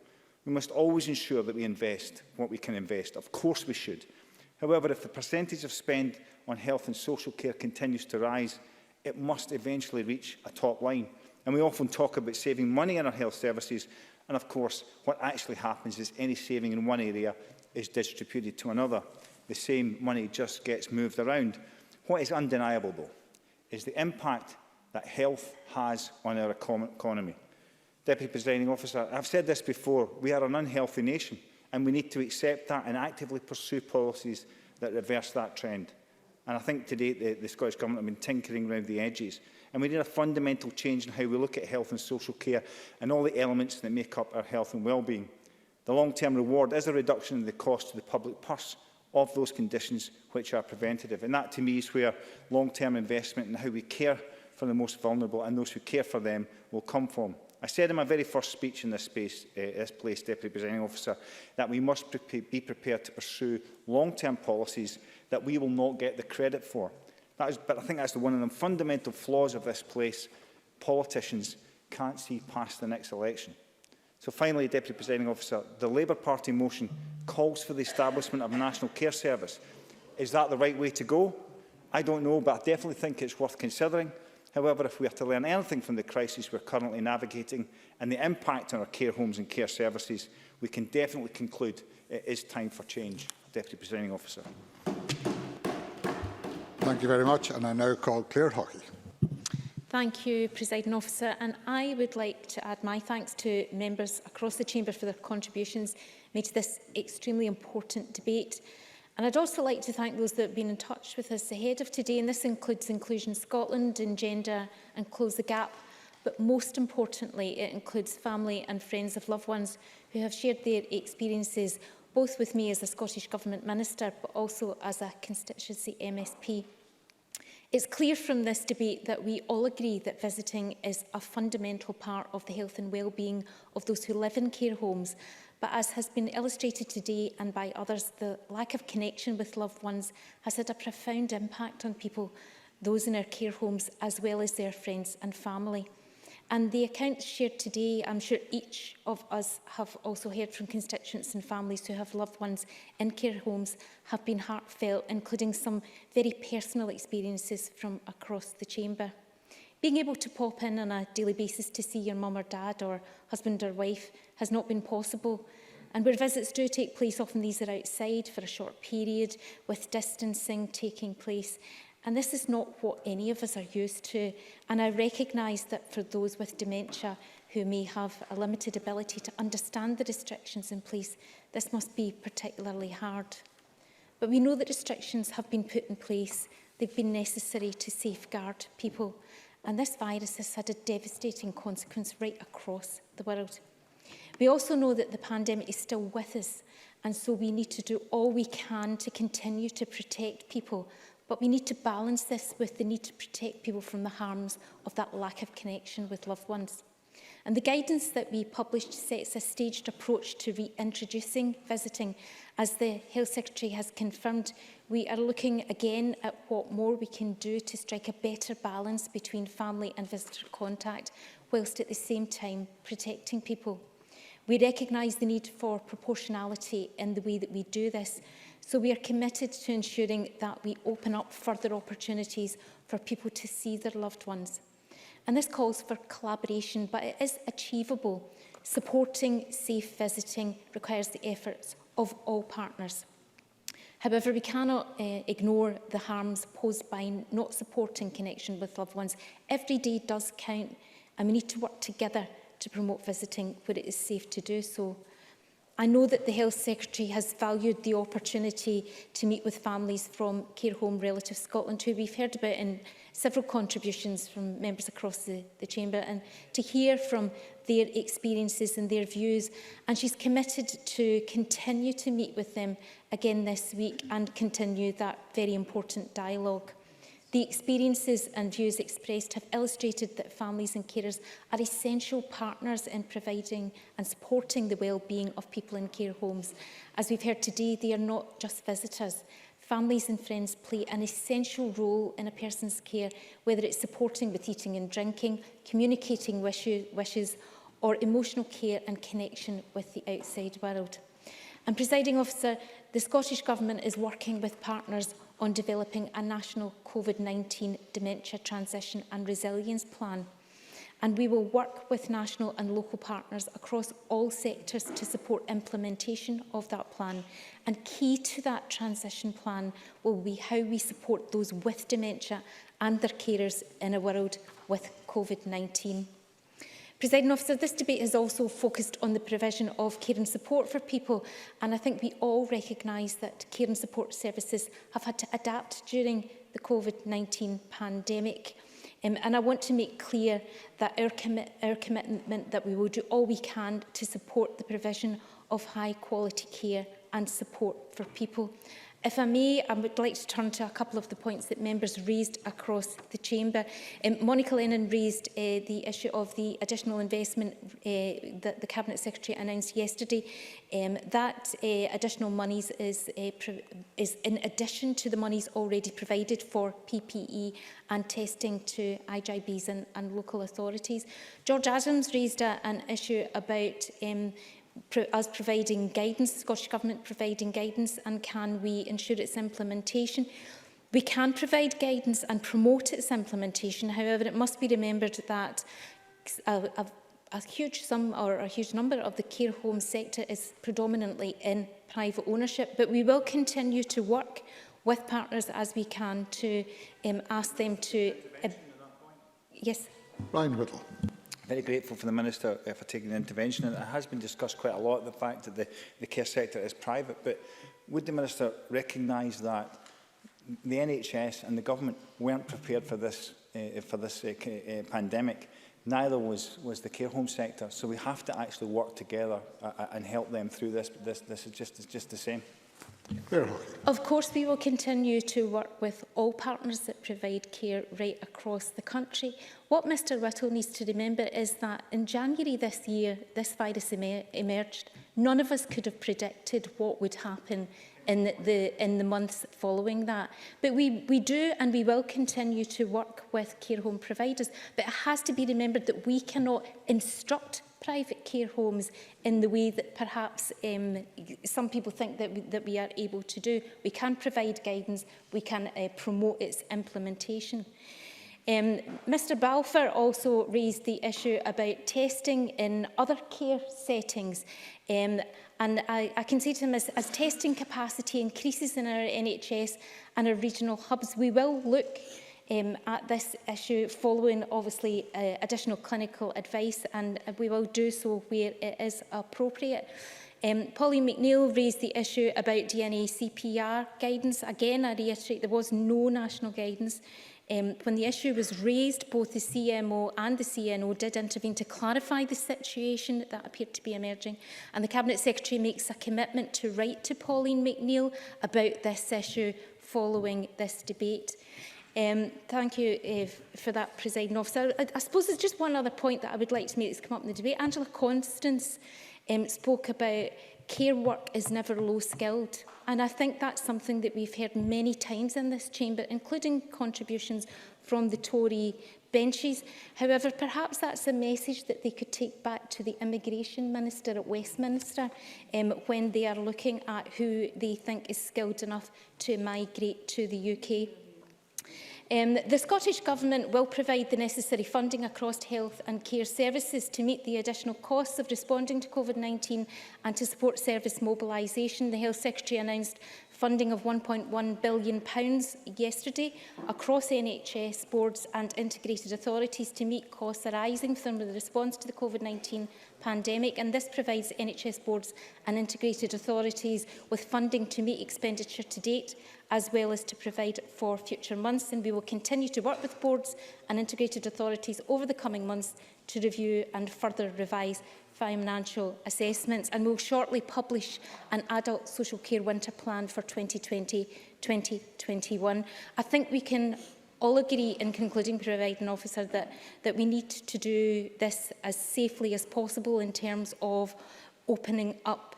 We must always ensure that we invest what we can invest. Of course we should. However, if the percentage of spend on health and social care continues to rise, it must eventually reach a top line. And we often talk about saving money in our health services, and of course what actually happens is any saving in one area is distributed to another. The same money just gets moved around. What is undeniable, though, is the impact that health has on our economy. Deputy Presiding Officer, I've said this before, we are an unhealthy nation, and we need to accept that and actively pursue policies that reverse that trend. And I think today the Scottish Government have been tinkering around the edges. And we need a fundamental change in how we look at health and social care and all the elements that make up our health and well-being. The long-term reward is a reduction in the cost to the public purse of those conditions which are preventative. And that, to me, is where long-term investment in how we care for the most vulnerable and those who care for them will come from. I said in my very first speech in this place, Deputy Presiding Officer, that we must be prepared to pursue long-term policies that we will not get the credit for. But I think that's one of the fundamental flaws of this place. Politicians can't see past the next election. So finally, Deputy Presiding Officer, the Labour Party motion calls for the establishment of a national care service. Is that the right way to go? I don't know, but I definitely think it's worth considering. However, if we are to learn anything from the crisis we're currently navigating and the impact on our care homes and care services, we can definitely conclude it is time for change. Deputy Presiding Officer. Thank you very much. And I now call Claire Hockey. Thank you, Presiding Officer. And I would like to add my thanks to members across the Chamber for their contributions made to this extremely important debate. And I'd also like to thank those that have been in touch with us ahead of today, and this includes Inclusion Scotland, Engender and Close the Gap. But most importantly, it includes family and friends of loved ones who have shared their experiences, both with me as a Scottish Government Minister, but also as a constituency MSP. It's clear from this debate that we all agree that visiting is a fundamental part of the health and well-being of those who live in care homes. But as has been illustrated today and by others, the lack of connection with loved ones has had a profound impact on people, those in our care homes, as well as their friends and family. And the accounts shared today, I'm sure each of us have also heard from constituents and families who have loved ones in care homes, have been heartfelt, including some very personal experiences from across the chamber. Being able to pop in on a daily basis to see your mum or dad or husband or wife has not been possible. And where visits do take place, often these are outside for a short period with distancing taking place. And this is not what any of us are used to. And I recognise that for those with dementia who may have a limited ability to understand the restrictions in place, this must be particularly hard. But we know that restrictions have been put in place. They've been necessary to safeguard people. And this virus has had a devastating consequence right across the world. We also know that the pandemic is still with us, and so we need to do all we can to continue to protect people, but we need to balance this with the need to protect people from the harms of that lack of connection with loved ones. And the guidance that we published sets a staged approach to reintroducing visiting. As the Health Secretary has confirmed, we are looking again at what more we can do to strike a better balance between family and visitor contact, whilst at the same time protecting people. We recognise the need for proportionality in the way that we do this, so we are committed to ensuring that we open up further opportunities for people to see their loved ones. And this calls for collaboration, but it is achievable. Supporting safe visiting requires the efforts of all partners. However, we cannot ignore the harms posed by not supporting connection with loved ones. Every day does count, and we need to work together to promote visiting where it is safe to do so. I know that the Health Secretary has valued the opportunity to meet with families from Care Home Relatives Scotland, who we've heard about in several contributions from members across the Chamber, and to hear from their experiences and their views. And she's committed to continue to meet with them again this week and continue that very important dialogue. The experiences and views expressed have illustrated that families and carers are essential partners in providing and supporting the well-being of people in care homes. As we've heard today, they are not just visitors. Families and friends play an essential role in a person's care, whether it's supporting with eating and drinking, communicating wishes, or emotional care and connection with the outside world. And, Presiding Officer, the Scottish Government is working with partners on developing a national COVID-19 dementia transition and resilience plan. And we will work with national and local partners across all sectors to support implementation of that plan. And key to that transition plan will be how we support those with dementia and their carers in a world with COVID-19. Presiding Officer, this debate has also focused on the provision of care and support for people, and I think we all recognise that care and support services have had to adapt during the COVID-19 pandemic. And I want to make clear that our commitment that we will do all we can to support the provision of high quality care and support for people. If I may, I would like to turn to a couple of the points that members raised across the chamber. Monica Lennon raised the issue of the additional investment that the Cabinet Secretary announced yesterday. That additional monies is in addition to the monies already provided for PPE and testing to IGBs and local authorities. George Adams raised an issue about us providing guidance, the Scottish Government providing guidance, and can we ensure its implementation? We can provide guidance and promote its implementation. However, it must be remembered that a huge sum or a huge number of the care home sector is predominantly in private ownership, but we will continue to work with partners as we can to ask them to... yes. Brian Whittle. Very grateful for the Minister for taking the intervention, and it has been discussed quite a lot, the fact that the care sector is private, but would the Minister recognise that the NHS and the Government weren't prepared for this pandemic? Neither was the care home sector, so we have to actually work together and help them through this, but this is just the same. Of course, we will continue to work with all partners that provide care right across the country. What Mr Whittle needs to remember is that in January this year, this virus emerged. None of us could have predicted what would happen in the months following that. But we do and we will continue to work with care home providers. But it has to be remembered that we cannot instruct private care homes in the way that perhaps some people think that we are able to do. We can provide guidance, we can promote its implementation. Mr Balfour also raised the issue about testing in other care settings. And I can say to him, as testing capacity increases in our NHS and our regional hubs, we will look at this issue following obviously additional clinical advice, and we will do so where it is appropriate. Pauline McNeill raised the issue about DNA CPR guidance. Again, I reiterate, there was no national guidance. When the issue was raised, both the CMO and the CNO did intervene to clarify the situation that appeared to be emerging, and the Cabinet Secretary makes a commitment to write to Pauline McNeill about this issue following this debate. Thank you for that, Presiding Officer. I suppose there's just one other point that I would like to make that's come up in the debate. Angela Constance spoke about care work is never low-skilled. And I think that's something that we've heard many times in this chamber, including contributions from the Tory benches. However, perhaps that's a message that they could take back to the Immigration Minister at Westminster when they are looking at who they think is skilled enough to migrate to the UK. The Scottish Government will provide the necessary funding across health and care services to meet the additional costs of responding to COVID-19 and to support service mobilisation. The Health Secretary announced funding of £1.1 billion yesterday across NHS boards and integrated authorities to meet costs arising from the response to the COVID-19 pandemic, and this provides NHS boards and integrated authorities with funding to meet expenditure to date, as well as to provide for future months. And we will continue to work with boards and integrated authorities over the coming months to review and further revise financial assessments, and will shortly publish an adult social care winter plan for 2020-2021. I think we can all agree, in concluding, Presiding Officer, that we need to do this as safely as possible in terms of opening up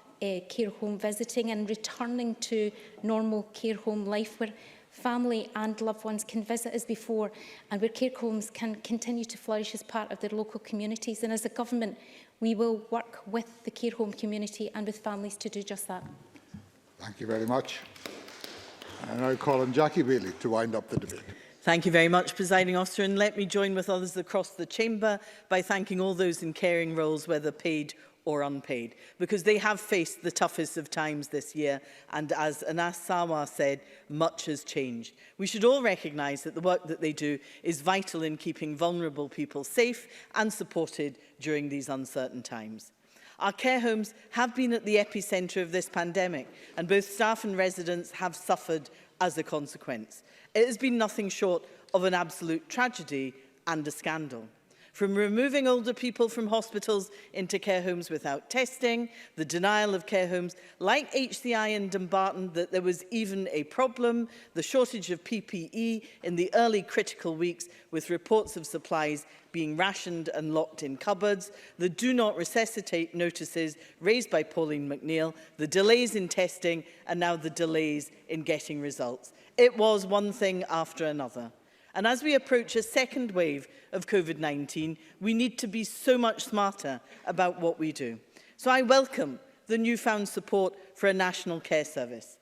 care home visiting and returning to normal care home life, where family and loved ones can visit as before, and where care homes can continue to flourish as part of their local communities. And as a government, we will work with the care home community and with families to do just that. Thank you very much. I now call on Jackie Bailey to wind up the debate. Thank you very much, Presiding Officer, and let me join with others across the chamber by thanking all those in caring roles, whether paid or unpaid, because they have faced the toughest of times this year, and as Anas Sawa said, much has changed. We should all recognise that the work that they do is vital in keeping vulnerable people safe and supported during these uncertain times. Our care homes have been at the epicentre of this pandemic, and both staff and residents have suffered as a consequence. It has been nothing short of an absolute tragedy and a scandal. From removing older people from hospitals into care homes without testing, the denial of care homes like HCI in Dumbarton that there was even a problem, the shortage of PPE in the early critical weeks with reports of supplies being rationed and locked in cupboards, the do not resuscitate notices raised by Pauline McNeill, the delays in testing and now the delays in getting results. It was one thing after another. And as we approach a second wave of COVID-19, we need to be so much smarter about what we do. So I welcome the newfound support for a national care service.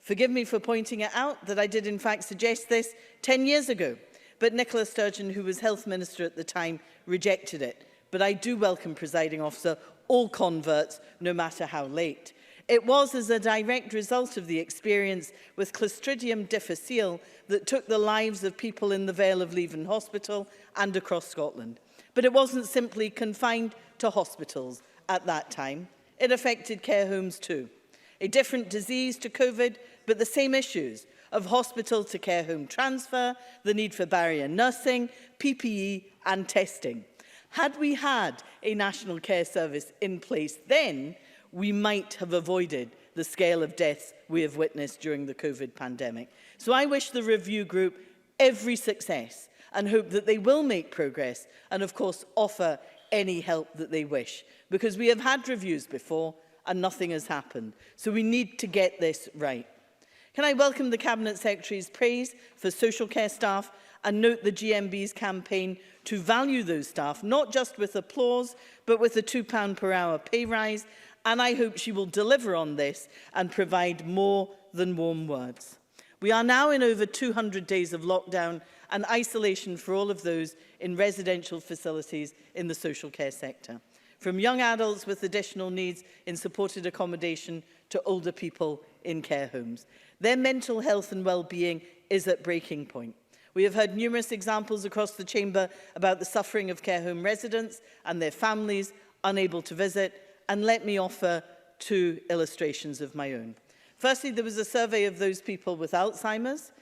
Forgive me for pointing it out that I did in fact suggest this 10 years ago, but Nicola Sturgeon, who was Health Minister at the time, rejected it. But I do welcome, Presiding Officer, all converts, no matter how late. It was as a direct result of the experience with Clostridium difficile that took the lives of people in the Vale of Leven Hospital and across Scotland. But it wasn't simply confined to hospitals at that time. It affected care homes too. A different disease to COVID, but the same issues of hospital to care home transfer, the need for barrier nursing, PPE and testing. Had we had a national care service in place then, we might have avoided the scale of deaths we have witnessed during the COVID pandemic. So I wish the review group every success and hope that they will make progress and, of course, offer any help that they wish, because we have had reviews before and nothing has happened. So we need to get this right. Can I welcome the Cabinet Secretary's praise for social care staff and note the GMB's campaign to value those staff, not just with applause, but with a £2 per hour pay rise. And I hope she will deliver on this and provide more than warm words. We are now in over 200 days of lockdown and isolation for all of those in residential facilities in the social care sector, from young adults with additional needs in supported accommodation to older people in care homes. Their mental health and well-being is at breaking point. We have heard numerous examples across the chamber about the suffering of care home residents and their families unable to visit. And let me offer two illustrations of my own. Firstly, there was a survey of those people with Alzheimer's,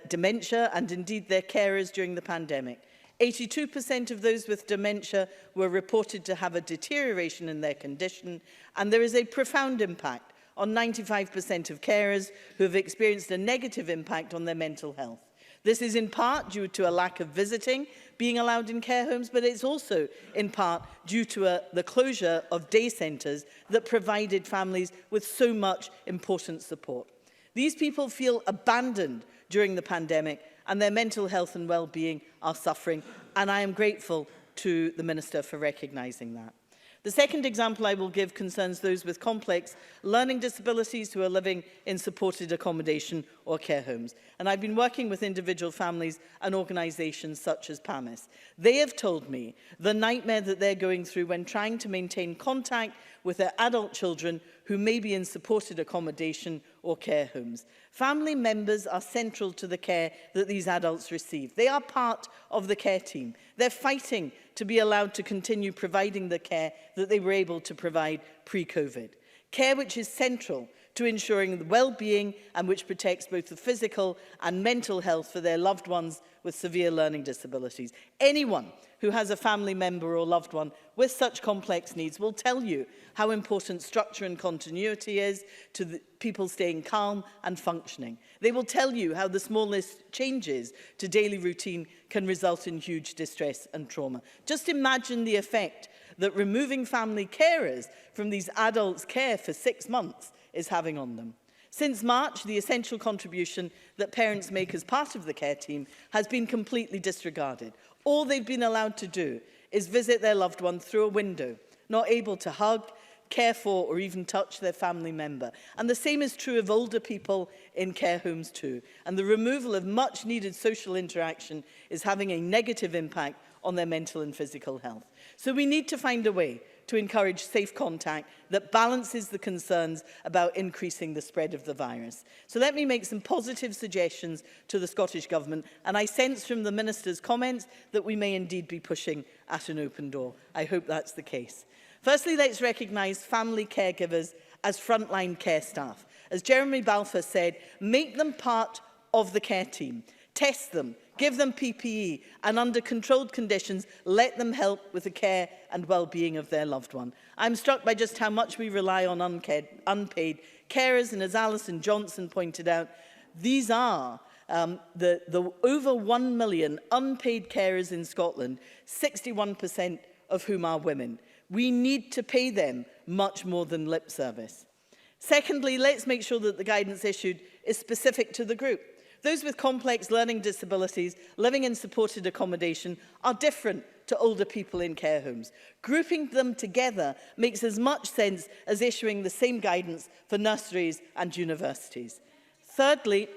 dementia, and indeed their carers during the pandemic. 82% of those with dementia were reported to have a deterioration in their condition, and there is a profound impact on 95% of carers who have experienced a negative impact on their mental health. This is in part due to a lack of visiting being allowed in care homes, but it's also in part due to the closure of day centres that provided families with so much important support. These people feel abandoned during the pandemic and their mental health and well-being are suffering, and I am grateful to the Minister for recognising that. The second example I will give concerns those with complex learning disabilities who are living in supported accommodation or care homes. And I've been working with individual families and organisations such as PAMIS. They have told me the nightmare that they're going through when trying to maintain contact with their adult children who may be in supported accommodation or care homes. Family members are central to the care that these adults receive. They are part of the care team. They're fighting to be allowed to continue providing the care that they were able to provide pre-COVID. Care which is central to ensuring the well-being and which protects both the physical and mental health for their loved ones with severe learning disabilities. Anyone who has a family member or loved one with such complex needs will tell you how important structure and continuity is to the people staying calm and functioning. They will tell you how the smallest changes to daily routine can result in huge distress and trauma. Just imagine the effect that removing family carers from these adults' care for 6 months is having on them. Since March, the essential contribution that parents make as part of the care team has been completely disregarded. All they've been allowed to do is visit their loved one through a window, not able to hug, care for or even touch their family member. And the same is true of older people in care homes too. And the removal of much needed social interaction is having a negative impact on their mental and physical health. So we need to find a way to encourage safe contact that balances the concerns about increasing the spread of the virus. So let me make some positive suggestions to the Scottish Government, and I sense from the Minister's comments that we may indeed be pushing at an open door. I hope that's the case. Firstly, let's recognise family caregivers as frontline care staff. As Jeremy Balfour said, make them part of the care team. Test them, give them PPE, and under controlled conditions, let them help with the care and well-being of their loved one. I'm struck by just how much we rely on unpaid carers, and as Alison Johnson pointed out, these are the over 1 million unpaid carers in Scotland, 61% of whom are women. We need to pay them much more than lip service. Secondly, let's make sure that the guidance issued is specific to the group. Those with complex learning disabilities living in supported accommodation are different to older people in care homes. Grouping them together makes as much sense as issuing the same guidance for nurseries and universities. Thirdly,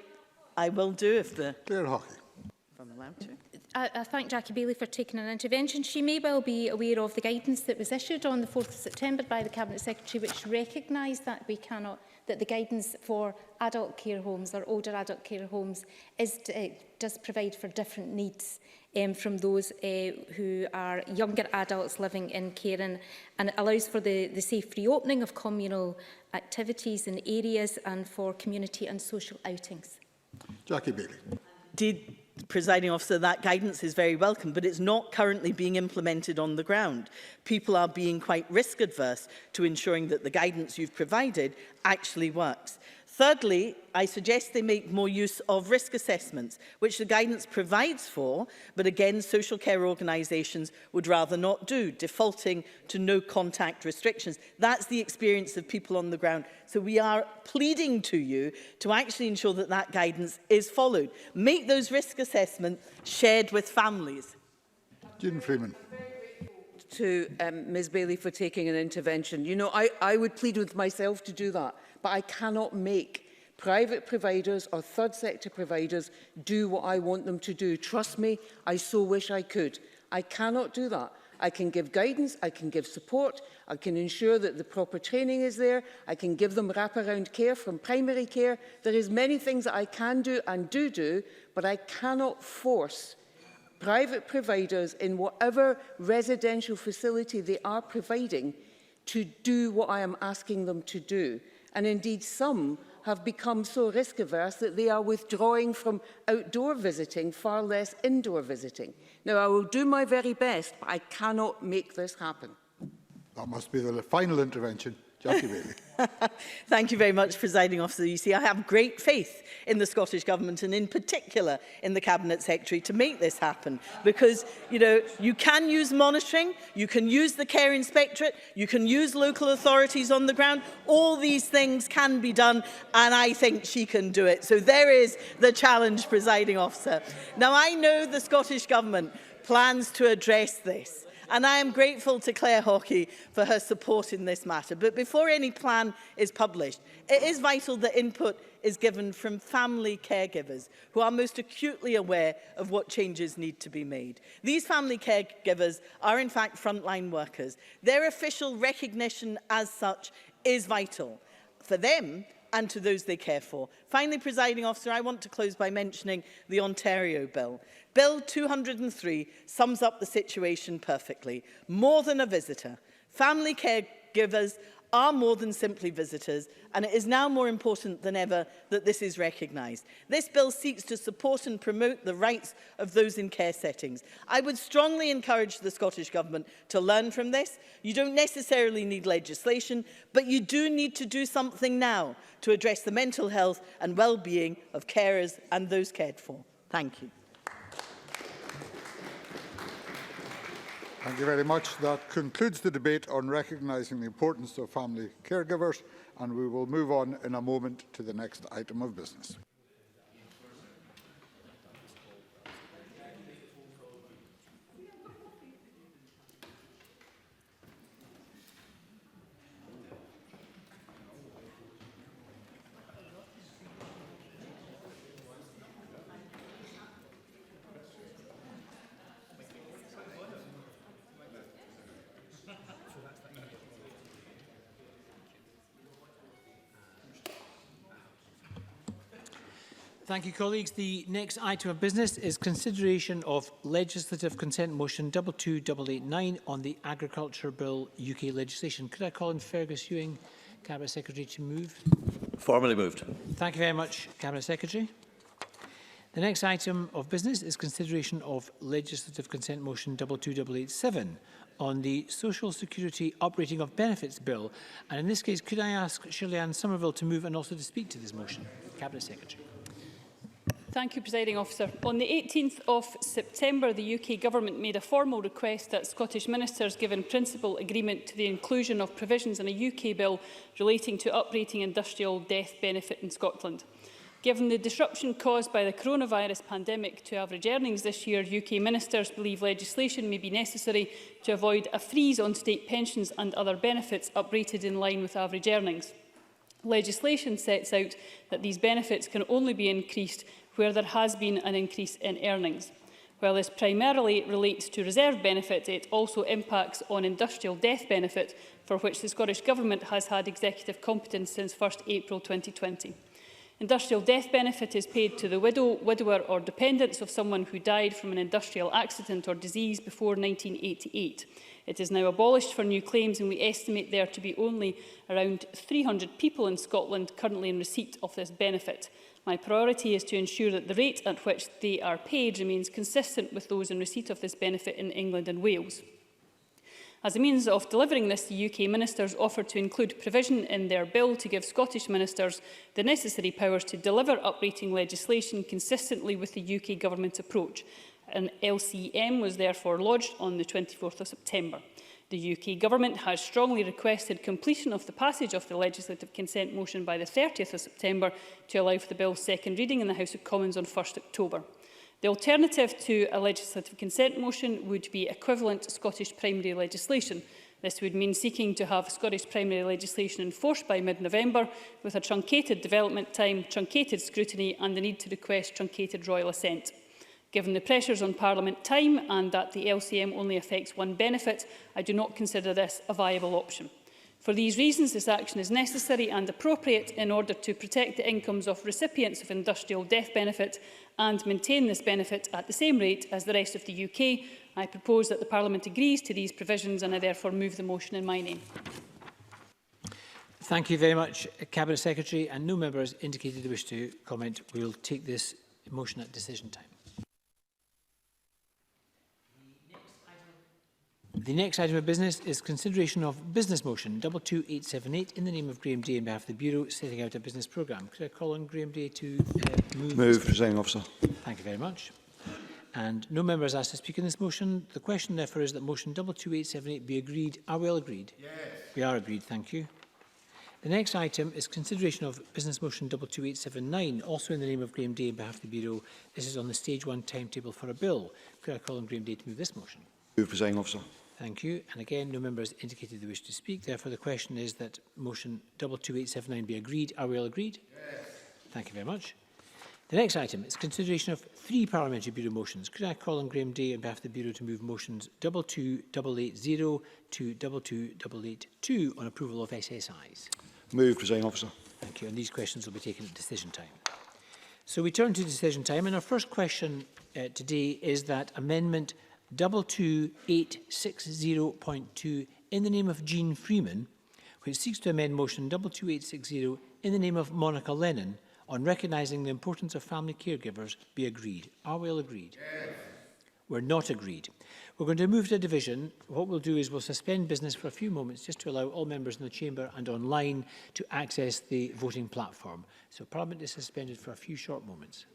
I will do if I'm allowed to. I thank Jackie Bailey for taking an intervention. She may well be aware of the guidance that was issued on the 4th of September by the Cabinet Secretary, which recognised that that the guidance for adult care homes or older adult care homes does provide for different needs from those who are younger adults living in care, and it allows for the safe reopening of communal activities in areas and for community and social outings. Jackie Bailey. Indeed, Presiding Officer, that guidance is very welcome, but it's not currently being implemented on the ground. People are being quite risk adverse to ensuring that the guidance you've provided actually works. Thirdly, I suggest they make more use of risk assessments, which the guidance provides for, but again, social care organisations would rather not do, defaulting to no contact restrictions. That's the experience of people on the ground. So we are pleading to you to actually ensure that that guidance is followed. Make those risk assessments shared with families. Jean Freeman. To Ms Bailey for taking an intervention. You know, I would plead with myself to do that, but I cannot make private providers or third sector providers do what I want them to do. Trust me, I so wish I could. I cannot do that. I can give guidance, I can give support, I can ensure that the proper training is there, I can give them wraparound care from primary care. There is many things that I can do and do, but I cannot force private providers in whatever residential facility they are providing to do what I am asking them to do. And indeed, some have become so risk averse that they are withdrawing from outdoor visiting, far less indoor visiting. Now, I will do my very best, but I cannot make this happen. That must be the final intervention. Jackie Bailey. Thank you very much, Presiding Officer. You see, I have great faith in the Scottish Government and in particular in the Cabinet Secretary to make this happen, because, you know, you can use monitoring, you can use the Care Inspectorate, you can use local authorities on the ground. All these things can be done, and I think she can do it. So there is the challenge, Presiding Officer. Now, I know the Scottish Government plans to address this, and I am grateful to Claire Hawkey for her support in this matter. But before any plan is published, it is vital that input is given from family caregivers who are most acutely aware of what changes need to be made. These family caregivers are in fact frontline workers. Their official recognition as such is vital for them and to those they care for. Finally, Presiding Officer, I want to close by mentioning the Ontario Bill. Bill 203 sums up the situation perfectly. More than a visitor. Family caregivers are more than simply visitors, and it is now more important than ever that this is recognised. This bill seeks to support and promote the rights of those in care settings. I would strongly encourage the Scottish Government to learn from this. You don't necessarily need legislation, but you do need to do something now to address the mental health and well-being of carers and those cared for. Thank you. Thank you very much. That concludes the debate on recognising the importance of family caregivers, and we will move on in a moment to the next item of business. Thank you, colleagues. The next item of business is consideration of legislative consent motion 22889 on the Agriculture Bill UK legislation. Could I call in Fergus Ewing, Cabinet Secretary, to move? Formally moved. Thank you very much, Cabinet Secretary. The next item of business is consideration of legislative consent motion 22887 on the Social Security Uprating of Benefits Bill. And in this case, could I ask Shirley-Ann Somerville to move and also to speak to this motion? Cabinet Secretary. Thank you, Presiding Officer. On the 18th of September, the UK Government made a formal request that Scottish Ministers give in principle agreement to the inclusion of provisions in a UK bill relating to uprating industrial death benefit in Scotland. Given the disruption caused by the coronavirus pandemic to average earnings this year, UK Ministers believe legislation may be necessary to avoid a freeze on state pensions and other benefits uprated in line with average earnings. Legislation sets out that these benefits can only be increased where there has been an increase in earnings. While this primarily relates to reserve benefit, it also impacts on industrial death benefit, for which the Scottish Government has had executive competence since 1 April 2020. Industrial death benefit is paid to the widow, widower or dependents of someone who died from an industrial accident or disease before 1988. It is now abolished for new claims, and we estimate there to be only around 300 people in Scotland currently in receipt of this benefit. My priority is to ensure that the rate at which they are paid remains consistent with those in receipt of this benefit in England and Wales. As a means of delivering this, the UK Ministers offered to include provision in their bill to give Scottish Ministers the necessary powers to deliver uprating legislation consistently with the UK Government approach. An LCM was therefore lodged on the 24th of September. The UK Government has strongly requested completion of the passage of the legislative consent motion by the 30th of September to allow for the bill's second reading in the House of Commons on 1 October. The alternative to a legislative consent motion would be equivalent Scottish primary legislation. This would mean seeking to have Scottish primary legislation enforced by mid-November, with a truncated development time, truncated scrutiny and the need to request truncated royal assent. Given the pressures on Parliament time and that the LCM only affects one benefit, I do not consider this a viable option. For these reasons, this action is necessary and appropriate in order to protect the incomes of recipients of industrial death benefit and maintain this benefit at the same rate as the rest of the UK. I propose that the Parliament agrees to these provisions, and I therefore move the motion in my name. Thank you very much, Cabinet Secretary. And no members indicated they wish to comment. We will take this motion at decision time. The next item of business is consideration of business motion 22878 in the name of Graham Day on behalf of the Bureau setting out a business programme. Could I call on Graham Day to move? Presiding Officer. Thank you very much. And no members asked to speak in this motion. The question therefore is that motion 22878 be agreed. Are we all agreed? Yes. We are agreed, thank you. The next item is consideration of business motion 22879, also in the name of Graham Day on behalf of the Bureau. This is on the stage 1 timetable for a bill. Could I call on Graham Day to move this motion? Presiding Officer. Thank you. And again, no members indicated they wish to speak. Therefore, the question is that motion 22879 be agreed. Are we all agreed? Yes. Thank you very much. The next item is consideration of 3 Parliamentary Bureau motions. Could I call on Graham Day on behalf of the Bureau to move motions 22880 to 22882 on approval of SSIs? Presiding Officer. Thank you. And these questions will be taken at decision time. So we turn to decision time. And our first question today is that amendment 22860.2 in the name of Jean Freeman, which seeks to amend motion 22860 in the name of Monica Lennon on recognising the importance of family caregivers be agreed. Are we all agreed? Yes. We're not agreed. We're going to move to a division. What we'll do is we'll suspend business for a few moments just to allow all members in the chamber and online to access the voting platform. So Parliament is suspended for a few short moments.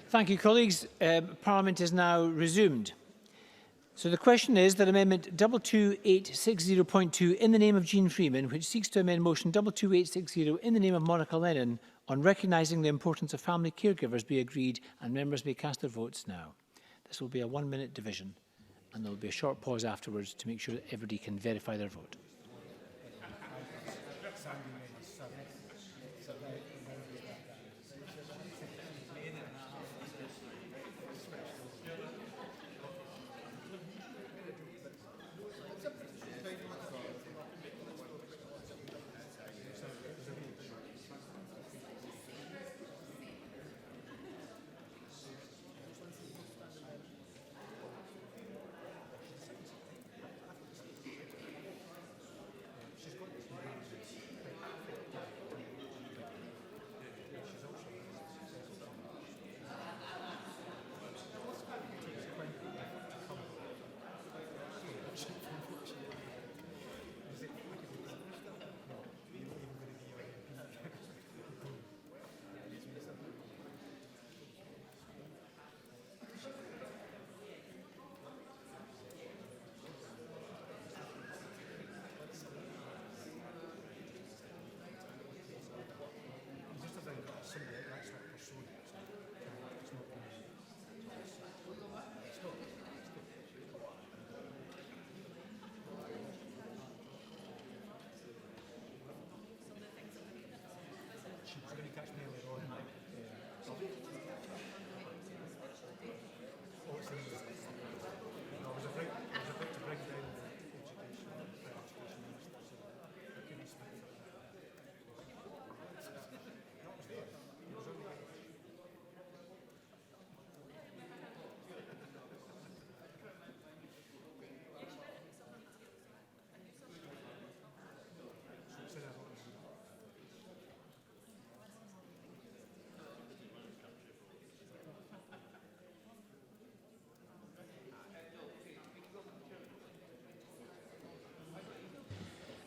Thank you, colleagues. Parliament is now resumed. So the question is that Amendment 22860.2 in the name of Jean Freeman, which seeks to amend motion 22860 in the name of Monica Lennon on recognising the importance of family caregivers be agreed, and members may cast their votes now. This will be a 1-minute division, and there will be a short pause afterwards to make sure that everybody can verify their vote.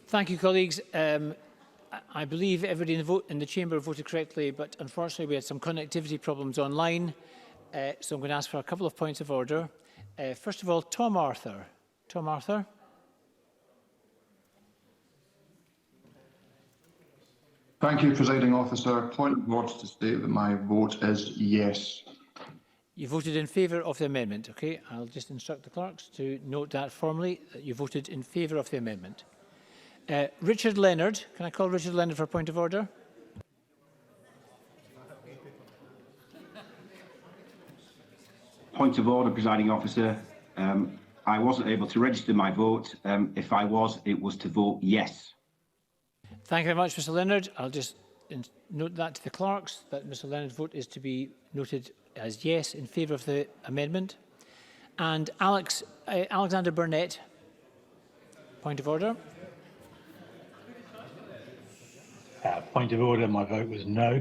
Thank you, colleagues. I believe everybody in the chamber voted correctly, but unfortunately we had some connectivity problems online. So I'm going to ask for a couple of points of order. First of all, Tom Arthur. Tom Arthur. Thank you, Presiding Officer. Point of order to state that my vote is yes. You voted in favour of the amendment. Okay, I'll just instruct the clerks to note that formally, that you voted in favour of the amendment. Richard Leonard. Can I call Richard Leonard for a point of order? Point of order, Presiding Officer. I wasn't able to register my vote. If I was, it was to vote yes. Thank you very much, Mr Leonard. I'll just note that to the clerks, that Mr Leonard's vote is to be noted as yes in favour of the amendment. And Alexander Burnett. Point of order. Point of order, my vote was no.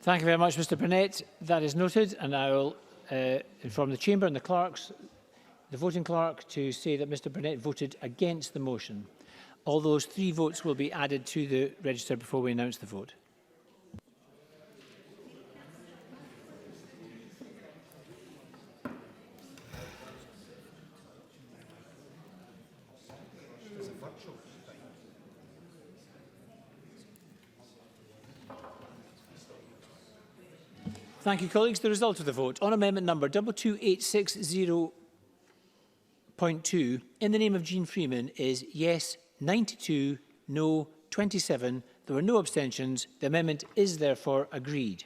Thank you very much, Mr Burnett. That is noted, and I will inform the chamber and the clerks, the voting clerk, to say that Mr Burnett voted against the motion. All those 3 votes will be added to the register before we announce the vote. Thank you, colleagues. The result of the vote on amendment number 22860.2 in the name of Jean Freeman is yes 92, no 27. There were no abstentions. The amendment is therefore agreed.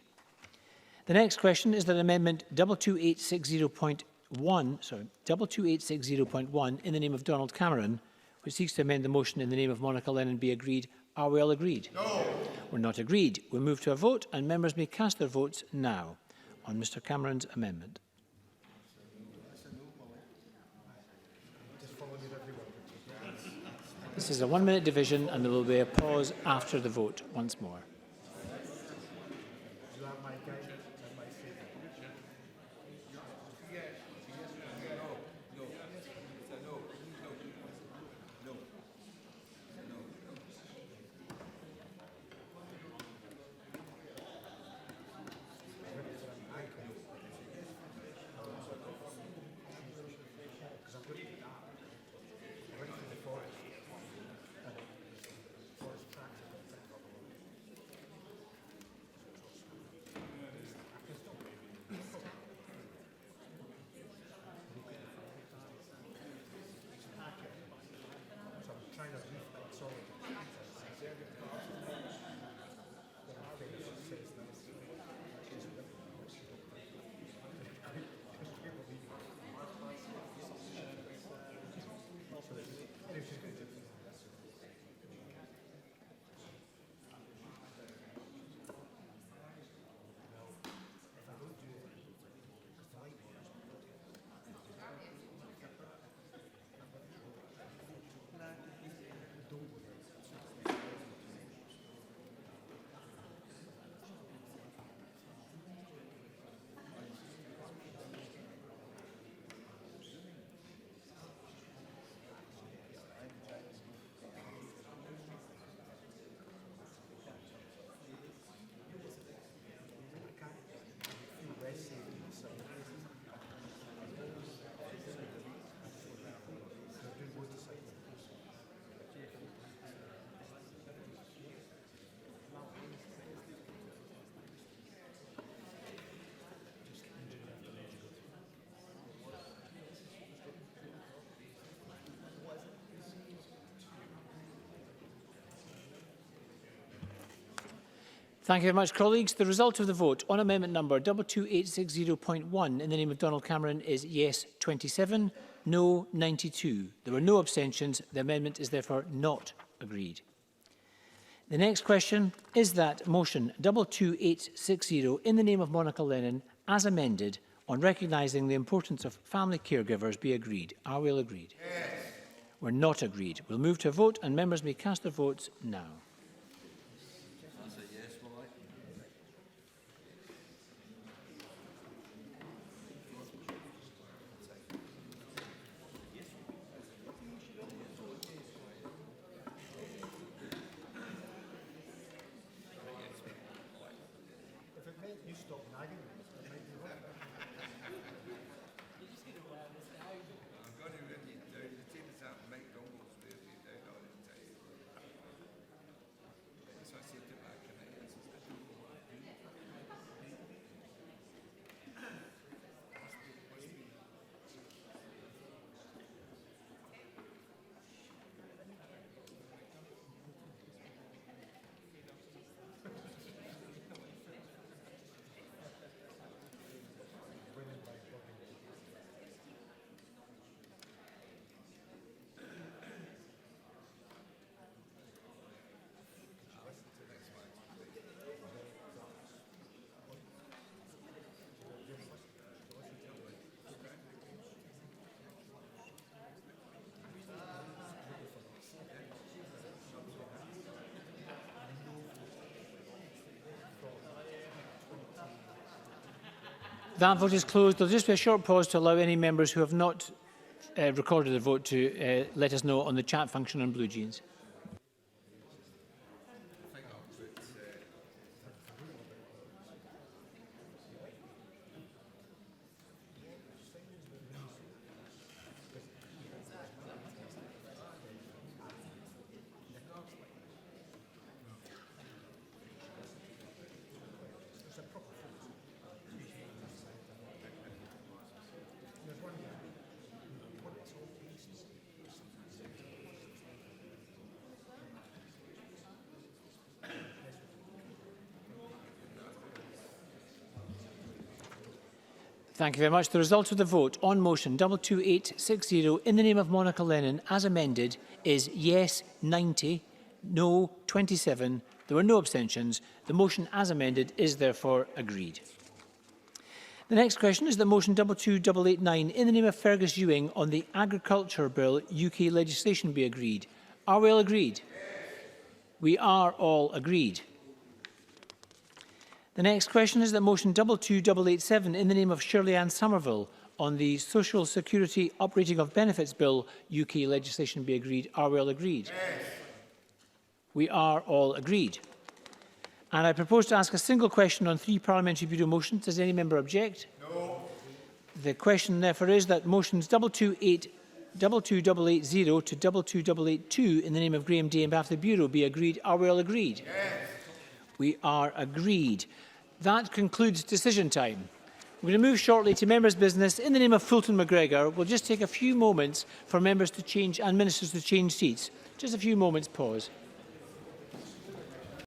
The next question is that amendment 22860.1 in the name of Donald Cameron, which seeks to amend the motion in the name of Monica Lennon, be agreed. Are we all agreed? No. We're not agreed. We'll move to a vote, and members may cast their votes now on Mr Cameron's amendment. This is a 1-minute division, and there will be a pause after the vote once more. Thank you very much, colleagues. The result of the vote on amendment number 22860.1 in the name of Donald Cameron is yes 27, no 92. There were no abstentions. The amendment is therefore not agreed. The next question is that motion 22860 in the name of Monica Lennon as amended on recognising the importance of family caregivers be agreed. Are we all agreed? Yes. We're not agreed. We'll move to a vote and members may cast their votes now. That vote is closed. There will just be a short pause to allow any members who have not recorded their vote to let us know on the chat function on Blue Jeans. Thank you very much. The result of the vote on motion 22860 in the name of Monica Lennon as amended is yes 90, no 27. There were no abstentions. The motion as amended is therefore agreed. The next question is that motion 22889 in the name of Fergus Ewing on the Agriculture Bill UK legislation be agreed. Are we all agreed? Yes. We are all agreed. The next question is that motion 22887 in the name of Shirley Ann Somerville on the Social Security Operating of Benefits Bill UK legislation be agreed. Are we all agreed? Yes. We are all agreed. And I propose to ask a single question on 3 parliamentary bureau motions. Does any member object? No. The question therefore is that motions 22880 to 22882 in the name of Graham Day on behalf of the Bureau be agreed. Are we all agreed? Yes. We are agreed. That concludes decision time. We're going to move shortly to members' business. In the name of Fulton McGregor, we'll just take a few moments for members to change and ministers to change seats. Just a few moments pause.